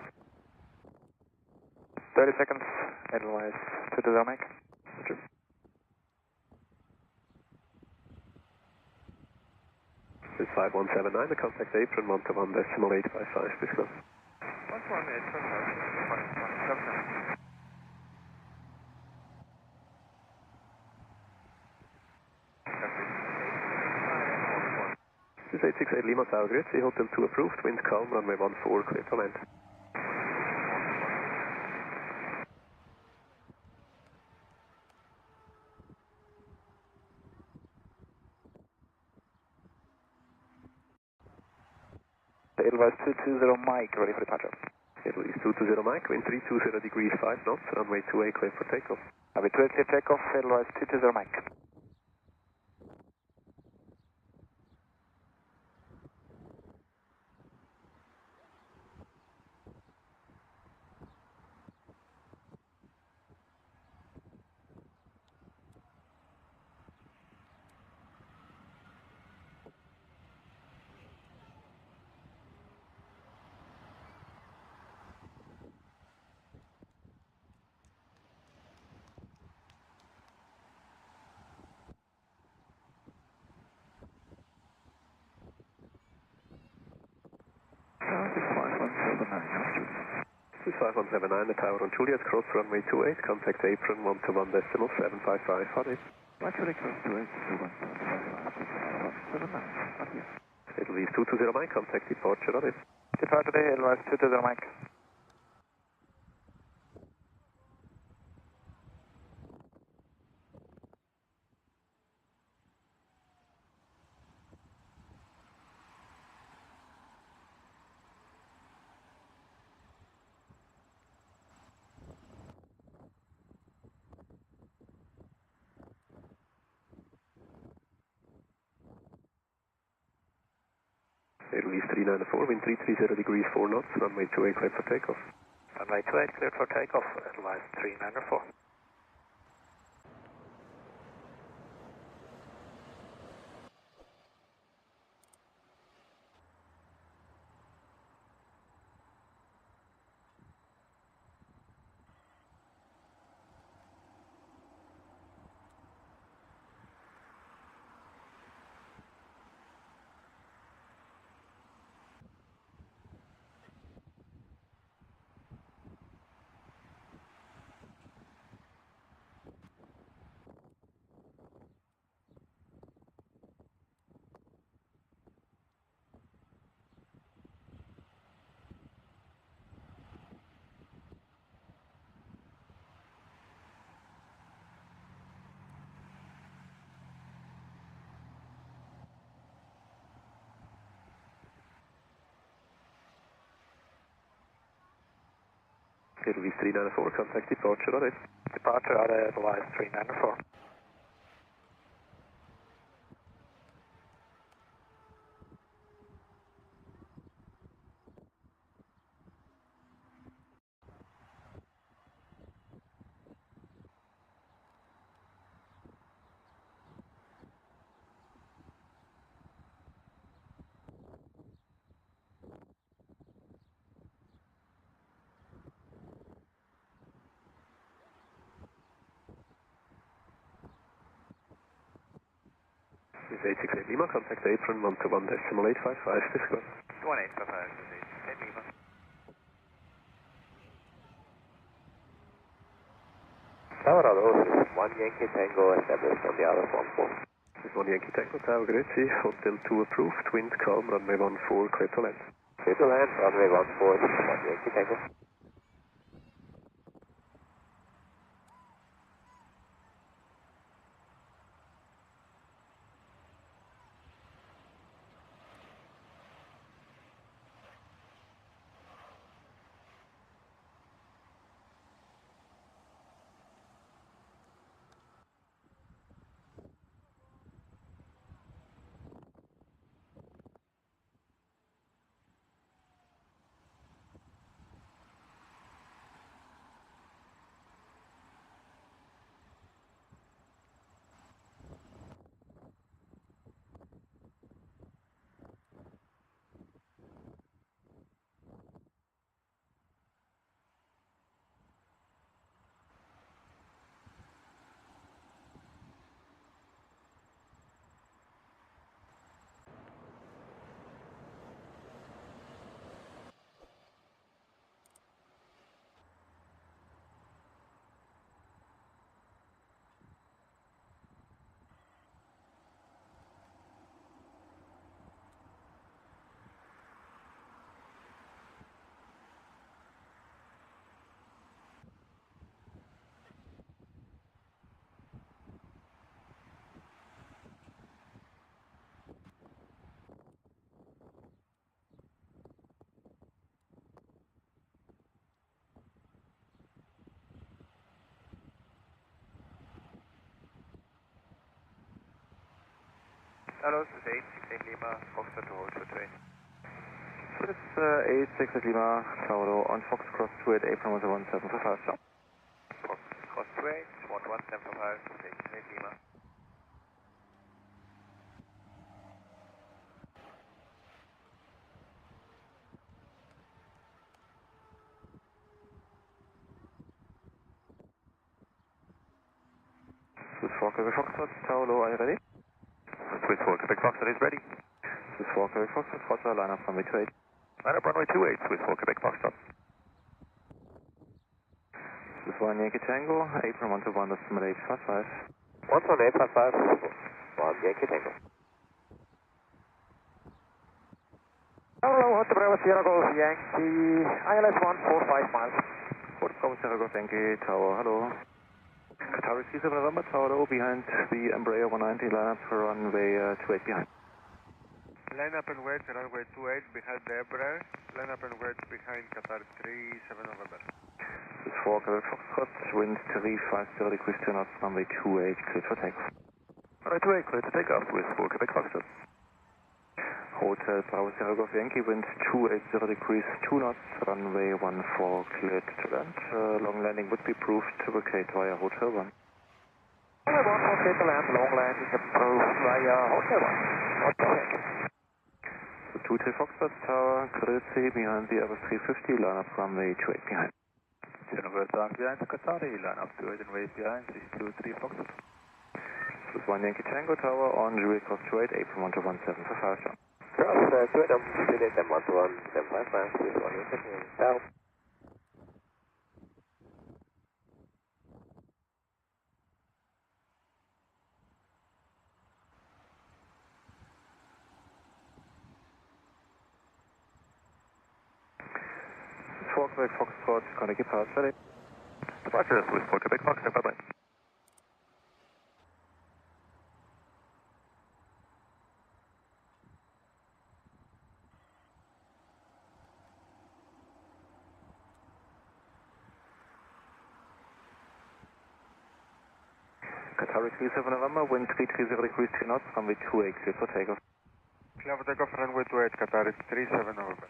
30 seconds, Edelweiss 220 Mike. Roger. This is 5179, the contact apron 121.855, please go. 118.5. This is 868 Lima Tower, Grüezi, Hotel 2 approved, wind calm, runway 14, clear to land. Edelweiss 220 Mike, ready for departure. Edelweiss 220 Mike, wind 320 degrees 5 knots, runway 28, clear for takeoff. Runway 28, clear takeoff, Edelweiss 220 Mike. This is 5179, the tower on Juliet Cross, runway 28, contact apron 121.755, on it. Juliet Cross 28, 121.755, Edelweiss 220 Mike, contact departure, on it. Departure today, Edelweiss 220 Mike. Edelweiss 394, wind 330 degrees 4 knots, runway 28, clear for takeoff. Runway 28, cleared for takeoff, Edelweiss 394. Edelweiss 394, contact departure, on it. Departure out of Edelweiss 394. This is 868 Lima, contact apron 121.855, please go. 1855, this is 868 Lima. Colorado, this is 1 Yankee Tango established on the Alice 14. This is 1 Yankee Tango Tower, Grüezi, Hotel 2 approved, wind calm, runway 14, clear to land. Clear to land, runway 14, this is 1 Yankee Tango. Hello, this is 868 Lima, Foxtrot to hold for 28. Swiss 868 Lima, Tower on Foxcross 28, April 117 for 5 stop. Foxtrot 28, 117 for 5, 868 Lima. Swiss 4 Quebec Foxtrot, Tower low, are you ready? Swiss 4 Quebec Foxtrot is ready. Swiss 4 Quebec Foxtrot, Roger, line up runway 28. Line up runway 28, Swiss 4 Quebec Foxtrot. Swiss 1 Yankee Tango, April 121, decimal 855. 11855, 1 Yankee Tango. Hello, Hotel Bravo Sierra Golf Yankee, ILS 145 miles. Fort Bravo Sierra Golf Yankee Tower, hello. Qatar 37 November, Tower low, behind the Embraer 190, line up for runway 28 behind. Line up and wait, runway 28 behind the Embraer. Line up and wait behind Qatar 37 November. This is 4 Quebec Foxtrot, wind 350 degrees 2 knots, runway 28, cleared for takeoff. Runway 28, cleared to takeoff with 4 Quebec Foxtrot. Hotel Bravo Sierra Golf Yankee, wind 280 degrees 2 knots, runway 14, cleared to land. Long landing would be approved to vacate via Hotel 1. Runway 14, clear to land, long landing approved via Hotel 1. Hotel Yankee. 23 Foxtrot Tower, cleared C behind the Airbus 350, line up runway 28 behind. Jennifer Tank behind the Qatari, line up 28 and wait behind 623 Foxtrot. This is 1 Yankee Tango Tower on Zurich Cross 28, April 1217 for 5 stop. Cross 28, Juliet M11755, Swiss 1 Yankee Tango. This is 4 Quebec Foxtrot, Carnegie Pass, ready. Departure Swiss 4 Quebec Foxtrot, bye-bye. Qatar 37 November, wind 330 degrees 3 knots, runway 28, cleared for takeoff. Clear for takeoff, runway 28, Qatar 37 November.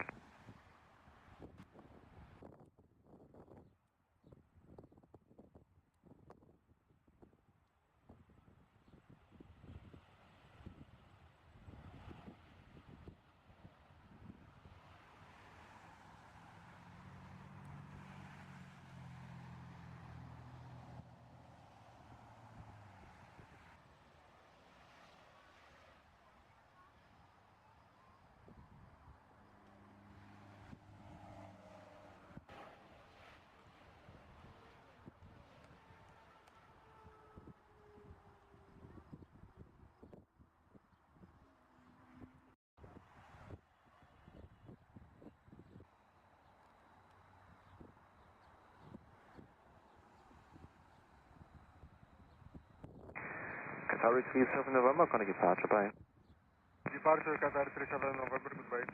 Qatar 37 November, Carnegie Pass, bye. Departure Qatar 37 November, goodbye.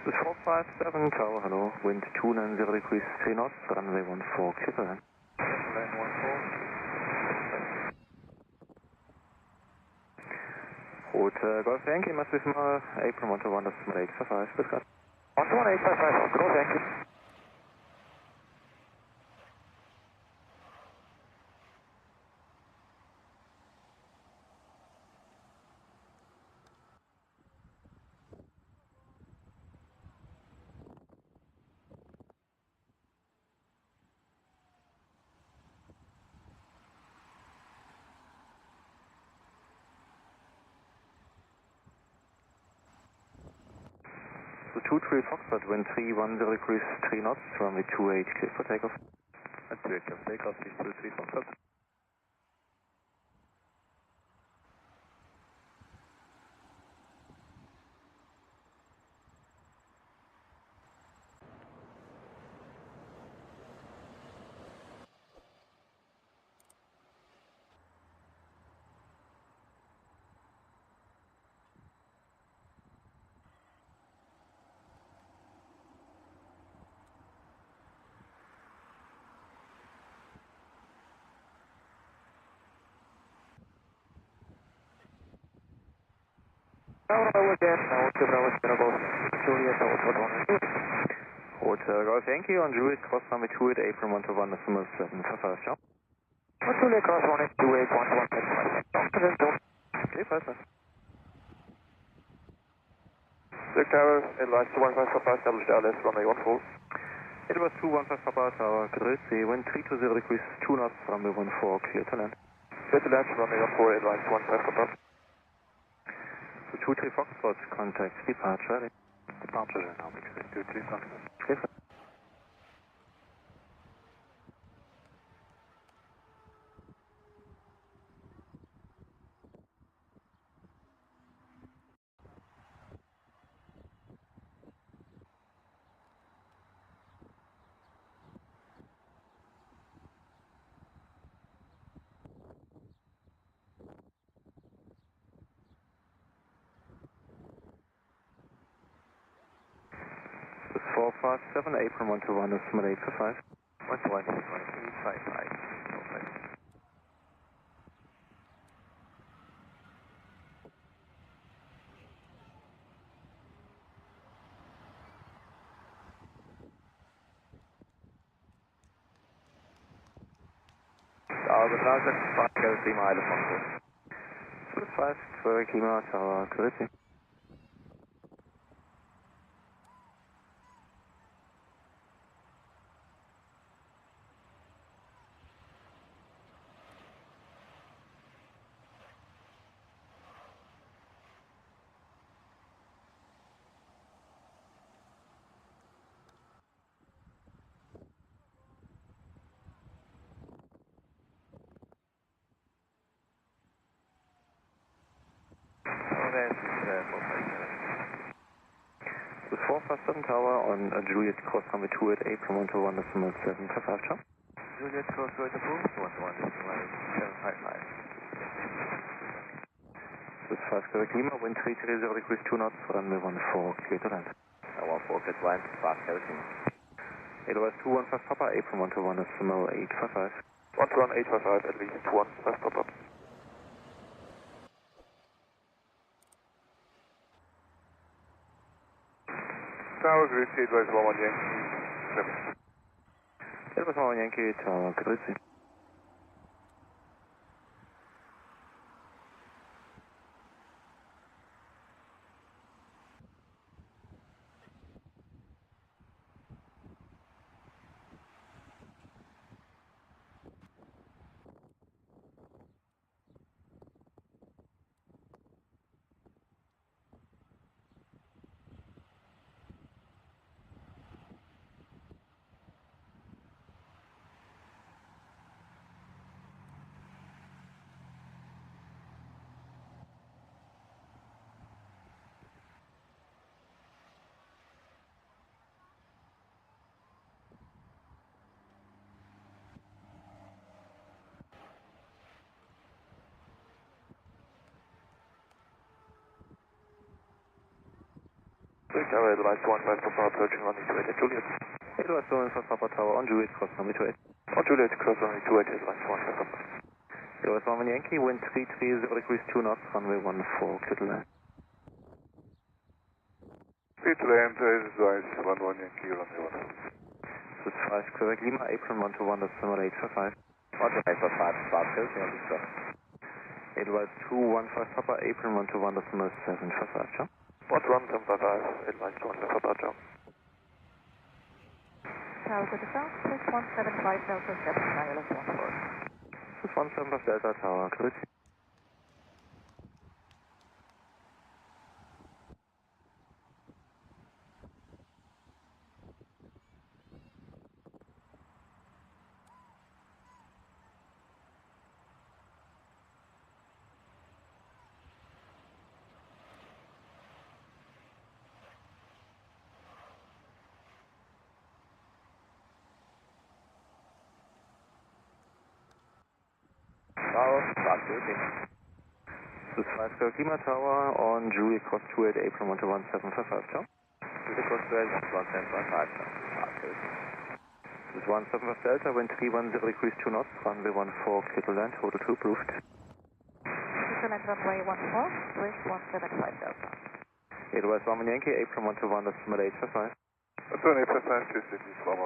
This is 457 Tower, hello, wind 290 degrees 3 knots, runway 14, clear to land. Line 14. Hotel Golf Yankee, must be small, April 121, decimal 855, bis grad. 11855, Golf Yankee. So 23 Foxtrot, wind 310 degrees 3 knots, runway 28, clear for takeoff. And 28 for takeoff, 623 Foxtrot. Hello again, now to Bravo Bravo, Juliet, Hotel Golf Yankee on Juliet, cross runway 28, apron 1 to 1, decimal 755, John. Juliet, cross 128, 1 to 1, 755, Okay, 5, Zurich Tower, advise 215 Papa, established LS, runway 14. It was 215 Papa Tower, grüezi, wind 320 degrees, 2 knots, runway 14, clear to land. Clear to land, runway 14, advise 15 Papa. So 23 Foxtrot, contact, departure ready. Departure dynamics, 23 Foxtrot. Clear. This 457, apron 1 to 1, decimal 855. 1 to 1, 855. Tower, Gymnasium, 5, Galaxy, Mile, Foxtrot. This 5, Zurich Lima, Tower, grüezi. This 457 Tower on Juliet cross runway 28, apron 1 to 1, decimal 755, John. Juliet, cross right approved, 1 to 1, decimal 755. This 5 Zurich Lima, wind 330 degrees, 2 knots, runway 14, clear to land. 14, get line, 5 Galaxy. Otherwise 215 Papa, apron 1 to 1, decimal 855. 1 to 1, 855, at least 1, 5 Papa. Tower, grüezi, advise 11 Yankee. It was 1 Yankee, Tower, grüezi. Zurich Tower, advise 15 Papa, approaching runway 28 Juliet. It was 115 Papa Tower on Juliet cross runway 28. On Juliet, cross runway 28, advise 15 Papa. It was 1 Yankee, wind 330 degrees, 2 knots, runway 14, clear to land. Clear to land, advise 11 Yankee, runway 1. This 5 Zurich Lima, apron 1 to 1, decimal 855. 1 to 855, 5 Galaxy, on the stop. It was 215 Papa, apron 1 to 1, decimal 755, John. 1 to 1, 755, advise 15 Papa, John. Tower to the south, 6175 Delta 7, ILS 14. This is 17 Delta Tower, grüezi. Tower, 5 Galaxy. This is 5 Zurich Lima Tower on Juliet cross 28, apron 1 to 1, 755, John. Juliet cross 28, 1755, John. 5 Galaxy. This is 17 Delta, wind 310 degrees, 2 knots, runway 14, clear to land, Hotel 2 approved. Central and runway 14, Swiss 175 Delta. Edelweiss 1 Yankee, April 121, decimal 855. That's 1 855, 2 cities, 1.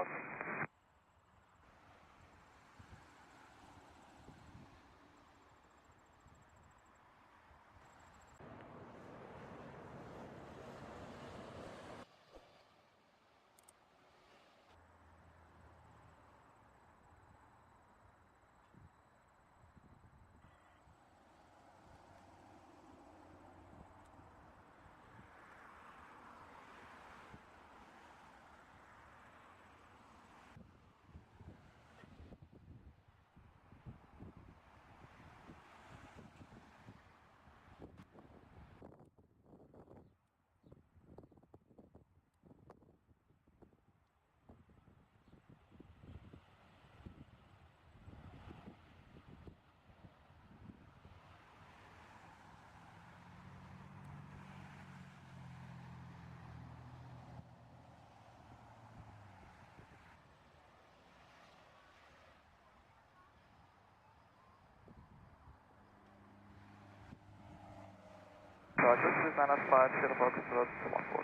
Roger, this is 950 Foxtrot 14.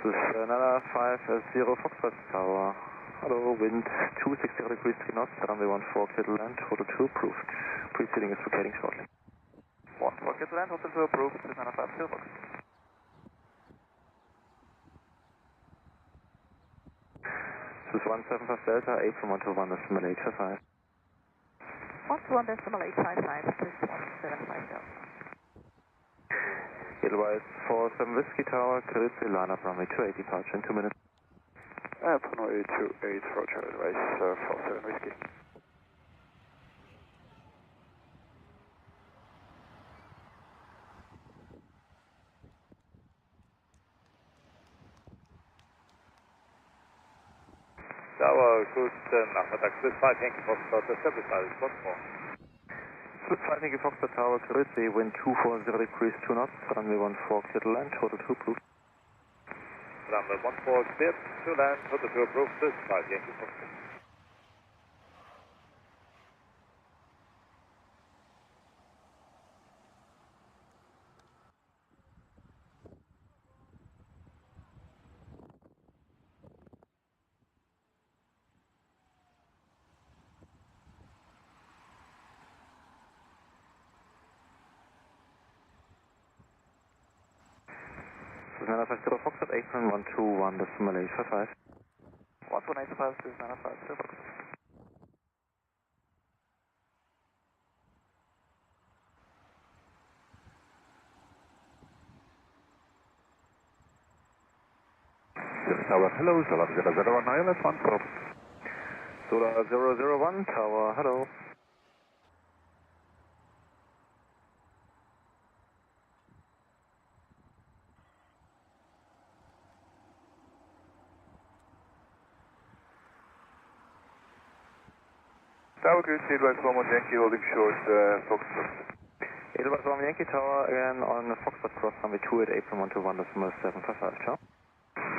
This is 950 Foxtrot Tower. Hello, wind 260 degrees 3 knots, runway 14, clear to land, hotel 2 approved. Preceding is locating shortly. 14, clear to land, hotel 2 approved, this is 950 Foxtrot. This is 175 Delta, April 121, decimal 855. 121 decimal 855, Swiss 175 Delta. Edelweiss 47 Whiskey Tower, Kirizi, line up runway 28, departure in 2 minutes. Runway 28, Roger, Edelweiss 47 Whiskey. Tower, guten Nachmittag, Swiss 5 Yankee Foxtrot, service service, once more. Swiss 5 Yankee Foxtrot Tower, Kirizi, wind 240 degrees 2 knots, runway 14, clear to land, hotel 2 approved. Runway 14, cleared to land, hotel 2 approved, Swiss 5 Yankee Foxtrot. This is 950 Foxtrot, April 121, decimal 855. 11855, this is 950 Foxtrot. Zurich Tower, hello, Solar 001, ILS 1 stop. Solar 001 Tower, hello. Tower, good, Edelweiss 1 Yankee holding short, Foxtrot. Edelweiss 1 Yankee Tower, again on Foxtrot cross runway 28, April 121, decimal 755, ciao.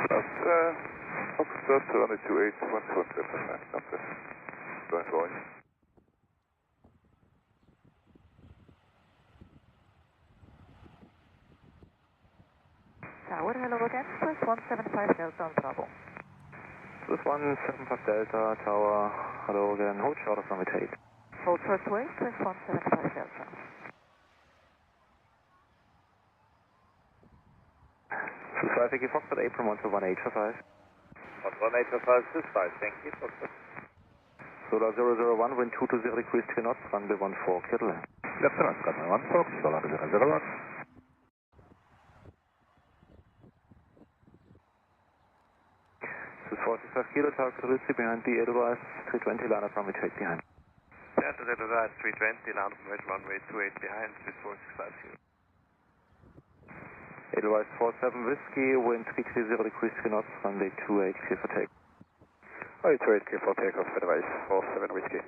That's Foxtrot, runway 28, 117, that's it. Going forward. Tower, hello again, Swiss 175 Delta Bravo. This is 175 Delta Tower, hello again, hold short of runway 28. Hold first wave, Swiss 175 Delta. This is 5 Yankee Foxtrot, April 121, 855. 11855, Swiss 5 Yankee Foxtrot. Solar 001, wind 220 degrees 3 knots, runway 14, clear to land. Left and right, runway 1 Fox, Solar 001. This is 45 Kilo Tower, Kirizi, behind the Edelweiss 320, line up runway 28 behind. Delta Edelweiss 320, land from runway 28 behind, Swiss 465 Kilo. Edelweiss 47 Whiskey, wind 330 degrees 3 knots, runway 28, clear for take. Runway 28, clear for takeoff, Edelweiss 47 Whiskey.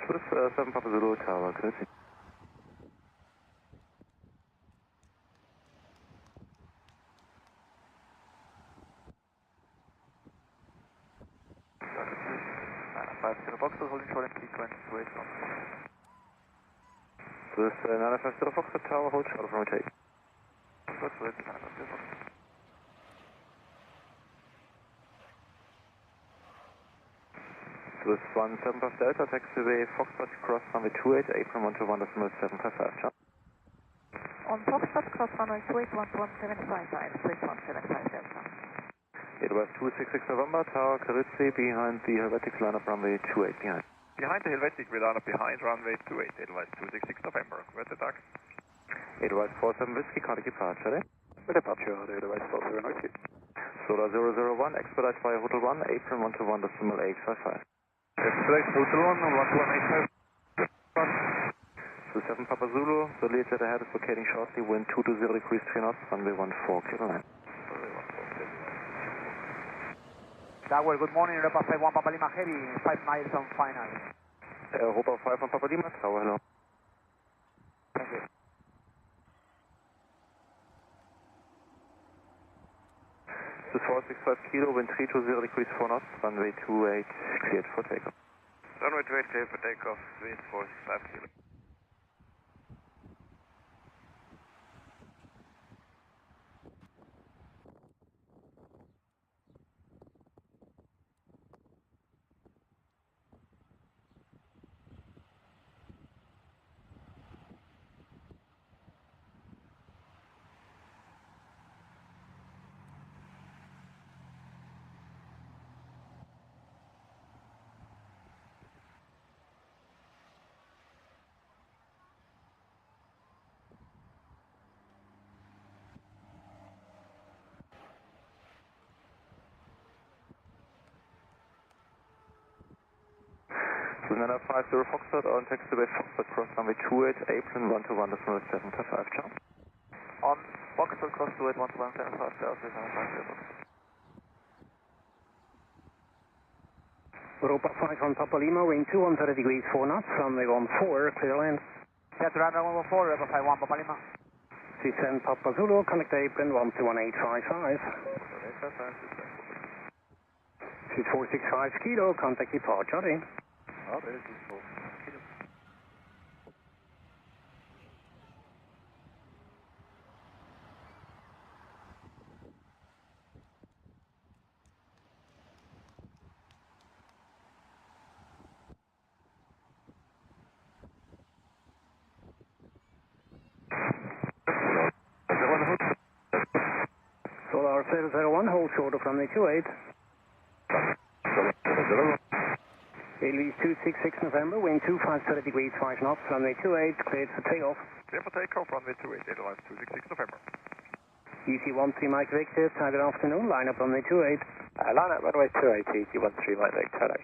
Swiss 7 Papa Zulu Tower, Kirizi. 950 Foxtrot, holding short in sequence, 281. This 950 Foxtrot Tower, hold short from take. Foxtrot, 280, 950 Foxtrot. This 17 Puff Delta, taxiway Foxtrot, cross runway 28, apron 121.755, John. On Foxtrot, cross runway 28, 11755, 3175 Delta. It was 266 November, Tower Carizzi, behind the Helvetic line-up runway 28 behind. Behind the Helvetic, we line up behind runway 28, Edelweiss 266 November. Converted tax. Edelweiss 47 Whiskey, contact departure, Departure, Edelweiss 47 Whiskey. Solar 001, expedite via Hotel 1, apron 121.855. Expedite Hotel 1, 121.855. So 7 Papa Zulu, the lead jet ahead is locating shortly, wind 220 degrees 3 knots, runway 14, clear line. Tower, good morning, Europa 51 Papa Lima Heavy, 5 miles on final. Europa 5 on Papa Lima, Tower, hello. Thank you. This is 465 kilo, wind 320 degrees 4 knots, runway 28, cleared for takeoff. Runway 28, cleared for takeoff, wind 465 kilo. So 950 Foxtrot on taxiway Foxtrot, cross runway 28, apron 121.755, John. On Foxtrot, cross 28, 121.755, Delta 750. Europa 5 on Papa Lima, wind 230 degrees 4 knots, runway 14, clear land. Set runway 114, Europa 51 Papa Lima. C10 Papa Zulu, connect apron 121.855. 465 kilo, contact departure, in. Solar 001, hold short of runway 28. Edelweiss 266 November, wind 2530 degrees 5 knots, runway 28, cleared for takeoff. Clear for takeoff, runway 28, Edelweiss 266 November. EC13 Mike Victor, good afternoon, line up runway 28. Line up runway 28, EC13 Mike Victor, hello.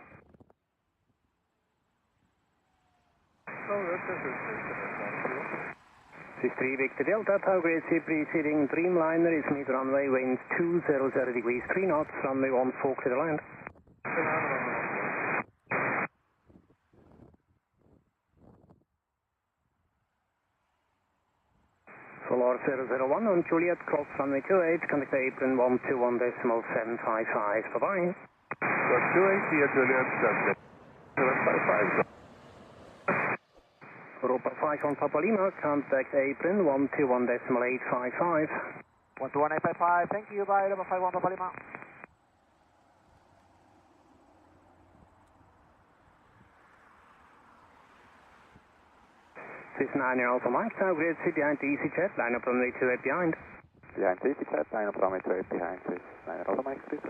This is 3 Victor Delta, Tower Grade C preceding Dreamliner is mid runway, wind 200 degrees 3 knots, runway 14, clear to land. Solar 001 on Juliet, cross runway 28, contact apron 121.755, bye-bye. 28, here Juliet, 755. Europa 5 on Papa Lima, contact apron 121.855. 121.855, thank you, bye, Europa 5 on Papa Lima. This is 9 Alpha Mike, Tower Grade C behind the EasyJet, line up runway 28 behind. Behind the EasyJet, line up runway 28 behind, this is 9 Alpha Mike, please.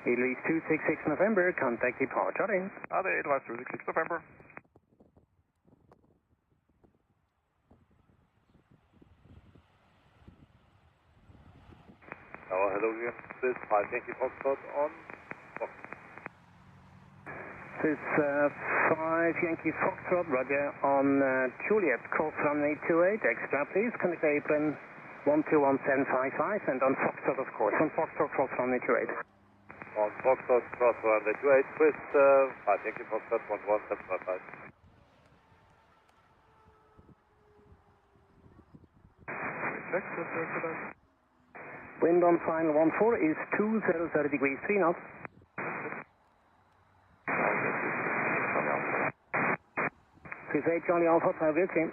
Edelweiss 266 November, contact departure in. Edelweiss 266 November. Hello again, this is 5 Yankee Foxtrot on Fox. This is 5 Yankee Foxtrot, roger, on Juliet, cross runway 28, extra please, connect apron 121.755, and on Foxtrot of course, on Foxtrot, cross runway 28. On Foxtrot, cross runway 28, with 5 Yankee Foxtrot 11755. Wind on final 14 is 200 degrees 3 knots. 38 Charlie Alpha, Tower Grid team.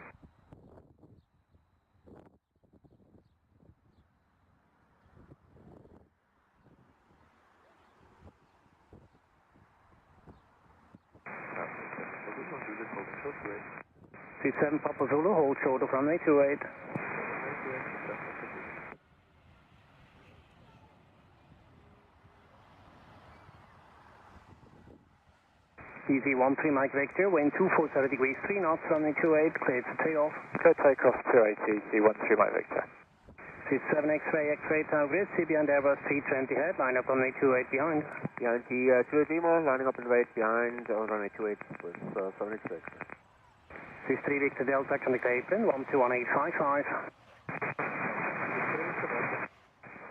C7 Papa Zulu, hold short of runway 28. Easy 13 Mike Victor, wind 240 degrees, 3 knots, runway 28, cleared for takeoff. Clear takeoff 280, C13 Mike Victor. C7 X-ray, Tower Grid, C behind Airbus 320 head, line up runway 28 behind. Behind the 28 Lima, lining up in the right behind on runway 28 with 786. C3 Victor Delta, contact apron, 121855.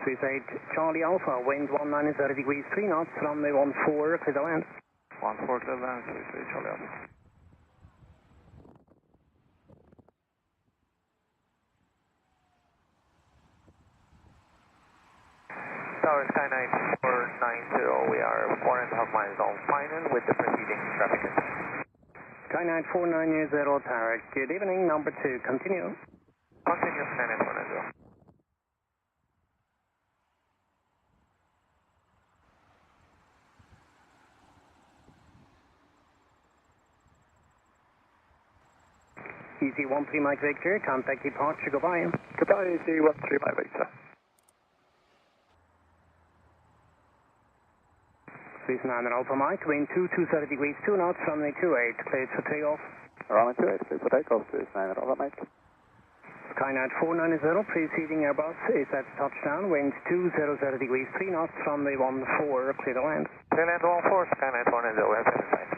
C8 Charlie Alpha, wind 1930 degrees, 3 knots, runway 14, clear the land. 14 clear land, C3 Charlie Alpha. Tower Skyline 490, we are 4.5 miles on final with the preceding traffic. Skyline 490, Tower, good evening, number 2, continue. Continue, Skyline 490. Easy 13 Mike Victor, contact departure, goodbye. Goodbye, Easy 13 Mike Victor. Please 9 Alpha Mike, wind 230 degrees, 2 knots, runway 28, cleared for takeoff. Runway 28, cleared for takeoff, please 9 Alpha Mike. Skyline 490, preceding Airbus is at touchdown, wind 200 degrees, 3 knots, runway 14, clear the land. Clear land 14, Skyline 490, we have verified.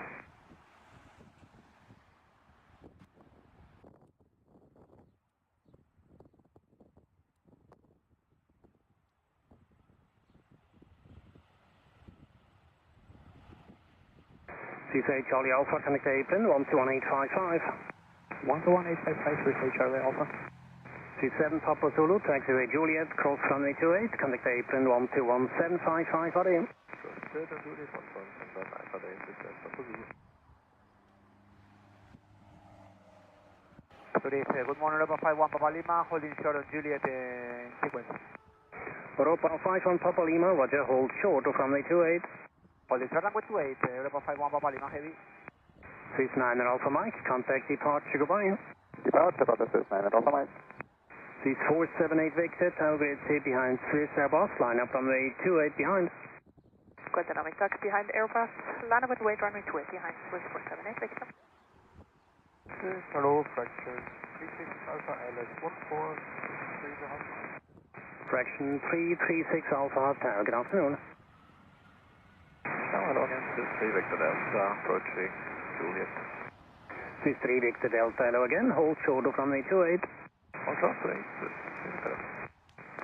C8 Charlie Alpha, connect apron, 121855. 121855, Charlie Alpha. C7 Papa Zulu, taxiway Juliet, cross runway 28, connect apron, 121755, are you? Good morning, Europa 51 Papa Lima, holding short on Juliet in sequence. Europa 51 Papa Lima, roger, hold short of runway 28. Holding short language 28, Europa 51 Papa Lima, heavy. 69 Alpha Mike, contact departure, goodbye. Departure, Papa 69 Alpha Mike. Cease 478 Victor, Tower Grid C behind Swiss Airbus, line up runway 28 behind. Good dynamic ducks behind Airbus, line up with weight runway 28 behind Swiss 478 Victor. Hello, fraction 36 Alpha LS 14, Fraction 336 Alpha Tower, good afternoon. Tower again, 3 Victor Delta, approaching Juliet. Swiss 3 Victor Delta, hello again, hold short of runway 28. Also, please.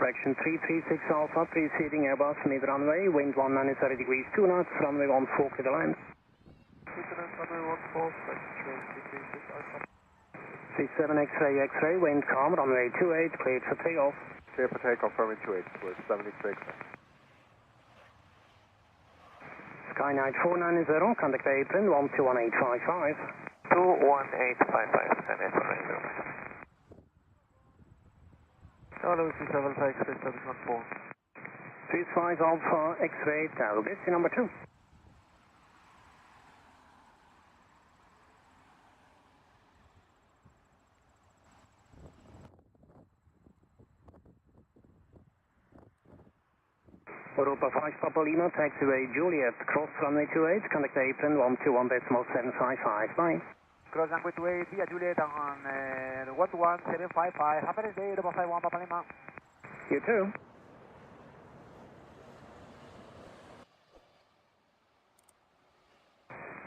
Fraction 336 Alpha, preceding Airbus mid runway, wind 190 degrees, 2 knots, runway 14, clear the land. C7 X-ray, wind calm, runway 28, cleared for takeoff. Clear for takeoff, runway 28 with 76. Skyline 490, contact apron, 121855. 21855, Skyline 490. Hello, C7 X-ray 714. Swiss 5 Alpha X-ray, Tower Grid, number 2. Europa 5 Papa Lima, taxiway Juliet, cross runway 28, contact apron 121.755, bye. Cross runway 28 via Juliet on 11755, have a nice day, Europa 51 Papa Lima. You too.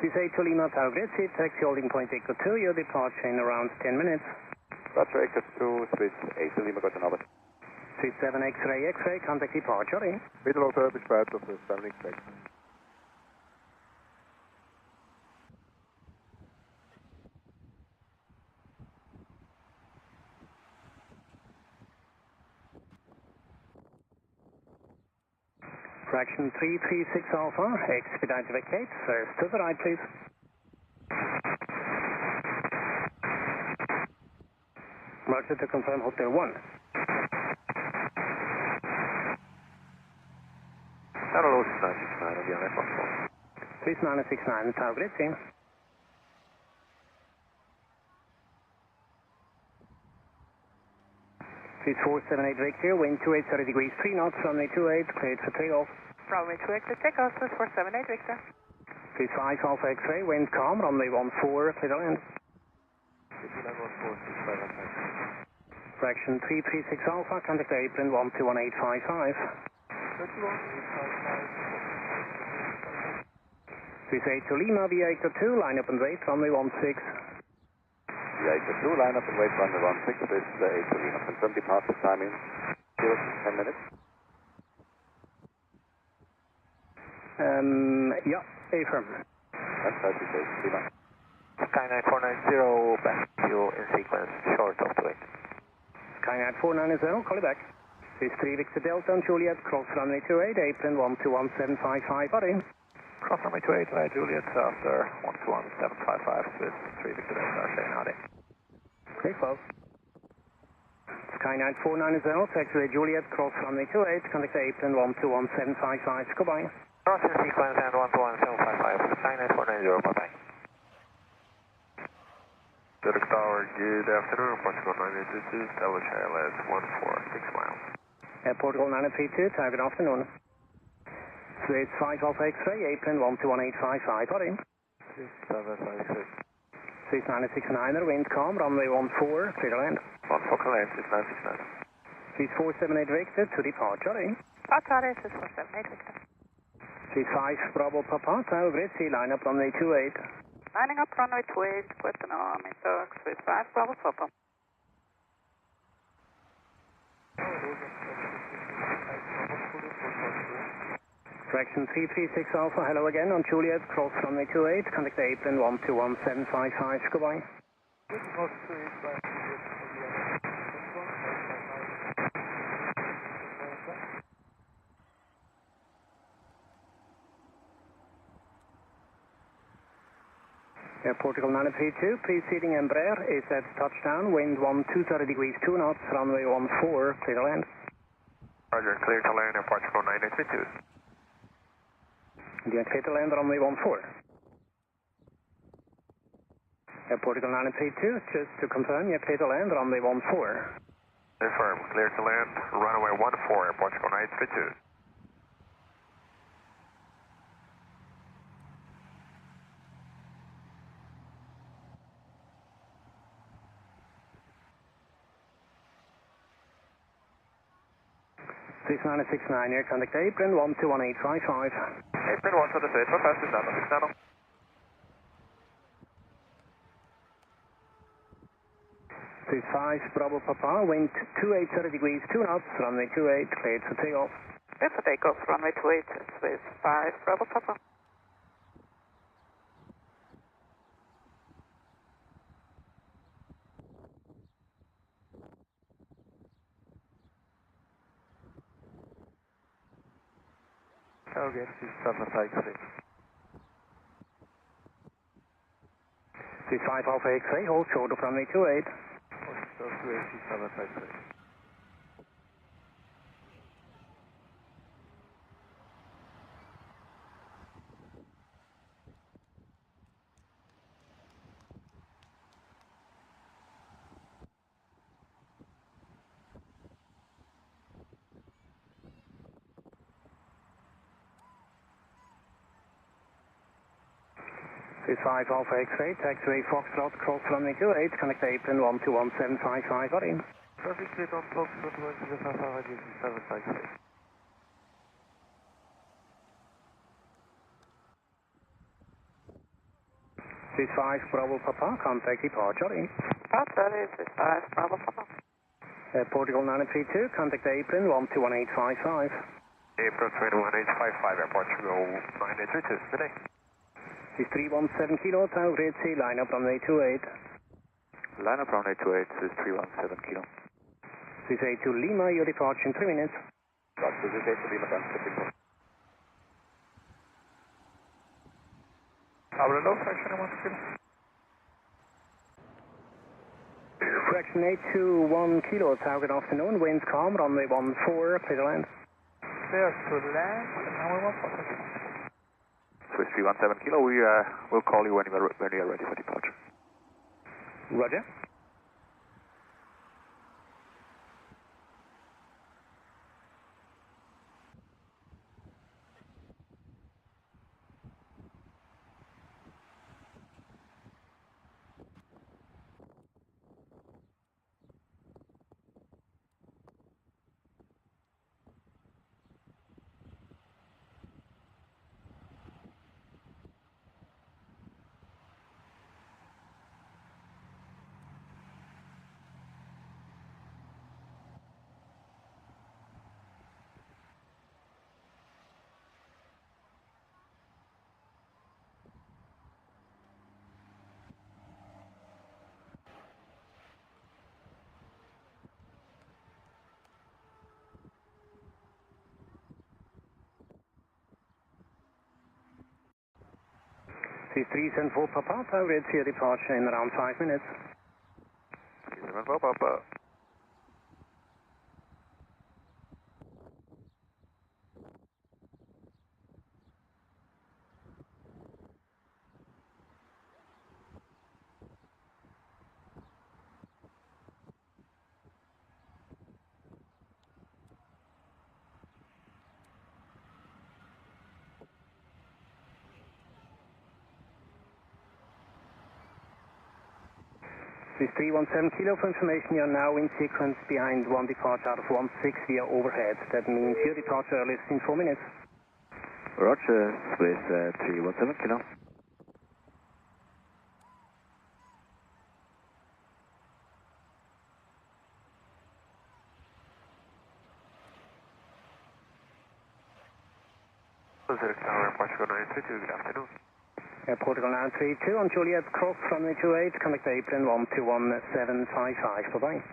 C8 Lima, Tower Grid, taxi holding point Echo 2, your departure in around 10 minutes. Roger, Echo 2, Swiss 8 Lima, got another. C7 X-ray, contact departure in. Middelhoofd bespaard of de 76. Fraction 336 Alpha, expedite vacate, first to the right please. Roger, to confirm Hotel 1. Tower low 6969 on the RF 14. 3969, Tower Grid, see. Please 478 Victor, wind 280 degrees, 3 knots, runway 28, cleared for takeoff. Runway 28 for takeoff, 478 Victor. Please 5 Alpha X-ray, wind calm, runway 14, clear to land. Fraction 336 Alpha, contact apron 121855. Please 8 to Lima, V8 to 2, line up and wait, runway 16. V8 to 2, line up and wait, runway 16, this is 8 to Lima. Confirm departure time in 0 to 10 minutes. Yeah, affirm. That's 30 days, Lima. Sky 9490, back to you in sequence, short of 28. Sky 9490, call it back. Please 3 Victor Delta and Juliet, cross runway 28, apron 121755, body. Cross runway 28, Juliet, after 121755, Swiss 3 Victor Delta, saying howdy. Okay, close. Sky 9490, taxiway Juliet, cross runway 28, contact apron 121755, goodbye. Cross in sequence and 121755, Sky 9490, bye-bye. Zurich Tower, good afternoon, Portugal 9822, establish ILS 146 miles. Airport Goal 932, good afternoon. Swiss 5 Alpha X-ray, apron 121855, body. 6756. Swiss 969er, wind calm, runway 14, clear to land. 14 land, 6969. Swiss 478 Victor to departure, body. Departure, Swiss 478 Victor. Swiss 5 Bravo Papa, Tower Grid, sea line up runway 28. Lining up runway 28, Puerto Norm, Turk, Swiss 5 Bravo Papa. Fraction 336 Alpha, hello again on Juliet, cross runway 28, contact apron 121755, goodbye. Airport Portugal 932, preceding Embraer is at touchdown, wind 1230 degrees 2 knots, runway 14, clear to land. Roger, clear to land, Air Portugal 9832. India clear to land, runway 14. Air Portugal 932, just to confirm, you're clear to land, runway 14. Confirm, clear to land, runway 14, Air Portugal 9832. Swiss 969 here, contact apron 121855. Apron 1 to the state, for fastest down, 6 channel. Swiss 5 Bravo Papa, wind 2830 degrees 2 knots, runway 28, cleared for takeoff. Cleared for takeoff, runway 28, Swiss 5 Bravo Papa. Again, 6756. Swiss 5 Alpha X-ray, hold short of runway 28. So 6756. Swiss 5 Alpha X-ray, taxiway Foxtrot, cross runway 28, connect apron 121755, got in. Traffic cleared on Foxtrot, 10756. Swiss 5 Bravo Papa, contact departure in. Departure, Swiss 5 Bravo Papa. Portugal 932, contact apron 121855. Apron 21855, Air Portugal 9832, good day. Is 317 kilo, Tower Grid, sea line up runway 28. Line up runway 28 is 317 kilo. Swiss 8 to Lima, your departure in 3 minutes. Roger, Swiss 8 to Lima, done, tipping. Tower low, fraction 1 kilo. Correction 821 Kilo Tower, good afternoon. Winds calm, runway 14, clear to land. Clear to land, and now we want positive. Swiss 317 Kilo, we'll call you when you are ready for departure. Roger. C374 Papa, Tower, ready for your departure in around 5 minutes. 374 Papa. This 317 Kilo, for information, you are now in sequence behind one departure out of 16 via overhead. That means your departure earliest in 4 minutes. Roger, Swiss 317 Kilo. Zurich Tower, Portugal 932, good afternoon. Portugal 932 on Juliet, cross runway 28, contact apron 121755, bye-bye.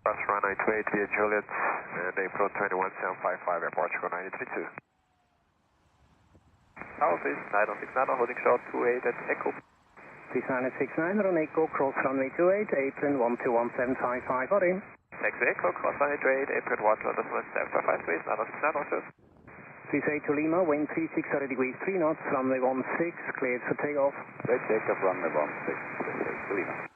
Cross runway 28 via Juliet, and April 21755 at Portugal 932. Tower, please, 9069, holding short 28 at Echo. 3969 on Echo, cross runway 28, apron 121755, bye. Taxi Echo, cross runway 28, apron 121755, please, 9069, 38 to Lima, wind 36 degrees 3 knots, runway 16, cleared for takeoff. Great takeoff, runway 16, 38 to Lima.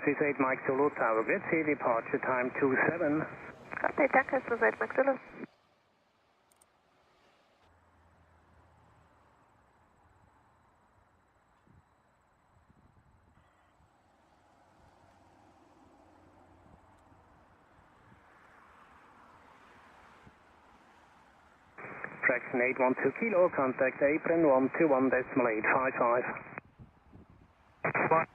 38 Mike Zulu Tower, grid C, departure time 27. Okay, danke, 38 Mike Zulu. Traction 812 Kilo, contact apron 121.855. 155,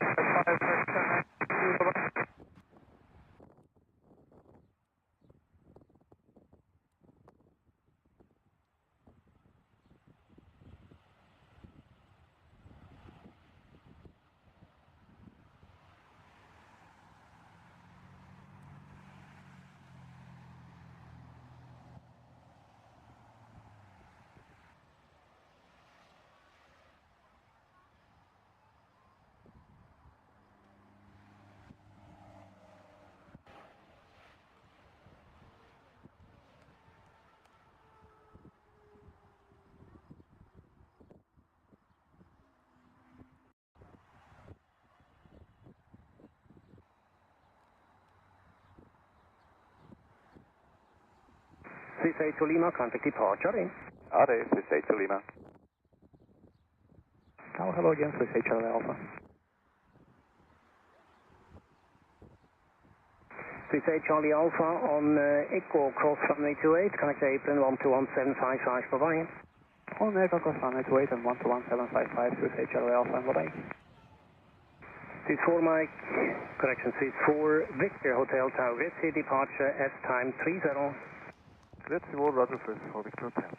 Swiss 8 to Lima, contact departure in. Ade, Swiss 8 to Lima. Tower, hello again, Swiss 8 Charlie Alpha. Swiss 8 Charlie Alpha on Echo, cross runway 28, connect apron 121755, bye-bye. On Echo, cross runway 28 and 121755, Swiss 8 Charlie Alpha, and bye-bye. Swiss 4 Mike, correction, Swiss 4 Victor Hotel Tower, grid C, departure S time 30. Let's see what Roger Swiss for Victor Hotel.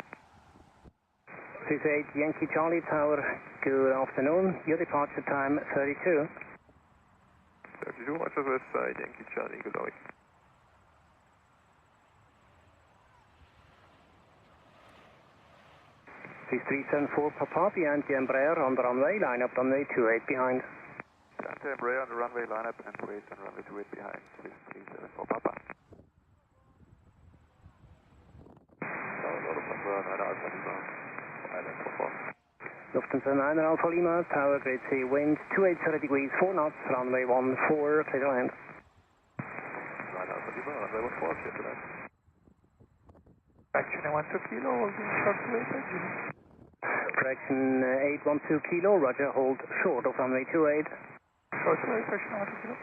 Swiss 8 Yankee Charlie Tower, good afternoon. Your departure time 32. 32, Roger Swiss, Yankee Charlie, good morning. Swiss 374 Papa behind the Embraer on the runway, line up runway 28 behind. Delta Embraer on the runway lineup and wait on runway 28 behind. Please, 374 Papa. Lufthansa 9 Alpha Lima, Tower Grade C, wind 280 degrees, 4 knots, runway 14, clear to land. 9 Alpha Lima, runway 14, clear to land. Action 812 kilo, holding short to 8 Correction 812 kilo, roger, hold short of runway 28. Short to 8, correction 812 kilo.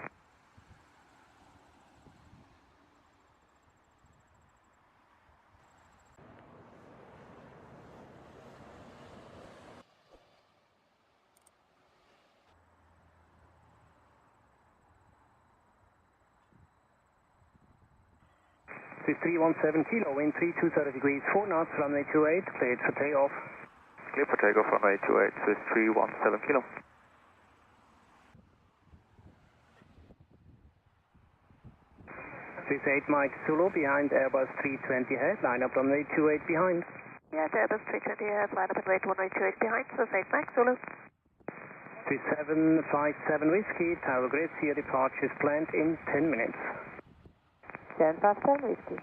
This 317 kilo, wind 3230 degrees, 4 knots, runway 28, cleared for takeoff. Clear for takeoff, runway 28, Swiss 317 kilo. Swiss 8 Mike Zulu behind Airbus 320 head, line up runway 28 behind. Yeah, Airbus 320 head, line up and wait runway 28 behind, Swiss 8 Mike Zulu. Swiss 757 Whiskey, Tower Grade C, departure is planned in 10 minutes. 757 Whiskey.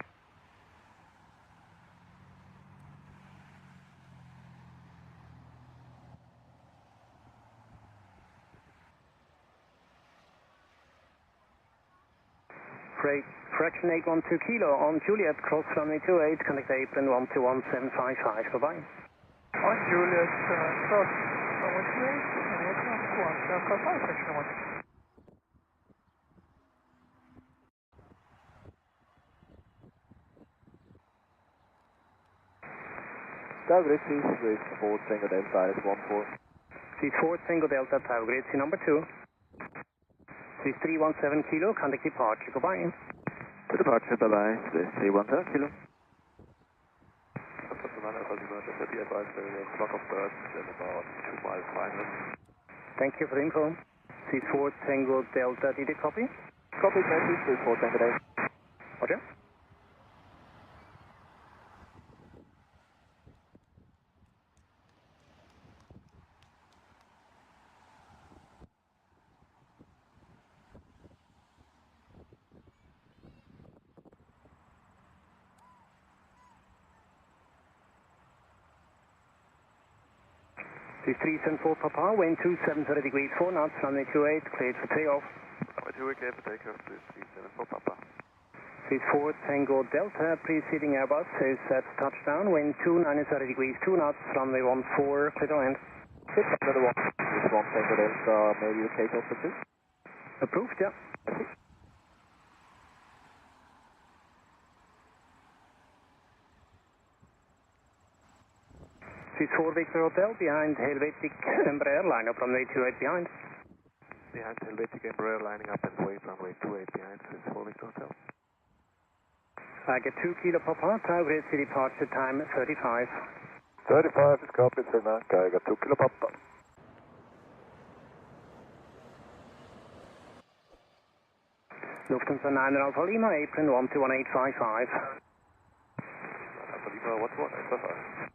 Fraction 812 kilo on Juliet, cross runway 28, connect apron 121755, bye-bye. On Juliet, cross runway 28, and apron 121755, fraction 1. Tower Grade C, Swiss 4 Tango Delta is 14. Swiss 4 Tango Delta, Tower Grade C number 2. Swiss 317 kilo, contact departure, goodbye. To departure, bye-bye, Swiss 317 kilo. Be advised there is a block of birds in about 2 miles final. Thank you for the info. Swiss 4 Tango Delta, did you copy? Copy, thank you, Swiss 4 Tango Delta. Roger. Swiss 374 Papa, wind 2730 degrees, 4 knots, runway 28, cleared for takeoff. Runway 28, clear for takeoff, Swiss 374 Papa. Swiss 4 Tango Delta, preceding Airbus, is at touchdown, wind 2930 degrees, 2 knots, runway 14, clear to land. Hit another one. Swiss 1 Tango Delta, maybe the takeoff for 2. Approved, yeah. Swiss 4 Victor Hotel, behind Helvetic Embraer, line up runway 28 behind. Behind Helvetic Embraer, lining up and wait runway 28 behind, Swiss 4 Victor Hotel. I get 2 kilo Papa, Tower Grade C departure time 35. 35 is copied, sir, now. I got 2 kilo Papa. Lufthansa 9 Alpha Lima, apron 121855. Alpha Lima, 121855.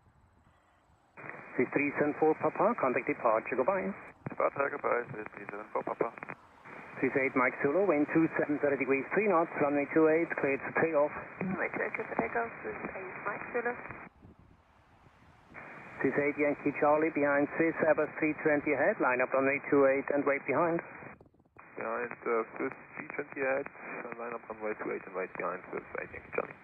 Swiss 374 Papa, contact departure, goodbye. Departure, goodbye, Swiss 374 Papa. Swiss 8 Mike Zulu, wind 2730 degrees, 3 knots, runway 28, cleared for takeoff. Runway 28, clear for takeoff, Swiss 8 Mike Zulu. Swiss 8 Yankee Charlie, behind Swiss Airbus 320 ahead, line up runway 28 and wait behind. Behind Swiss 320 ahead, line up runway 28 and wait behind Swiss 8 Yankee Charlie.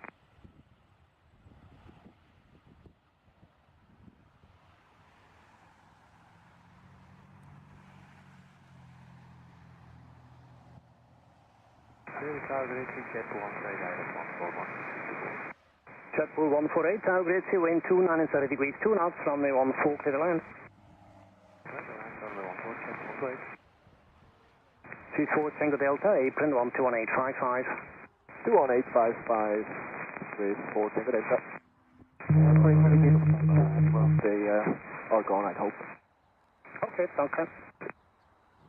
Jetpool 148, Tower Grade C, wind 2930 degrees, 2 knots, runway 14, clear to land. Swiss 4 Tango Delta, apron 121855. 21855, Swiss 4 Tango Delta. They are gone, I hope. Okay, okay.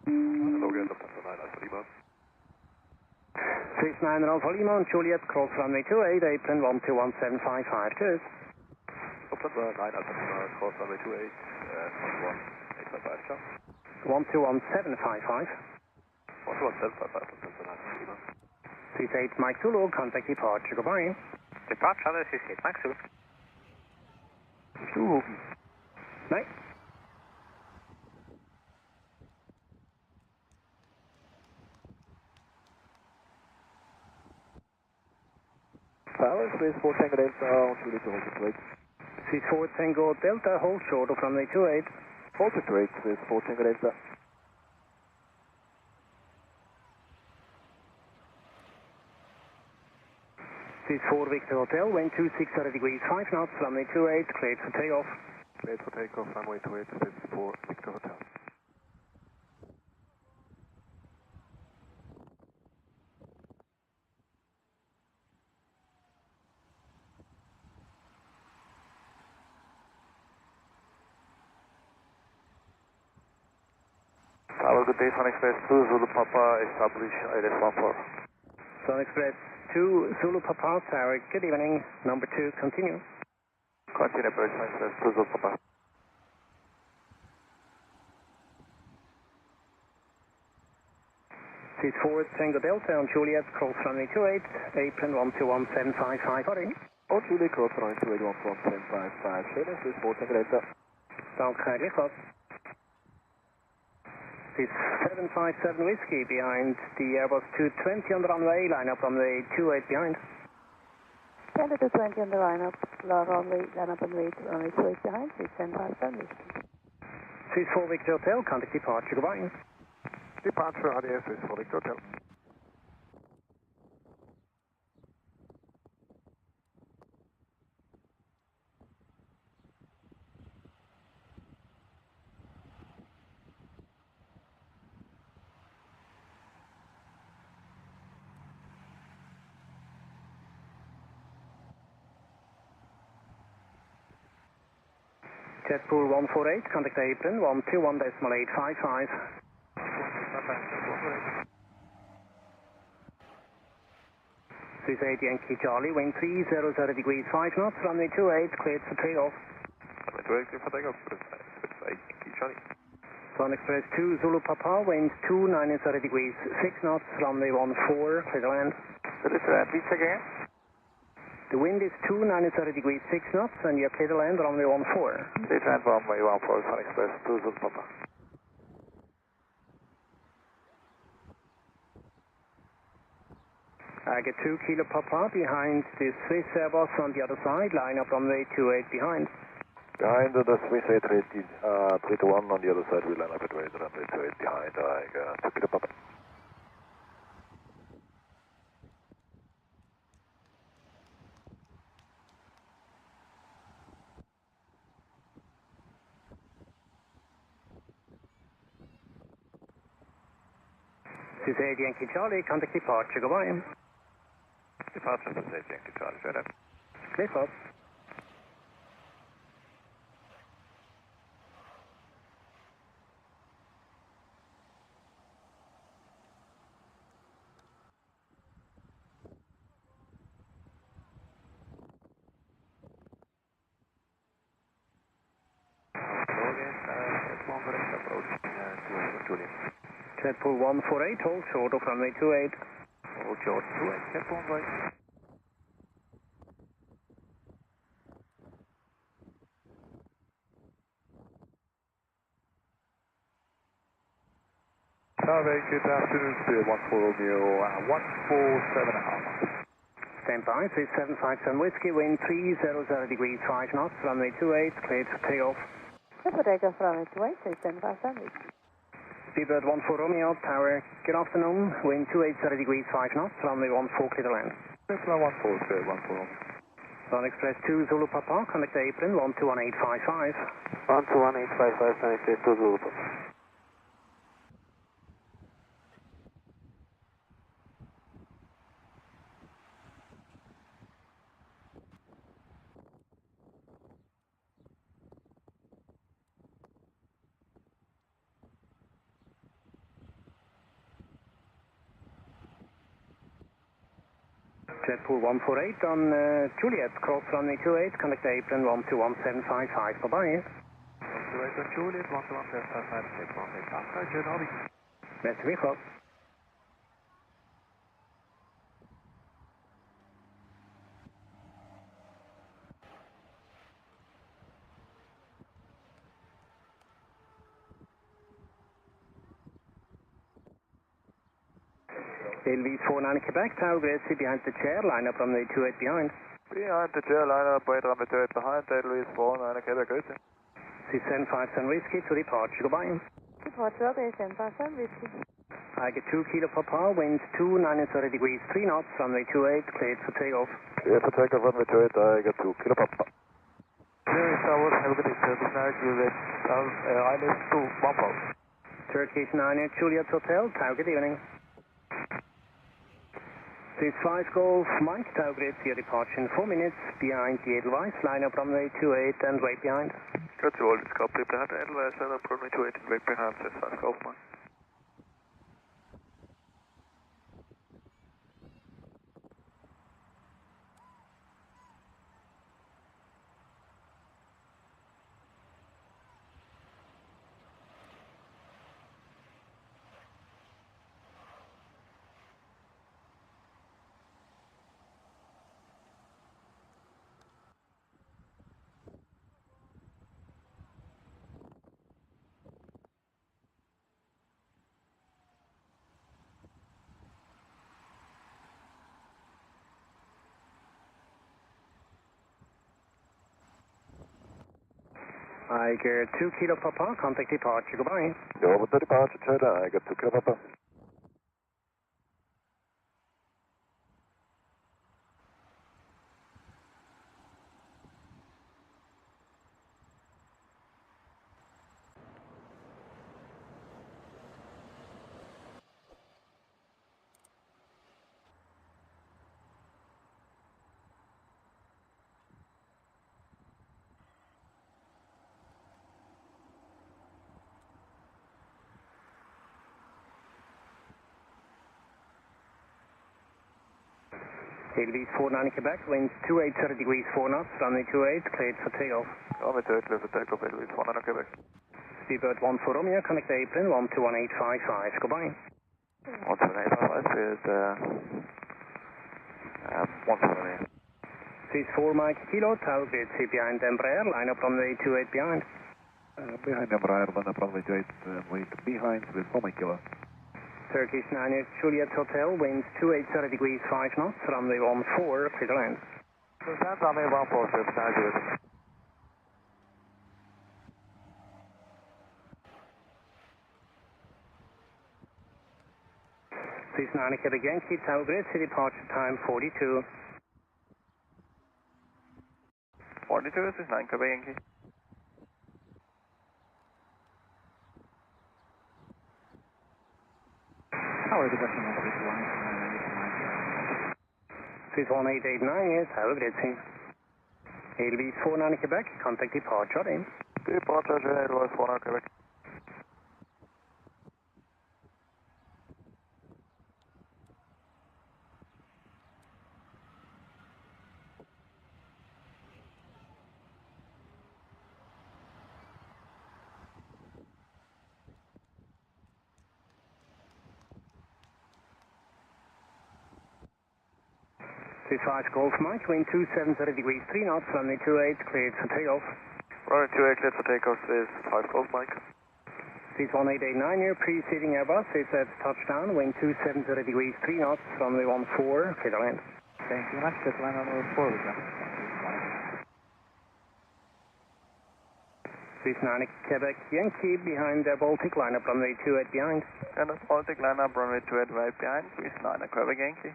Hello again, Lufthansa 9 Alpha Lima. Swiss 9 Alpha Lima on Juliet, cross runway 28, apron 121755. Cheers. Lufthansa 9 Alpha Lima, cross runway 28, 11855, ciao. 121755. Delta 5 Swiss 8 Mike Zulu, contact departure, goodbye. Departure, Swiss 8 Mike Zulu. Toehoeven. Nee. Tower, Swiss 4 Tango Delta on Zurich Airport. Swiss 4 Tango Delta, hold short of runway 28. Hold to 8, Swiss 4 Tango Delta. Swiss 4 Victor Hotel, wind 26 degrees 5 knots, runway 28, cleared for takeoff. Cleared for takeoff, runway 28, Swiss 4 Victor Hotel. Tower, good day, Sun Express 2, Zulu Papa, establish ILS 14. Sun Express 2, Zulu Papa, Tower, good evening. Number 2, continue. Continue, approach Sun Express 2, Zulu Papa. Swiss 4 Tango Delta on Juliet, cross runway 28, apron 121755, hurry. On Juliet, cross runway 28, 11755, Swiss 4 Tango Delta. Dank, lichtwas. Swiss 757 Whiskey behind the Airbus 220 on the runway, line up runway 28 behind. Delta 220 on the line up runway 28 behind, Swiss 757 Whiskey. Swiss 4 Victor Hotel, contact departure, goodbye. Departure, ADS Swiss 4 Victor Hotel. Jetpool 148, contact apron 121.855. Swiss 8 Yankee Charlie, wind 300 degrees 5 knots, runway 28, cleared for takeoff. Runway 28, cleared for takeoff, Swiss 8 Yankee Charlie. Sun Express 2, Zulu Papa, wind 290 degrees 6 knots, runway 14, clear to land. Please check again. The wind is 290 degrees 6 knots, and you're clear to land runway 14. Clear to land runway 14, Sun Express 2, Zulu Papa. I get 2 Kilo Papa behind the Swiss Airbus on the other side, line up runway 28 behind. Behind the Swiss 831 on the other side, we line up at runway 28 behind. I got 2 Kilo Papa. Swiss 8 Yankee Charlie, contact departure, goodbye. Departure, Swiss 8 Yankee Charlie, straight up. Clear for. Jetpool 148, hold short of runway 28. Hold short, 28, Jetpool 148. Tower, good afternoon, Spirit 14 Romeo, 147.5. Stand by, Swiss 757 Whiskey, wind 300 degrees 5 knots, runway 28, cleared for takeoff. Clear for takeoff runway 28, Swiss 757 Whiskey. Seabird 14 Romeo, Tower, good afternoon, wind 280 degrees 5 knots, runway 14, clear to land. Tesla 14, Spirit 14 Romeo. Sun Express 2, Zulu Papa, contact apron 121855. 121855, Sun Express 2, Zulu Papa. Jetpool 148 on Juliet, cross runway 28, contact apron 121755, bye-bye. 128 on Juliet, 11755, take runway Papa, Jet Hobby. Beste weer, LV49 Quebec, Tower Gracie behind the chair, line up runway 28 behind. Behind the chair, line up, wait runway 28 behind, LV49 Quebec, Gracie. C757 Whiskey to departure, goodbye. Departure, okay, 757 Whiskey. I get 2 kilo per power, winds 2930 degrees, 3 knots, runway 28, cleared for takeoff. Clear for takeoff, runway 28, I get 2 kilo per power. Zurich Tower, have a good day, service now, Juliet, ILS 2, 1 power. Turkish 9 Juliet Hotel, Tower, good evening. 65 Golf Mike, Tower Grid, your departure in 4 minutes, behind the Edelweiss, line up runway 28 and wait behind. Good to all, this call, people behind Edelweiss, line up runway 28 and wait behind 65 Golf Mike. I get 2 kilo per power, contact departure, goodbye. Over the departure, Cheddar, I get 2 kilo per power. LV49 Quebec, winds 2830 degrees, 4 knots, runway 28, cleared for takeoff. Runway 28, clear for takeoff, LV49 Quebec. Speedbird 14 Romeo, connect apron, 121855, goodbye. 17855 is 178. 64 Mike Kilo, Tower Grid, behind Embraer, line up runway 28 behind. Behind Embraer, line up runway 28, wait behind with 4 Kilo. Turkish 9 Juliet Hotel, winds 2830 degrees, 5 knots, runway 14, clear to land. Runway 14, service now, Juliet. 69 Quebec Yankee, Tower Grid, departure time 42. 42, 69 Quebec Yankee. Tower, the best number is 1889, yes, Tower Grid, LV49 Quebec, contact departure in. Departure, Edelweiss 49 Quebec. C5 Golf Mike, wind 2730 degrees, 3 knots, runway 28, cleared for takeoff. Runway 28, cleared for takeoff is 5 Golf Mike. Seat 1889 here, preceding Airbus, is at touchdown, wind 2730 degrees, 3 knots, runway 14, clear to land. Thank you very much, just line on 4 with them. Seat 9 Quebec Yankee, behind Baltic, line up runway 28 behind. And the Baltic, line up runway 28 right behind, Swiss 9 Quebec Yankee.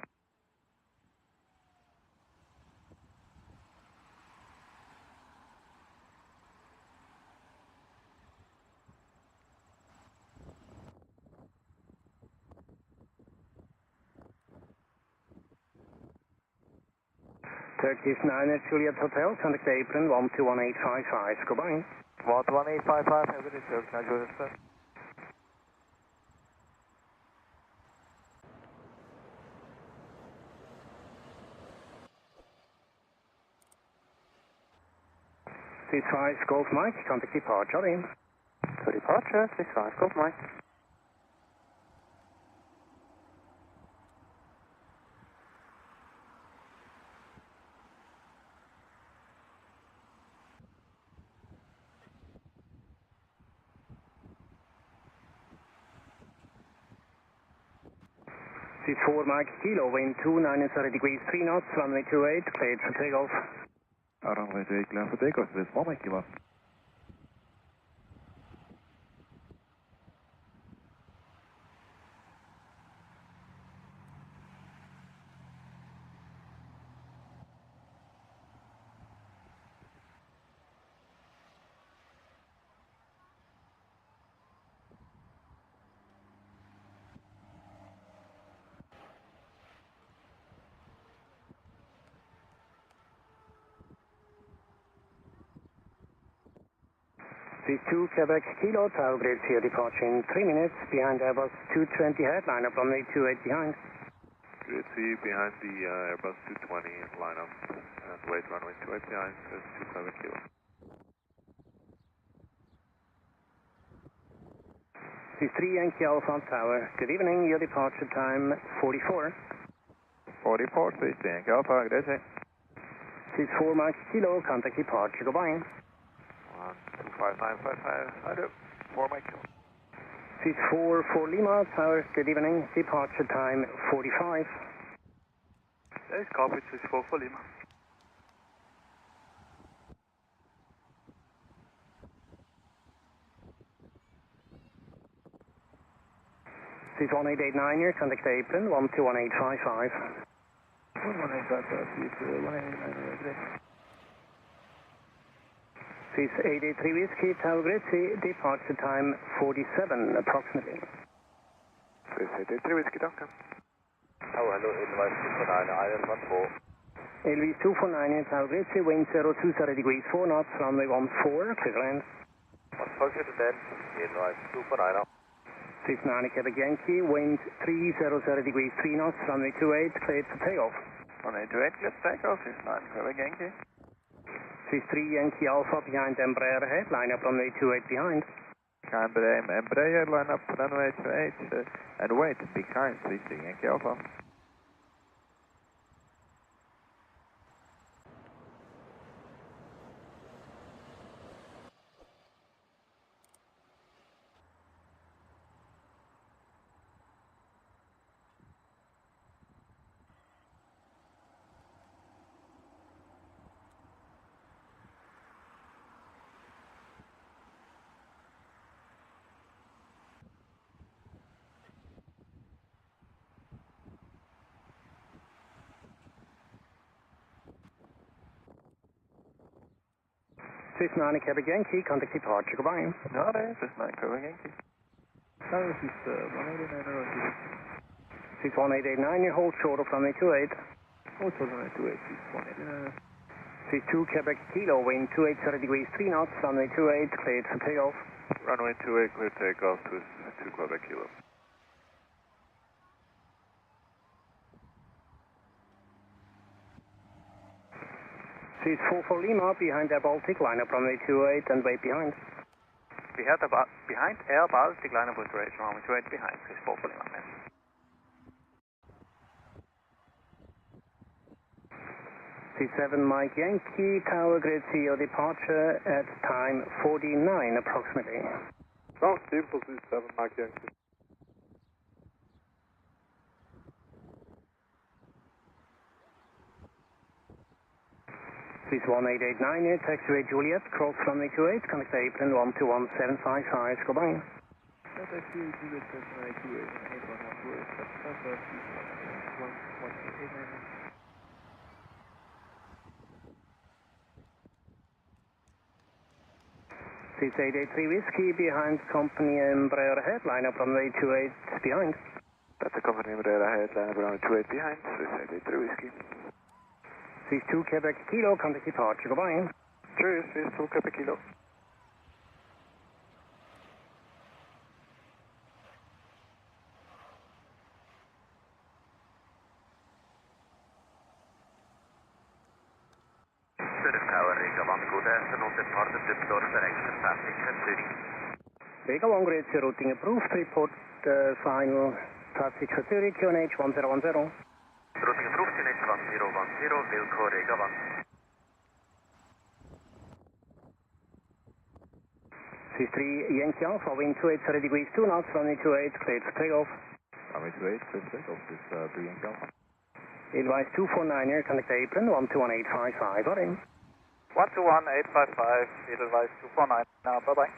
Turkish 9 Juliet Hotel, contact apron 121855, goodbye. 11855, have a good day, service now, Juliet, sir. C5 Golf Mike, contact departure in. To departure, 65 Golf Mike. This is 4 Mike Kilo, wind 290 degrees 3 knots, runway 28, cleared for takeoff. Runway 28, clear for takeoff, this is 1 Mike Kilo. This is 2 Quebec Kilo, Tower grade 0 departure in 3 minutes, behind Airbus 220 headliner, runway 28 behind. Grade C behind the Airbus 220 lineup, and wait runway 28 behind, so it's 2 Quebec Kilo. This is 3 Yankee Alpha Tower, good evening, your departure time 44. 44, 3 Yankee Alpha, good day. This is 4 Mike Kilo, contact departure, goodbye. 25955, I do. 4 Mike Kilo. This is 4 Lima Tower, good evening, departure time 45. Yes, copy, this is 4 Lima. This is 1889 here, contact apron 121855. 1855, this is 1889, This is 883 Whiskey, Tower Grid C, departure time 47 approximately. This is 883 Whiskey, danke. Oh, hello, Edelweiss 249, Island 14. Edelweiss 249 here, Tower Grid C, wind 020 degrees 4 knots, runway 14, clear land. 14 to 10, Edelweiss 249. This is 9 Quebec Yankee, wind 300 degrees 3 knots, runway 28, cleared for takeoff. Runway 28, cleared for takeoff, this is 9 Quebec Yankee. This is 3 Yankee Alpha behind Embraer head, line up runway 28 behind. Embraer, line up runway 28, and wait, behind 3 Yankee Alpha. This is 9 Quebec Yankee, contact departure, goodbye. No, this is 9 Quebec Yankee. No, this is 1889, This is 1889, you hold short of runway 28. Hold short of runway 28, this is 1889. This is 2 Quebec Kilo, wind 280 degrees 3 knots, runway 28, cleared for takeoff. Runway 28, clear takeoff to 2 Quebec Kilo. This is 4 Lima behind Air Baltic, line up runway 28 and wait behind. Behind Air Baltic, line up with duration, runway 28 behind, this is 4 Lima, man. This is 7 Mike Yankee, Tower Grid CO departure at time 49 approximately. Ground simple, this is 7 Mike Yankee. This is 1889 here, taxiway Juliet, cross runway 28, contact apron 121755, goodbye. Taxiway Juliet, runway 28, This is 883 Whiskey behind company Embraer head, line up runway 28 behind. That's the company Embraer head, line up runway 28 behind, this is 883 Whiskey. This is 2 Quebec Kilo, contact departure, goodbye. Cheers, this is 2 Quebec Kilo. Zurich Tower, Riga 1, good afternoon, departed Düsseldorf, direction traffic at Zurich. Riga 1, grade 0, routing approved, report final traffic for Zurich, QNH 1010. Routing approved, QNH 1010, Wilco, Riga 1. This is 3 Yankee Alpha, wind 280 degrees 2 knots, runway 28, cleared for takeoff. Runway 28, clear for takeoff, this 3 Yankee Alpha. Advise 249er, contact apron 121855, got him. 121855, Edelweiss 249, now bye-bye.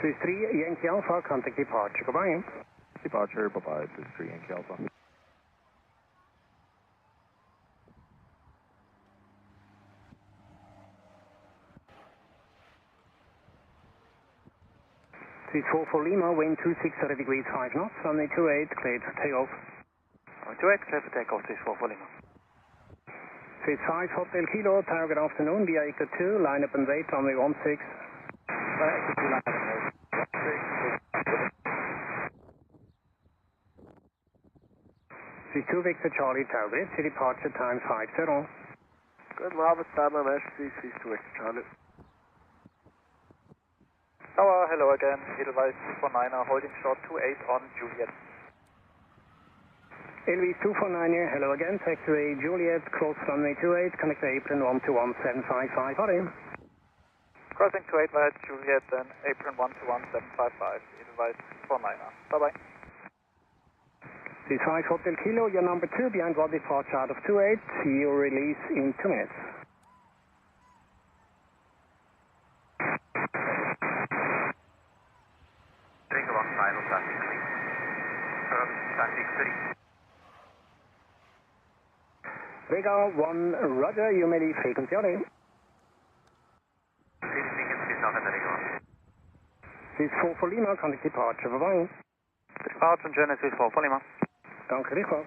Swiss 3 Yankee Alpha, contact departure, goodbye. Departure, bye-bye, this 3 Yankee Alpha. Swiss 4 for Lima, wind 260 degrees 5 knots, runway 28, cleared for takeoff. Runway 28, cleared for takeoff, Swiss 4 for Lima. Swiss 5 Hotel Kilo, Tower, good afternoon, via Echo 2, line up and wait, runway 16. Echo 2, line up and wait. Swiss 2 Victor Charlie Tower, grid, to departure time 50. Good, Robert, Starman, SC, Swiss 2 Victor Charlie. Tower, hello again, Edelweiss 249er, holding short 28 on Juliet. Edelweiss 249er, hello again, taxiway Juliet, cross runway 28, connect apron 121755, got him. Crossing 28 via Juliet, then apron 121755, Edelweiss 249er, bye-bye. Swiss 5 Hotel Kilo, your number 2, behind one departure out of 28, you release in 2 minutes. Drink along final traffic, please. Traffic 3. Vega 1, roger, you may leave frequency on air. Swiss 4 for Lima, contact departure, bye-bye. Departure journey Swiss 4 for Lima. Danke, Rico.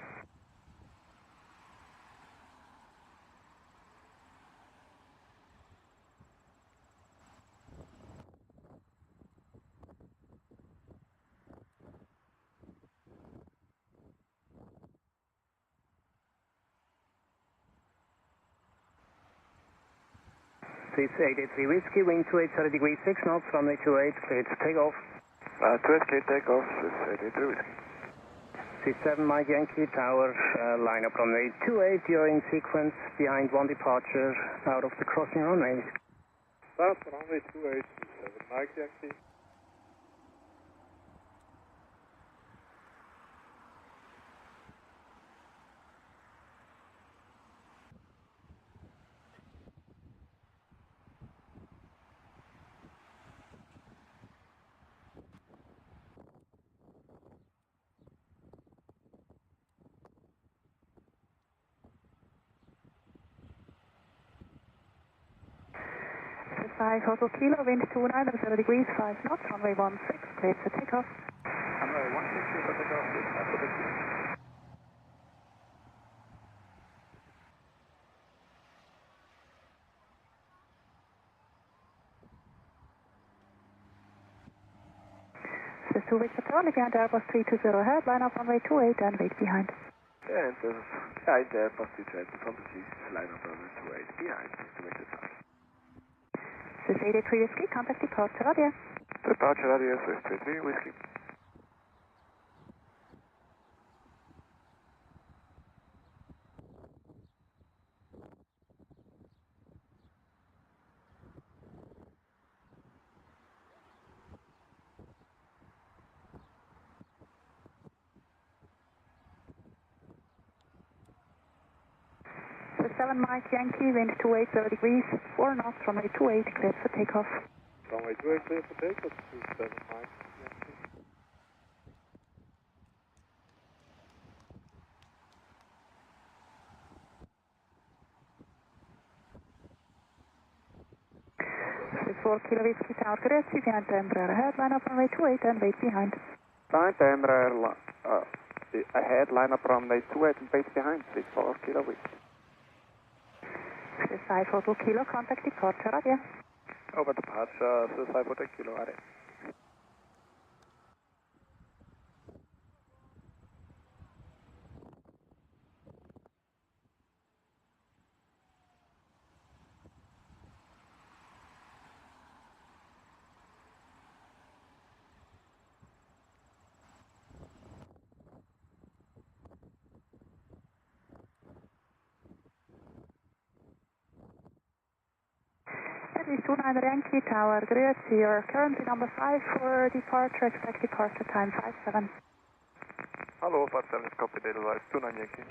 Swiss 883 Whiskey, wind 280 degrees 6 knots, runway 28, cleared for takeoff. 28, cleared takeoff, Swiss 883 Whiskey. Swiss 7 Mike Yankee Tower, line up runway 28, you're in sequence behind one departure out of the crossing runway. That's runway 28, 7 Mike Yankee. Swiss 5 Hotel Kilo, wind 29 degrees 5 knots, runway 16, cleared for takeoff. Runway 16, clear for takeoff, this 5 Hotel Kilo. Swiss 2 Victor Charlie, behind Airbus 320 ahead, line up runway 28 and wait behind. And behind Airbus 320 from the Swiss, line up runway 28 behind the Victor Charlie. Swiss 883 Whiskey, contact departure, radio. Departure radio, Swiss 23 Whiskey. Swiss 7 Mike Yankee, wind 280 degrees 4 knots, runway 28, cleared for takeoff. Runway 28, clear for takeoff, Swiss 7 Mike Yankee. Swiss 4 Kilo Whiskey Tower, Grüezi, behind the Embraer ahead, line up runway 28 and wait behind. Behind the Embraer ahead, line up runway 28 and wait behind, please, 4 Kilo Whiskey. Suicide Hotel Kilo, contact departure, radio. Over departure, Suicide Hotel Kilo, radio. Service 29 Yankee Tower, Grüezi, you're currently number 5 for departure, expect departure time 57. Hello, 57 is copy, data rise 29 Yankee.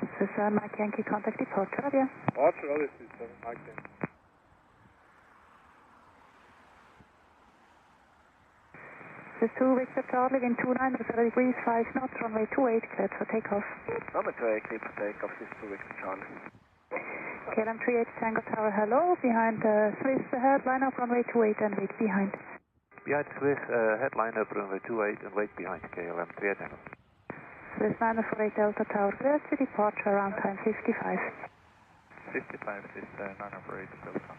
This is Mike Yankee, contact departure, radio. Departure, radio, this is Mike Yankee. This is 2 Victor Charlie, wind 29, 0 degrees, 5 knots, runway 28, cleared for takeoff. Runway 28, cleared for takeoff, this is 2 Victor Charlie. KLM 38 Tango Tower, hello, behind Swiss ahead, line up runway 28 and wait behind. Behind Swiss, headline up runway 28 and wait behind KLM 38 Tango. Swiss 948 Delta Tower, Grüezi, departure around time 55. 55, this is 948 Delta.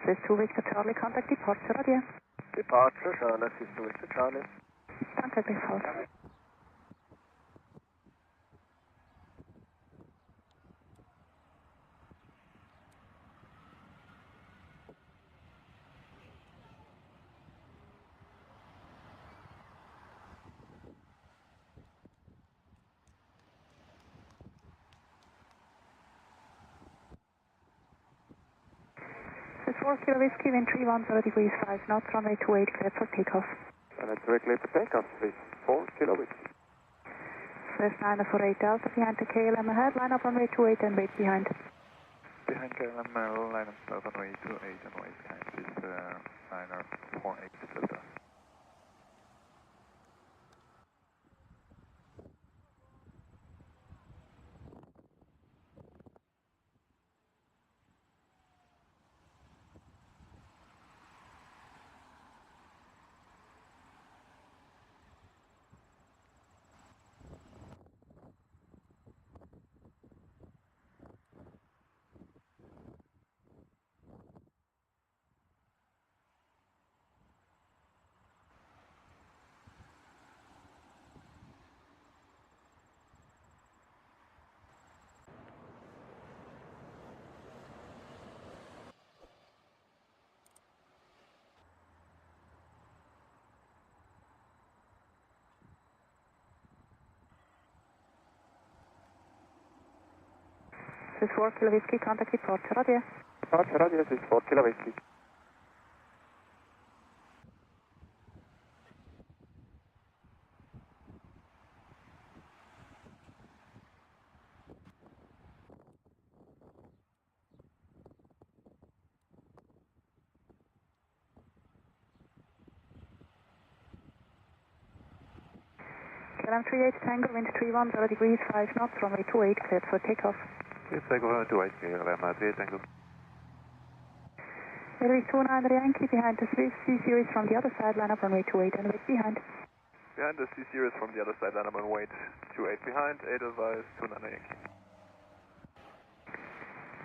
This is 2 Victor Charlie, contact departure, radio. Departure, Charlotte, this is 2 Victor Charlie. Danke, gleichfalls. This is 4 Kilo Whiskey, wind 310 degrees, 5 knots, runway 28, cleared for takeoff. And it's very clear for takeoff, please, 4 Kilo Whiskey. Swiss 948 Delta, behind the KLM ahead, line up runway 28 and wait behind. Behind KLM, line up runway 28 and wait behind, this is 948 Delta. This is 4 Kilo Whiskey, contact departure, radio. Departure, radio, this is 4 Kilo Whiskey. KLM 38 Tango, wind 310 degrees, 5 knots, runway 28, cleared for takeoff. Please take over 28 KLM 38 Tango. Airways 29 Yankee, behind the Swiss C-Series from the other side, line up runway 28 and wait behind. Behind the C-Series from the other side, line up and wait 28 behind, Edelweiss 29 Yankee.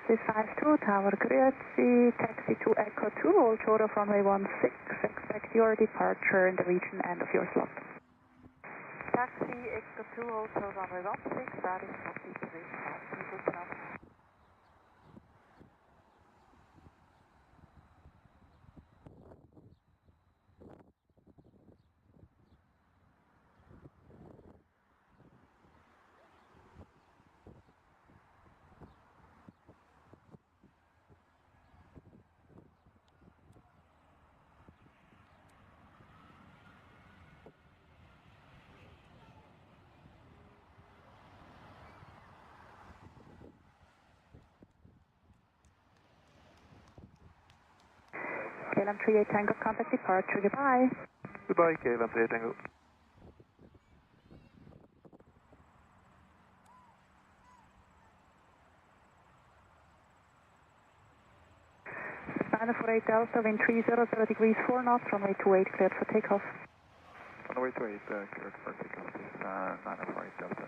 This 52 Tower, Grüezi, taxi to Echo 2, hold short of runway 16, expect your departure in the region end of your slot. Taxi Echo 2, hold short runway 16, that is not the position. KLM 38 Tango, contact departure, goodbye. Goodbye, KLM 38 Tango. China 48 Delta, wind 300 degrees 4 knots, runway 28 cleared for takeoff. Runway 28 cleared for takeoff, this is 948 Delta.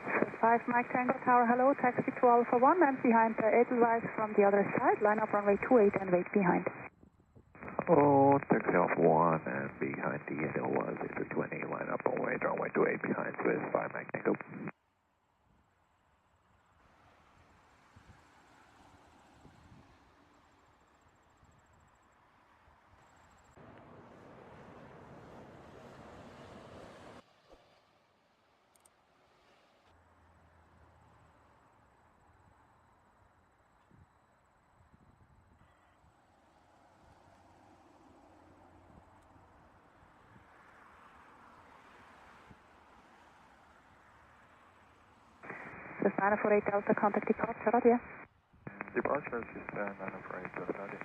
So 5 Mike Tango Tower, hello, taxi to Alpha 1 and behind the Edelweiss from the other side, line up runway 28 and wait behind. Oh, taxi off 1 and behind the Edelweiss A320, line up runway 28 behind with 5 Mike Tango. So 948 Delta, contact departure, Radia. Departure is 948 Delta, Radia.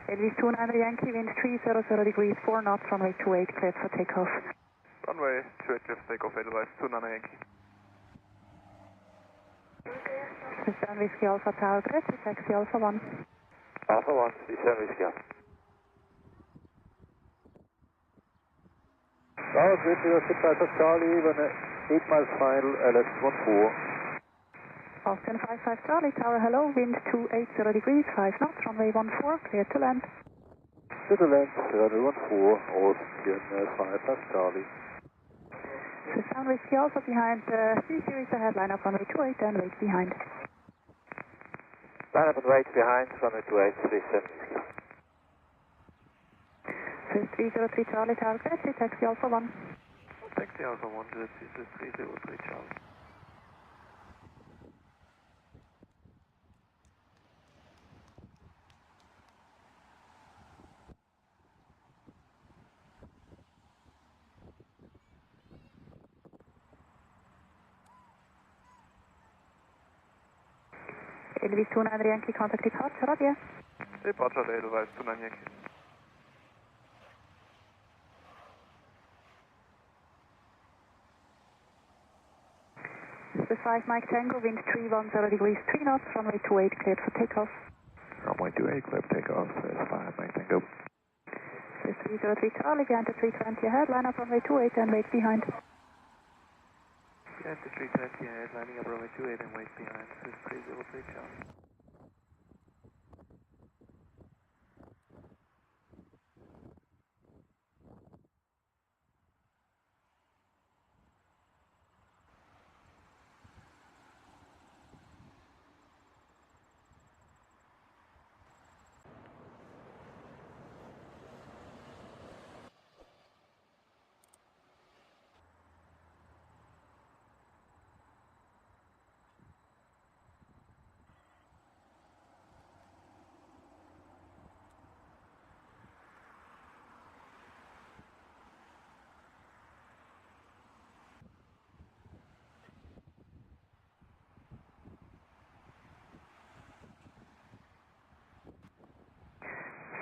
Elvis 29 Yankee, wind 300 degrees 4 knots, runway 28 cleared for takeoff. Runway 28 cleared for takeoff, Edelweiss 29 Yankee. System Whiskey Alpha Tower, great, taxi Alpha 1. Alpha 1, System Whiskey Alpha. Tower, great, you are Alpha Charlie, 8 miles final, LS 14. Austin 55 Charlie Tower, hello, wind 280 degrees, 5 knots, runway 14, clear to land. To the land, runway 14, Austin 55 Charlie. System Whiskey Alpha behind the C-Series ahead, line up runway 28 and wait behind. Line up and wait behind, runway 28, System Whiskey Alpha. So 303 Charlie Tower, great, taxi Alpha 1. Taxi Alpha 1, this is 303 Charlie. Elvis 29 Yankee, contact departure, Radia. Departure Edelweiss 29 Yankee. This is 5 Mike Tango, wind 310 degrees 3 knots, runway 28 cleared for takeoff. Runway 28 cleared for takeoff with 5 Mike Tango. This is 303 Charlie, behind the 320 ahead, line up runway 28 and wait behind. Behind the 320 ahead, lining up runway 28 and wait behind, this is 303 Charlie.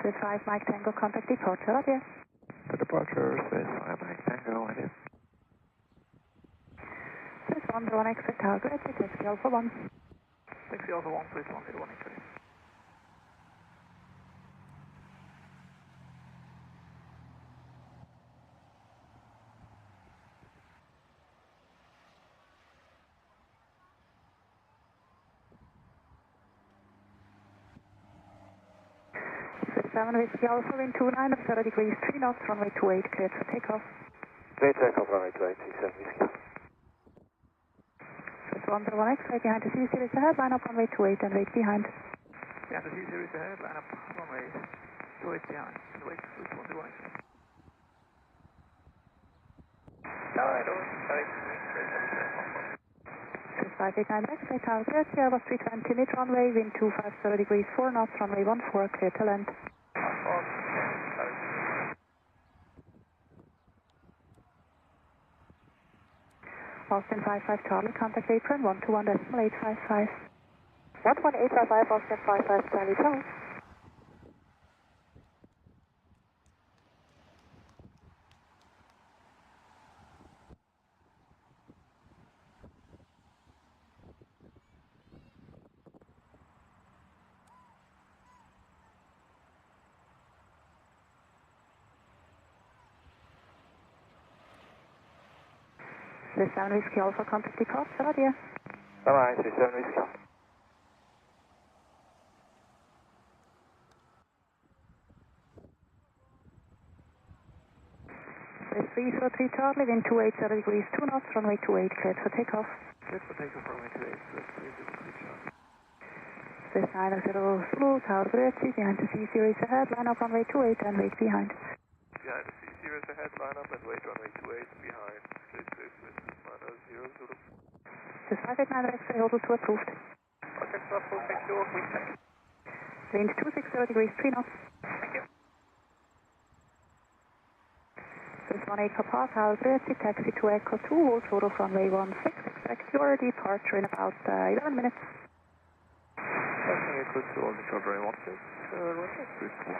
This is 5 Mike Tango, contact departure, Radia. The departure is 5 Mike Tango, Radia. This is 101 exit Tower, great, taxi Alpha 1. Taxi Alpha 1, please 181 entry. This is 7 Whiskey Alpha, wind 29 degrees 3 knots, runway 28 cleared for takeoff. Clear takeoff, runway 28, System Whiskey Alpha. This is 101 X-ray behind the C series ahead, line up runway 28 and wait behind. Behind the C series ahead, line up runway 28 behind, and wait Swiss 101 X-ray. Tower, sorry. Swiss 589 X-ray, Tower clear, Airbus 320 mid runway, wind 250 degrees 4 knots, runway 14, clear to land. Austin 55 Charlie, contact apron 121.855. 11855, Austin 55 Charlie Tower. This 7 Whiskey Alpha, contact departure, radio. Bye-bye, 37 Whiskey. This 303 Charlie, wind 280 degrees 2 knots, runway 28, cleared for takeoff. Cleared for takeoff, runway 28, Swiss 303 Charlie. This 90 Zulu, Tower Grüezi, behind the C series ahead, line up runway 28 and wait behind. Behind the C series ahead, line up and wait runway 28 behind. This 589 X-ray, hold to approved. Okay, so approved, thank you, we check. Wind 260 degrees 3 knots. Thank you. This 1 Echo Pass, Tower Grüezi, taxi to Echo 2, hold total runway 16, expect your departure in about 11 minutes. Passing Echo 2 on the short runway 16, Swiss 1,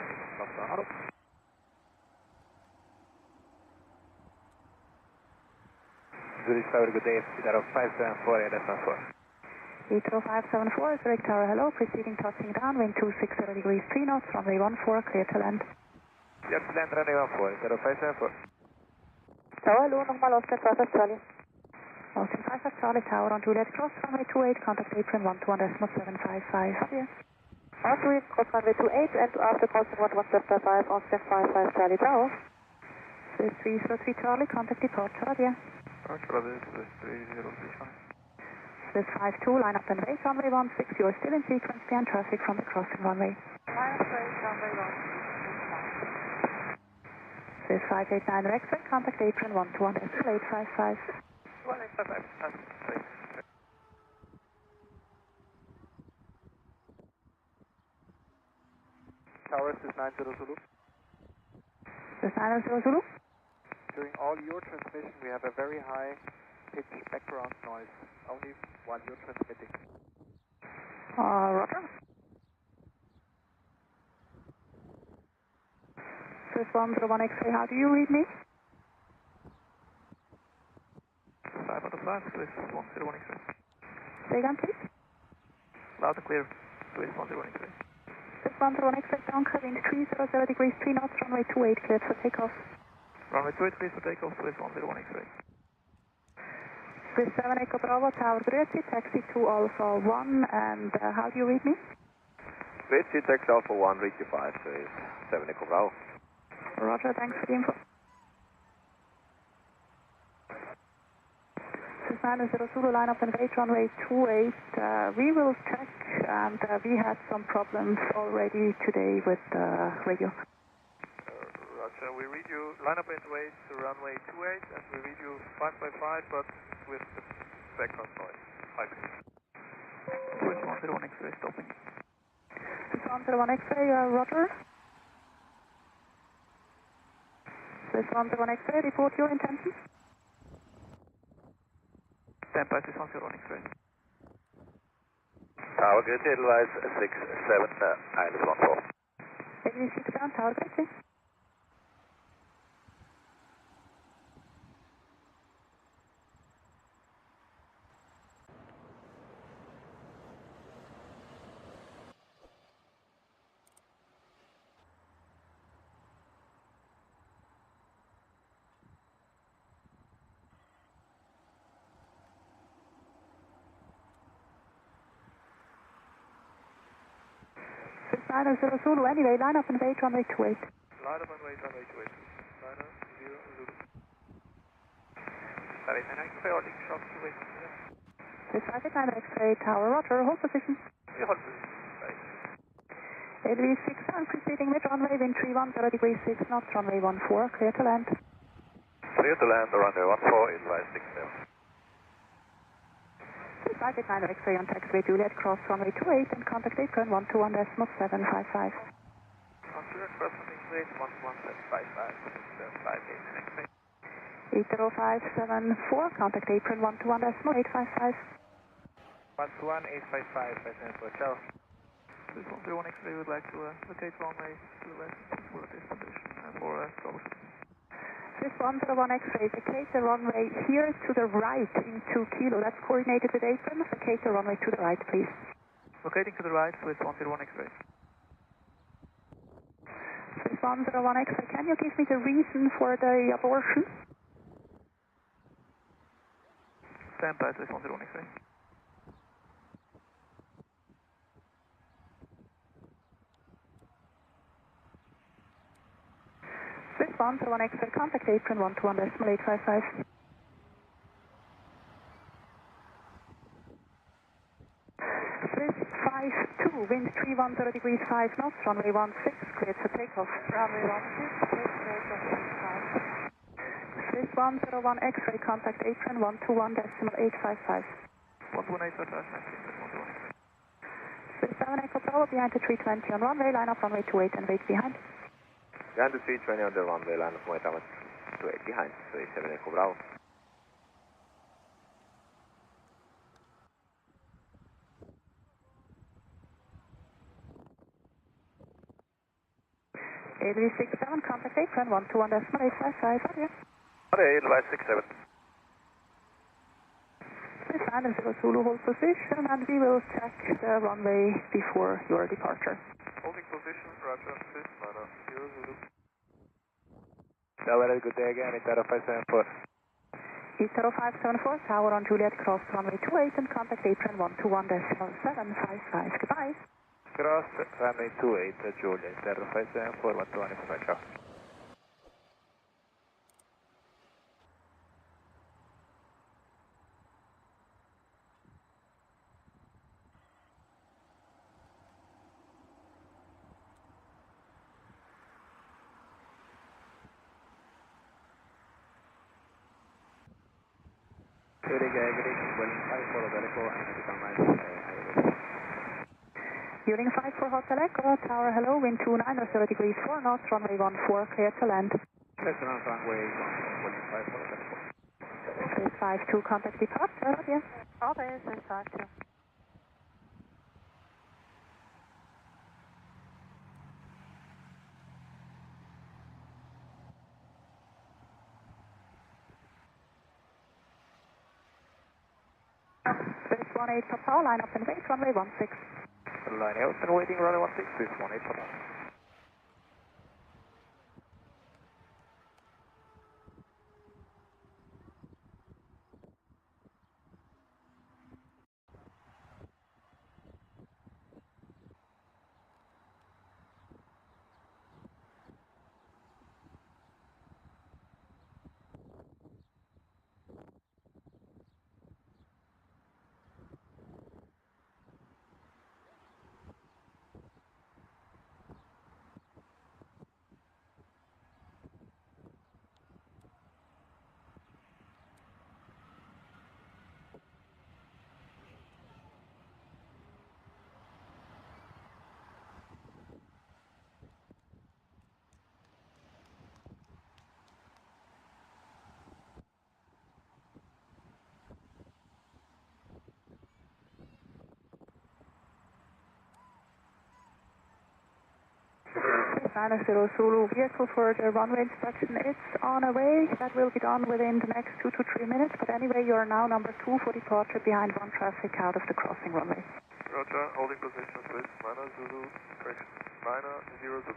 Zurich Tower, good day, Heathrow 574, ADS 14. Heathrow 574, Zurich Tower, hello, proceeding touching down, wind 260 degrees 3 knots, runway 14, clear to land. Clear to land, runway 14, Heathrow 574. Tower, hello, nochmal Austin 55 Charlie. Austin 55 Charlie, Tower on Juliet Cross, runway 28, contact apron 121.755. Here. On Juliet Cross, runway 28, and after crossing 11755, Austin 55 Charlie Tower. Swiss 303 Charlie, contact departure, here. Roger, Swiss 303 Charlie. Swiss 52, line up and wait, runway 16, you are still in sequence, behind traffic from the crossing runway. Line up wait, runway 16. Swiss 589 X-ray, contact apron 121.855. 1855, sorry. Tower, Swiss 90 Zulu. Swiss 90 Zulu. During all your transmission, we have a very high pitch background noise, only while you're transmitting. Roger. Swiss 101 X-ray, how do you read me? 5 out of 5, Swiss 101 X-ray. Say again, please. Loud and clear, Swiss 101 X-ray. Swiss 101 X-ray, downcut, wind 300 degrees 3 knots, runway 28, cleared for takeoff. Runway 28, cleared for takeoff, Swiss 101 X-ray. Swiss 7 Echo Bravo, Tower Grüezi, taxi to Alpha 1, and how do you read me? Grüezi, taxi Alpha 1, reach you 5, Swiss 7 Echo Bravo. Roger, thanks for the info. Swiss 90 Zulu, line up and wait, runway 28. We will check, and we had some problems already today with the radio. Roger, we read you line up and wait to runway 28, and we read you 555, but with the background noise. Swiss 101 X-ray, stopping. Swiss 101 X-ray, Roger. Swiss 101 X-ray, report your intention. Stand by, Swiss 101 X-ray. Tower Grüezi, Edelweiss 67, minus 14. 86 down, Tower Grüezi. Swiss 90 Zulu, anyway, line up and wait, runway 28. Line up and wait, runway 28. 90 Zulu. Sorry, can I fairly short to wait? Swiss Packet 9 X-ray Tower, roger, hold position. We hold position. AV 67 proceeding with runway, wind 310 degrees 6 knots, runway 14, clear to land. Clear to land, runway 14, advise 67. Swiss Packet 9 X-ray on taxiway Juliet, cross runway 28 and contact apron 121.755. On Zurich, cross runway 121.755, 58 X-ray. 80574, contact apron 121.855. 121.855, passenger for ciao. This 101 X-ray would like to locate runway to the west for this condition and for troubleshooting. This 101 X-ray, vacate the runway here to the right in 2 kilo. That's coordinated with apron. Vacate the runway to the right, please. Locating to the right with 101 X-ray. This 101 X-ray, can you give me the reason for the abortion? Stand by with 101 X-ray. Swiss 101 X-ray, contact apron 121.855. Swiss 52, wind 310 degrees 5 knots, runway 16, cleared for takeoff. Runway 16, cleared for takeoff. Swiss 101 X-ray, contact apron 121.855. 11855, Swiss 7 Echo Bravo behind the 320 on runway, line up runway 28 and wait behind. Behind the 320 on the runway, line up runway 28 behind, 7 Echo Bravo. AV67, contact apron 121.855, roger. Okay, advise 67. Swiss 9 Zulu, hold position and we will check the runway before your departure. Holding position, roger, Swiss 9 Zulu. Tower, good day again, Itaro 574. Itaro 574, tower on Juliet, cross runway 28 and contact apron 121.755. Goodbye. Cross runway 28, Juliet, Itaro 574, 121.5, ciao. Good evening, Welling 5 for Hotel Echo and Medical 9. Vueling 5 for Hotel Echo, tower hello, wind 29 or 30 degrees 4 knots, runway 14, clear to land. Let's run runway 1, Welling 5 for Hotel Echo. Swiss 52, contact departure, roger. Okay, Swiss 52. Swiss 18 Papa, line up and wait, runway 16. Line out and waiting, runway 16, Swiss 18 Papa. Swiss 90 Zulu, vehicle for the runway inspection, it's on a way. That will be done within the next 2 to 3 minutes, but anyway, you are now number 2 for departure behind one traffic out of the crossing runway. Roger, holding position, Swiss 9 Zulu, correction, 9 Zulu.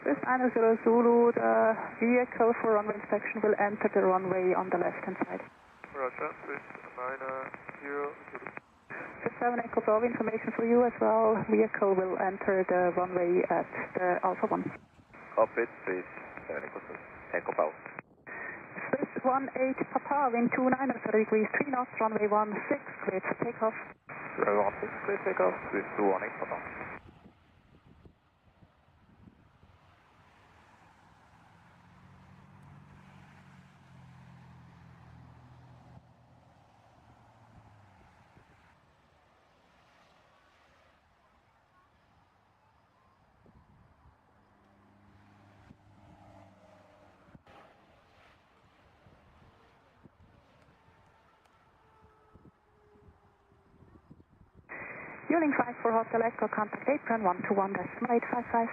Swiss 90 Zulu, the vehicle for runway inspection will enter the runway on the left-hand side. Roger, Swiss 90 Zulu. Swiss 7 Echo Bravo, information for you as well. Vehicle will enter the runway at the Alpha 1. Copy, Swiss 7 Echo Bravo. Swiss 18 Papa, wind 29 at 30 degrees, 3 knots, runway 16, clear for takeoff. Runway 16, clear takeoff, Swiss 218 Papa. Fueling 5 for Hotel Echo, contact apron 121.855.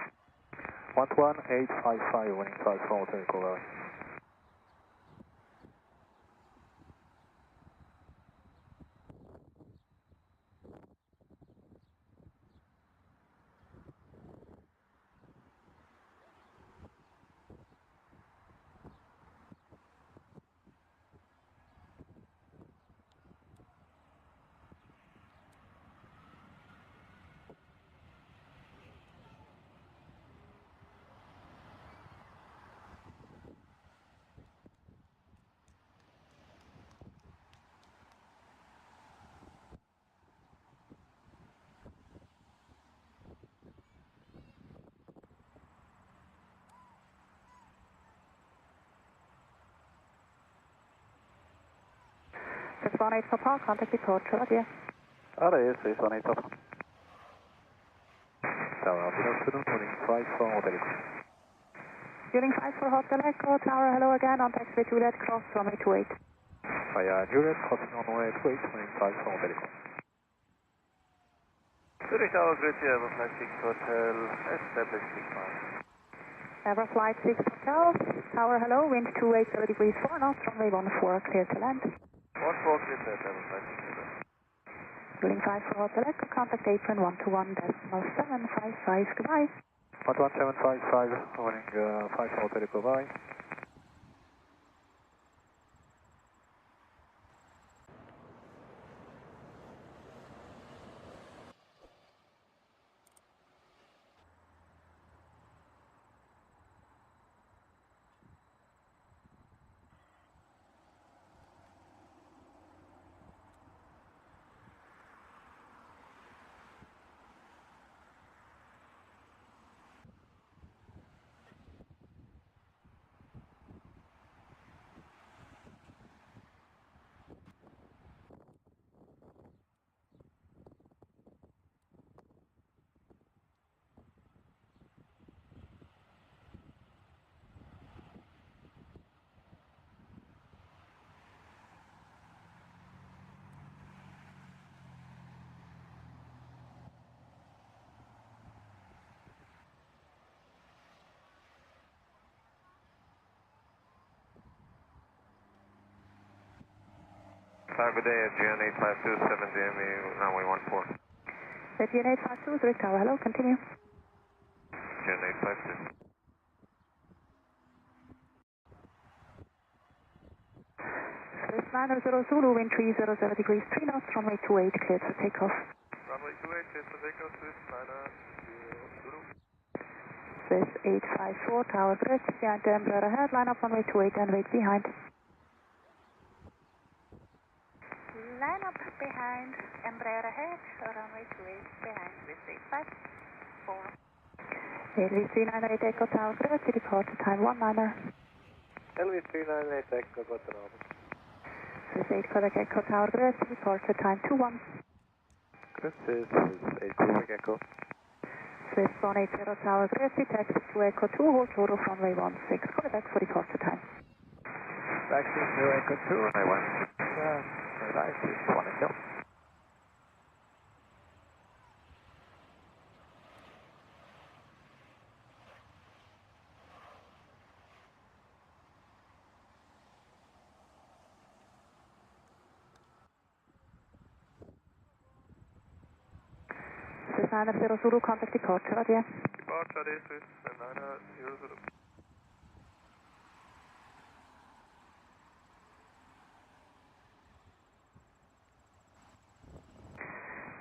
11855, winning 5 for Hotel Echo. Swiss 18 Papa, contact departure, adieu. Allez, Swiss 18 Papa. Tower, good afternoon, winning 5 for Hotel Echo. Fueling 5 for Hotel Echo, Tower, hello again, on taxiway Juliet, cross runway 28. Via Juliet, crossing runway 28, winning 5 for Hotel Echo. Zurich Tower, Zurich Airport, Flight 6 Hotel, establish 65. Ever Flight 6 Hotel, Tower, hello, wind 28, 30 degrees, 4 knots, runway 14, clear to land. 14, clear to land, Flight 6 Hotel. Fueling 5 for Hotel Echo, contact apron 121.755, goodbye. 11755, winning 5 for Hotel Echo, bye. Good day, Aviation 8527, GME, runway 14. Aviation 852, Zurich Tower, hello, continue. Aviation 852. Swiss 90 Zulu, wind 300 degrees, 3 knots, runway 28, cleared for takeoff. Runway 28, clear for takeoff, Swiss 90 Zulu. Swiss 854, Tower, good, behind the Embraer ahead, line up runway 28 and wait behind. Line up behind, Embraer ahead, runway 28 behind, Swiss 854. LV 398 Echo Tower, good, departure time 19er. LV 398 Echo, got the number. Swiss 8 Quebec Echo Tower, good, departure time 21. Good, Swiss 8 Quebec Echo. Swiss 180 Tower, good, taxi to Echo 2, hold total runway 16, call back for departure time. Taxi to Echo 2, runway 16, very nice, Swiss 180. Swiss 90 Zulu, contact departure, adieu. Departure, Swiss 00.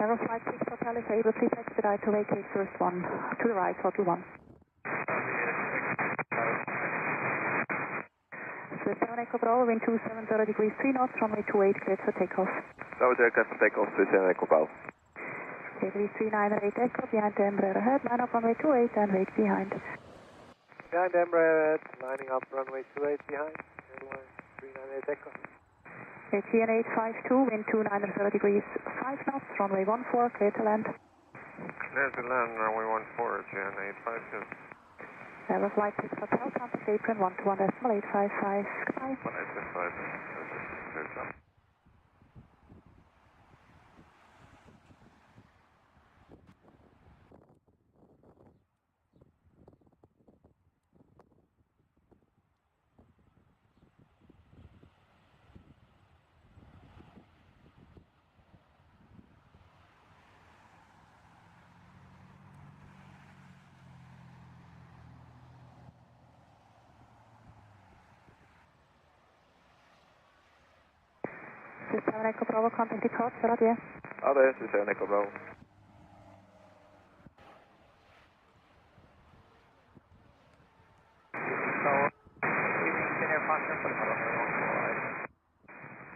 Level flight 6 Hotel is able, please expedite to vacate first one. To the right, Hotel 1. Swiss 7 Echo Bravo, wind 2730 degrees 3 knots, runway 28 cleared for takeoff. Tower cleared for takeoff, Swiss 7 Echo Bravo. Degrees 398 Echo, behind the Embraer ahead, line up runway 28 and wait behind. Behind Embraer ahead, lining up runway 28 behind, airline 398 Echo. ATN 852, wind 2930 degrees 5 knots, runway 14, clear to land. Clear to land, runway 14, ATN 852. Level flight 6 Hotel, contact apron 121.855, goodbye. 1855, clear to land. Swiss 7 Echo Bravo, contact departure, adieu. Adieu, Swiss 7 Echo Bravo.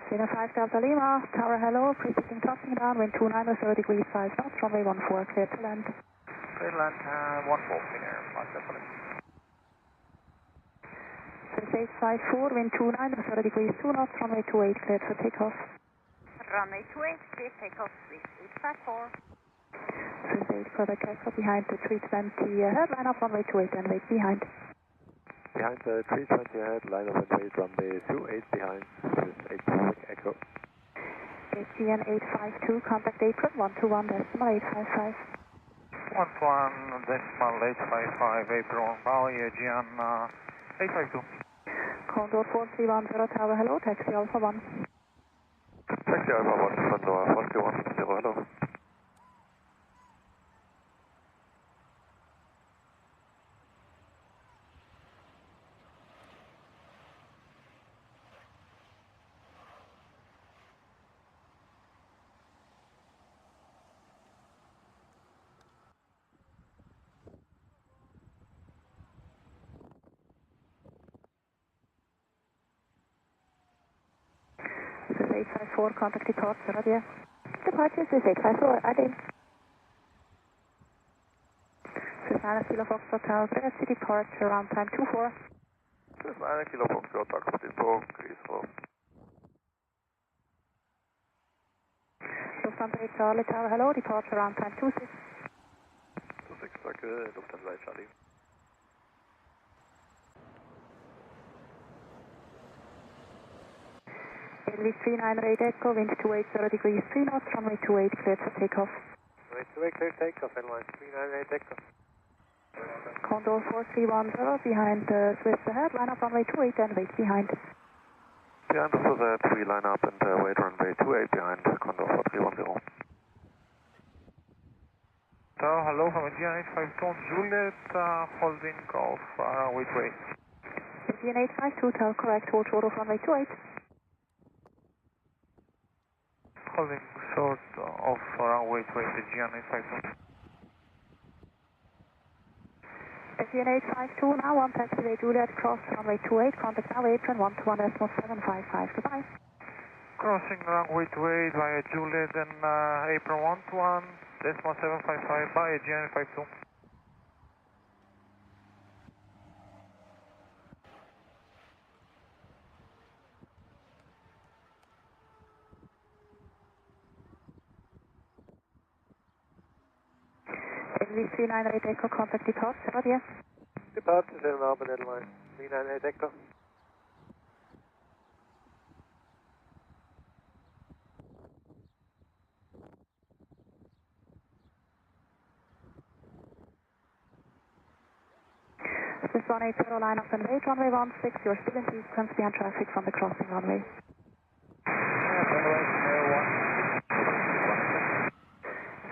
Senior 5 Delta Lima, Tower hello, preceding touching down, wind 2930 degrees 5 knots, runway 14, clear to land. Clear to land, 14, Senior 5 Delta Lima. Swiss 854, wind 2930 degrees 2 knots, runway 28, cleared for takeoff. Runway 28, clear takeoff, Swiss 854. Swiss 8 Quebec Echo behind the 320 ahead, line up runway 28 and wait behind. Behind the 320 ahead, line up and wait, runway 28 behind, Swiss 8 Quebec Echo. ATN 852, contact apron 121.855. 121.855, apron, Bali, AGN 852. Condor 4310 Tower hello, taxi Alpha 1. Taxi Alpha 1, Condor 4310, hello. Swiss 854, contact departure, adieu. Departure, Swiss 854, adieu. Swiss 9 Kilo Foxtrot Tower, Bressy, departure around time 24. Swiss 9 Kilo Foxtrot, taxi info, please hold. Lufthansa 8 Charlie Tower, hello, departure around time 26. 26, danke, Lufthansa 8 Charlie. Italy 398 Echo, wind 2830 degrees 3 knots, runway 28 cleared for takeoff. Runway 28 clear takeoff, airline 398 Echo. Condor 4310 behind the Swiss ahead, line up runway 28 and wait behind. Behind the Swiss ahead, we line up and wait runway 28 behind Condor 4310. Tower, hello, from AGN 852 Juliet, holding off runway 28. ATN 852, tell correct, hold short of runway 28. Holding short of runway 28, AGN 852. ATN 852, now on taxiway Juliet, cross runway 28, contact now apron 121.755, goodbye. Crossing runway 28 via Juliet and apron 121.755 by AGN 852. Italy 398 Echo, contact departure, adieu. Departure, Zero Melbourne Airline 398 Echo. Swiss 180, line up and wait, runway 16, you're still in sequence behind traffic from the crossing runway.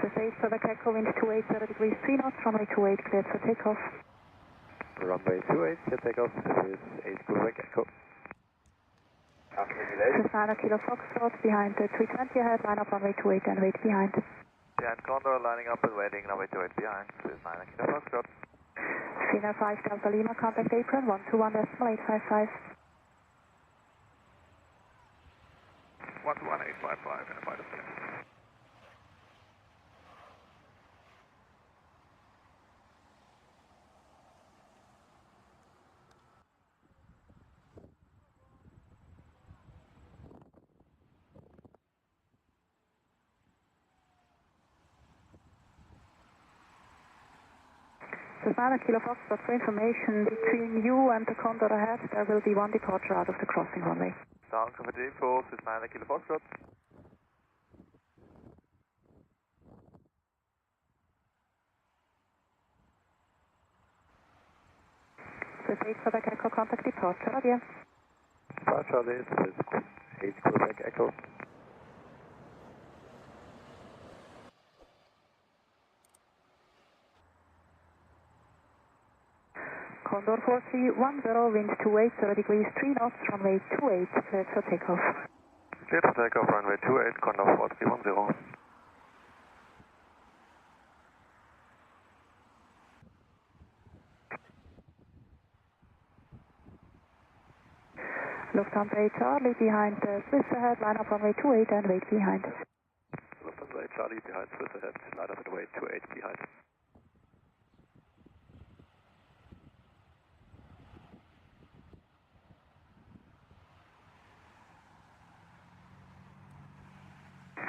Swiss 8 Quebec Echo, wind 2830 degrees 3 knots, runway 28 cleared for takeoff. Runway 28, clear takeoff. This is 8 Quebec Echo. Cessna Kilo Foxtrot behind the 320 ahead, line up runway 28 and wait behind. Yeah, and Condor lining up and waiting, runway 28 behind. This is 9 Kilo Foxtrot. Cena 5 Delta Lima, contact apron 121.855. 121.855 and about a minute. Cessna Kilo Foxtrot, for information, between you and the Condor ahead, there will be one departure out of the crossing runway. Down for the info, Cessna Kilo Foxtrot. This is 8 Quebec Echo, contact departure, adieu. Departure, this is 8 Quebec Echo. Condor 4310, wind 280 degrees, 3 knots, runway 28, cleared for takeoff. Cleared for takeoff, runway 28, Condor 4310. Lufthansa 8 Charlie behind the Swiss ahead, line up runway 28 and wait behind. Lufthansa 8 Charlie behind Swiss ahead, line up runway 28 behind.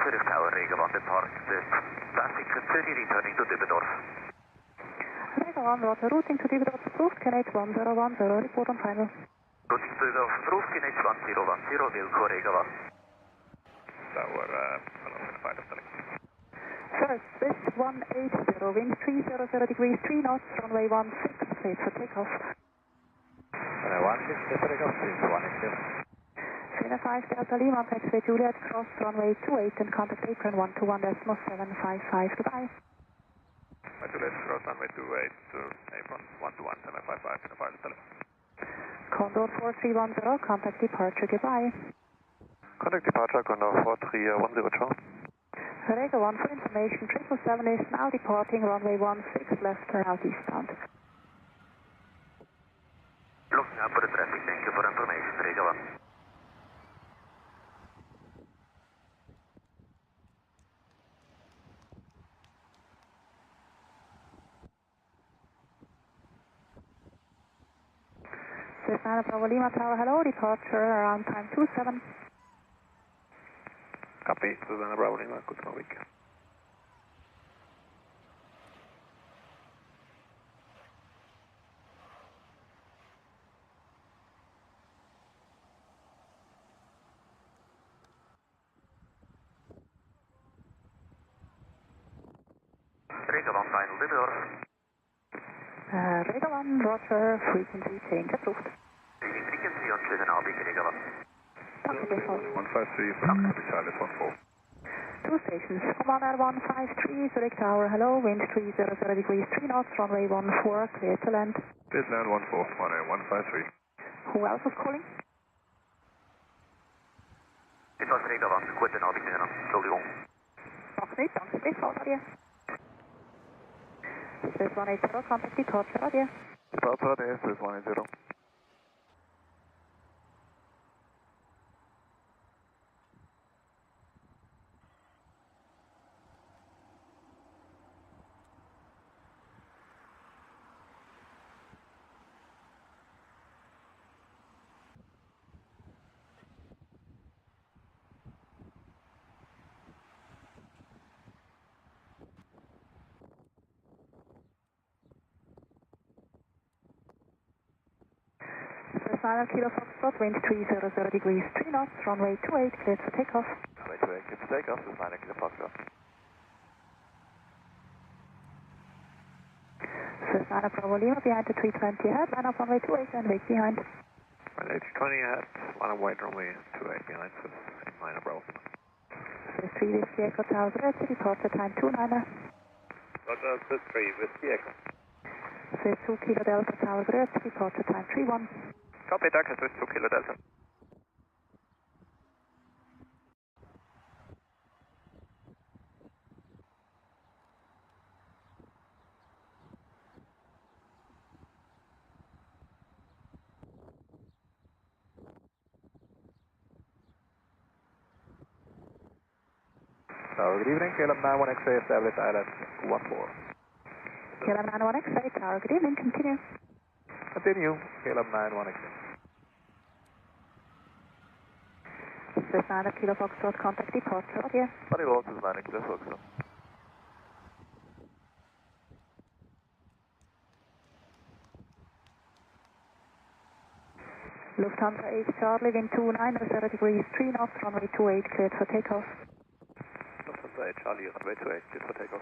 Zurich Tower, Rega 1 depart, traffic 30 returning to Dübendorf. Rega 1, roger, routing to Dübendorf approved, Canate 1010, report on final. Routing to Dübendorf approved, Canate 1010, Wilco Rega 1. Tower, final select. First, Swiss 180, wind 300 degrees, 3 knots, runway 16, cleared for takeoff. Runway 16, clear for takeoff, this is 180. Cena 5 Delta Lima, taxiway Juliet, cross runway 28 and contact apron 121.755. Goodbye. Juliet, cross runway 28, apron 121.755 and final select. Condor 4310, contact departure, goodbye. Contact departure, Condor 4310, ciao. Rega 1, for information, 777 is now departing runway 16 left southeastbound. Looking up for the traffic, thank you for information, Rega 1. Cessna Bravo Lima Tower, hello, departure around time 27. Copy, Cessna Bravo Lima, good week. Rega 1 final, Dübendorf. Rega 1, roger, frequency change approved. Changing frequency on schönen Abend, Rega 1. Danke, default. 153, Frankfurt, Charlie 14. Two stations, Commander 153, Zurich Tower, hello, wind 300 degrees, 3 knots, runway 14, clear to land. Clear to land 14, runway 153. Who else was calling? Dit was Rega 1, guten Abend, meneer. Entschuldigung. Nog niet, dank, default, adieu. This is 180, contact departure, adieu. Departure, this is 180. Cessna Kilo Foxtrot, wind 300 degrees, 3 knots, runway 28, cleared for takeoff. Runway 28, cleared for takeoff, Cessna Kilo Foxtrot. Cessna Bravo Lima behind the 320 ahead, line up runway 28 and wait behind. Runway 20 ahead, line up wide runway 28 behind, so line up Bravo. Swiss 3 Whiskey Echo Tower, departure time 29er. Roger, Swiss 3 Whiskey Echo. Swiss 2 Kilo Delta Tower Grötz, departure time 31. Copy, danke, Swiss 2 Kilo Delta. Tower, good evening, KLM 91 X-ray, establish ILS 14. KLM 91 X-ray Tower, good evening, continue. Continue, KLM 91 X-ray. Swiss 9 Kilo Foxtrot, contact departure, roger. Body loss is 9 Kilo Foxtrot. Lufthansa 8 Charlie, wind 29, 0 degrees, 3 knots, runway 28, cleared for takeoff. Lufthansa 8 Charlie, runway 28, cleared for takeoff.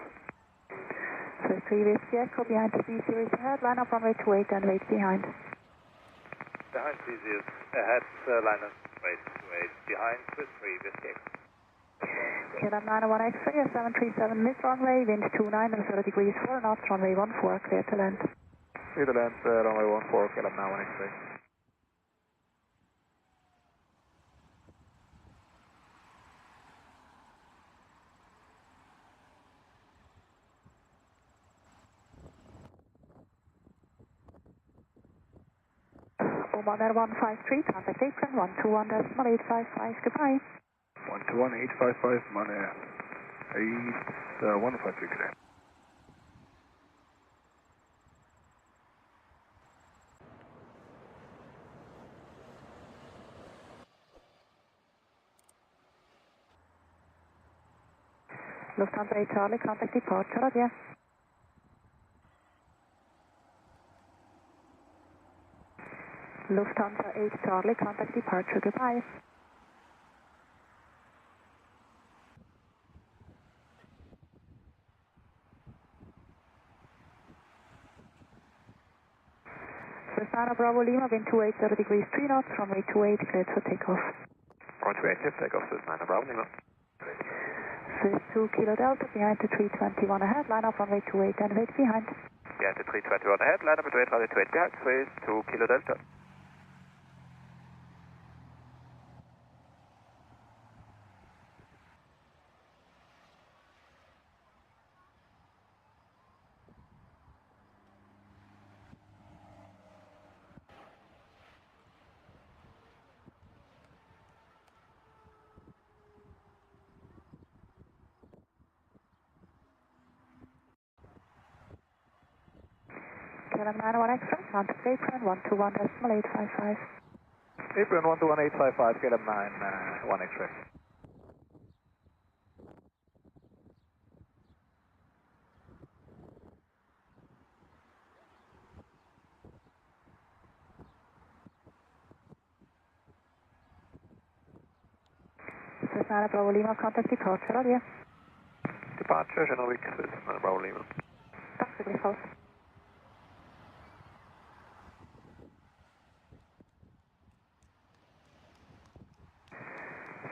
Swiss 3 Whiskey Echo, behind the C-Series ahead, line up runway 28 and wait behind. Behind C-Series ahead, line up runway 28, behind Swiss 3 Whiskey Echo. KLM 91 X-ray, 737 mid runway, wind 29, 0 degrees, 4 knots, runway 14, clear to land. Clear to land, runway 14, KLM 91 X-ray. Bombardier 153, contact apron 121.855, goodbye. 121.855, Money 153 today. Lufthansa 8 Charlie, contact departure, roger. Lufthansa 8 Charlie, contact departure, goodbye. Swiss 9 Bravo Lima, wind 28, 0 degrees, 3 knots, runway 28, cleared for takeoff. Runway 28, takeoff, Swiss 9 Bravo Lima. Swiss 2 Kilo Delta, behind the 321 ahead, line up runway 28 and wait behind. Behind the 321 ahead, line up at runway 28 behind, Swiss 2 Kilo Delta. KLM 91 X-ray, contact apron 121.855. Apron 121.855, KLM 91 X-ray. Swiss 9 Bravo Lima, contact departure, roger. Departure, Genovic, Swiss 9 Bravo Lima. Taxi Griffos.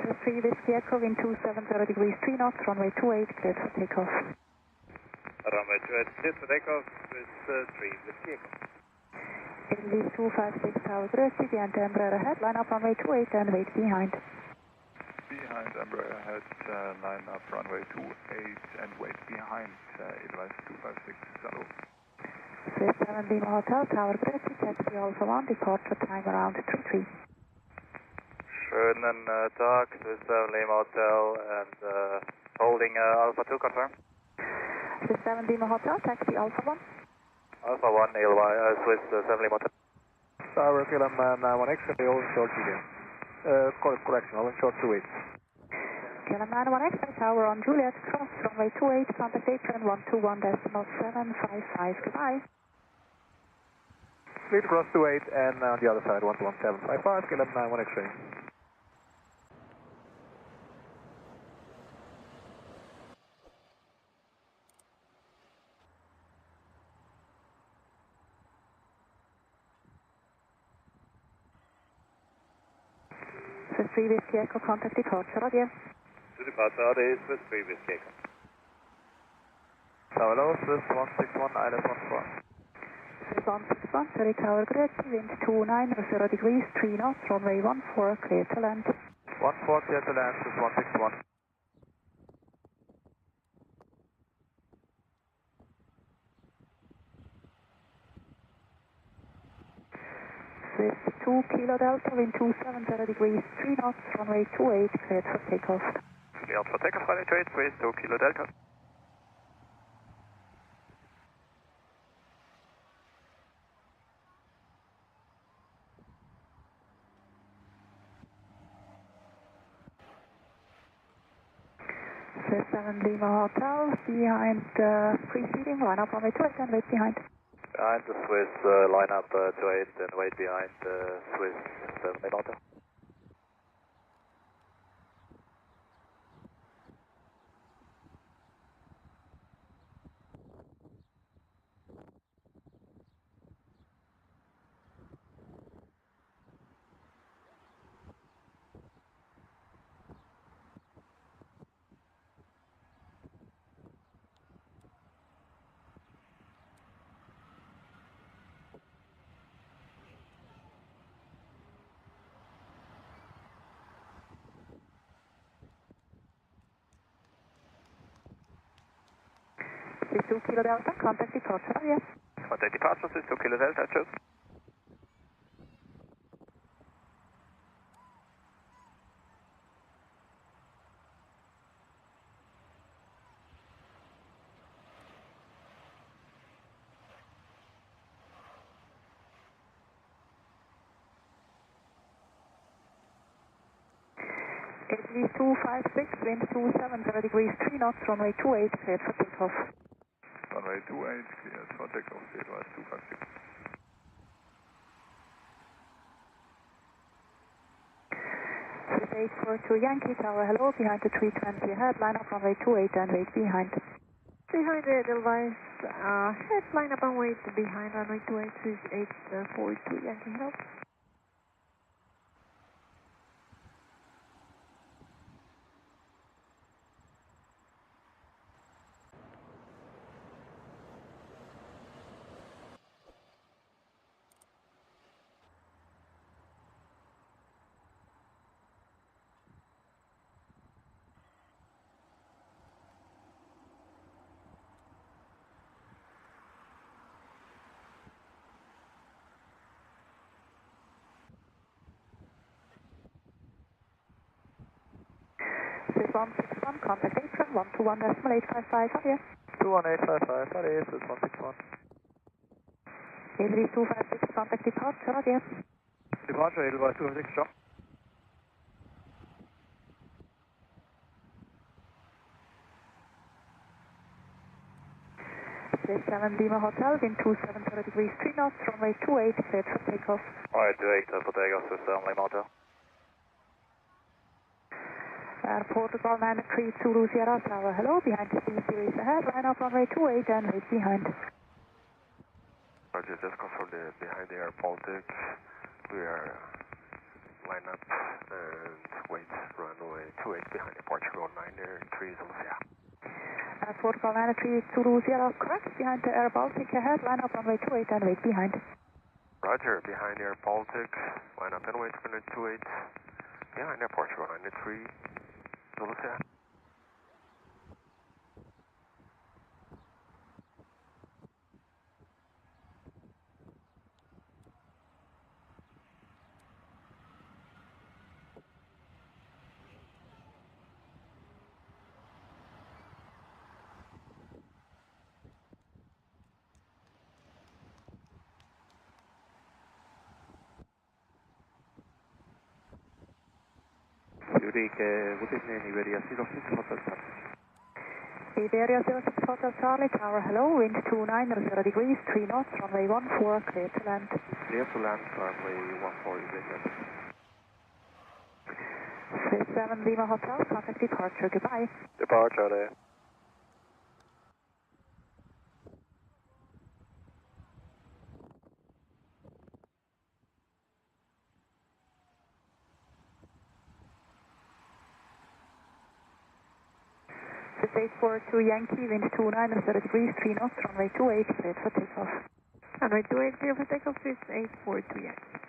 Swiss 3 Whiskey Echo, wind 270 degrees, 3 knots, runway 28, cleared for takeoff. Runway 28, cleared for takeoff, Swiss 3 Whiskey Echo. English 256 Tower Grötz, behind the Embraer ahead, line up runway 28 and wait behind. Behind Embraer ahead, line up runway 28 and wait behind, Edelweiss 256, hello. Swiss 7 Lima Hotel, Tower Grötz, taxi Alpha 1, departure time around 33. Schönen Tag, Swiss 7 Lima Hotel and holding Alpha 2, confirm. Swiss 7 Lima Hotel, taxi Alpha 1. Alpha 1, Swiss 7 Lima Hotel. Tower, KLM 91 X-ray, all short again. Correction, all in short 28. KLM 91 X-ray, Tower on Juliet, cross runway 28, contact apron 121.755, goodbye. Clear to cross 28 and on the other side 121.755, KLM 91 X-ray. Swiss 3 Whiskey Echo, contact departure, roger. To departure, RD, Swiss 3 Whiskey Echo. Tower low, Swiss 161, ILS 14. Swiss 161, Zurich Tower, Zurich, wind 290 degrees, 3 knots, runway 14, clear to land. 14, clear to land, Swiss 161. Swiss 2 Kilo Delta, wind 270 degrees, 3 knots, runway 28, cleared for takeoff. Cleared for takeoff, runway 28, Swiss 2 Kilo Delta. Swiss 7 Lima Hotel, behind preceding, line up runway 28 and wait behind. Behind the Swiss, line up 28 and wait behind Swiss 7 Lima Hotel. Swiss 2 Kilo Delta, contact departure, yes. Contact departure, Swiss 2 Kilo Delta, cheers. ATC 256, wind 270 degrees, 3 knots, runway 28, cleared for takeoff. Runway 28, cleared for takeoff, advise 256. Swiss 842 Yankee Tower, hello, behind the 320 ahead, line up runway 28 and wait behind. Behind the Edelweiss, head line up and wait behind runway 28, Swiss 842 Yankee, hello. Swiss 161, contact apron 121.855, on yes. 21855, that is Swiss 161. ATC 256, contact departure, on yes. Departure, Edelweiss 256, drop. Swiss 7 Lima Hotel, wind 270 degrees, 3 knots, runway 28, cleared for takeoff. Alright, 28 for takeoff, Swiss 7 Lima Hotel. Protocol 93 Zulu Sierra Tower, hello, behind the C series ahead, line up runway 28 and wait behind. Roger, just confirm the behind the Air Baltic. We are line up and wait runway 28 behind departure road 93 Zulu Sierra. Protocol 93 Zulu Sierra, correct, behind the Air Baltic ahead, line up runway 28 and wait behind. Roger, behind the Air Baltic, line up and wait runway 28 behind departure road 93 Zulu Sierra. Zurich, good evening, Iberia 06 Hotel Charlie. Iberia 06 Hotel Charlie Tower, hello, wind 290 degrees, 3 knots, runway 14, clear to land. Clear to land, runway 14 Iberia. Swiss 7 Lima Hotel, contact departure, goodbye. Departure there. Swiss 842 Yankee, wind 290 degrees, 3 knots, runway 28, cleared for takeoff. Runway 28, clear for takeoff, Swiss 8438.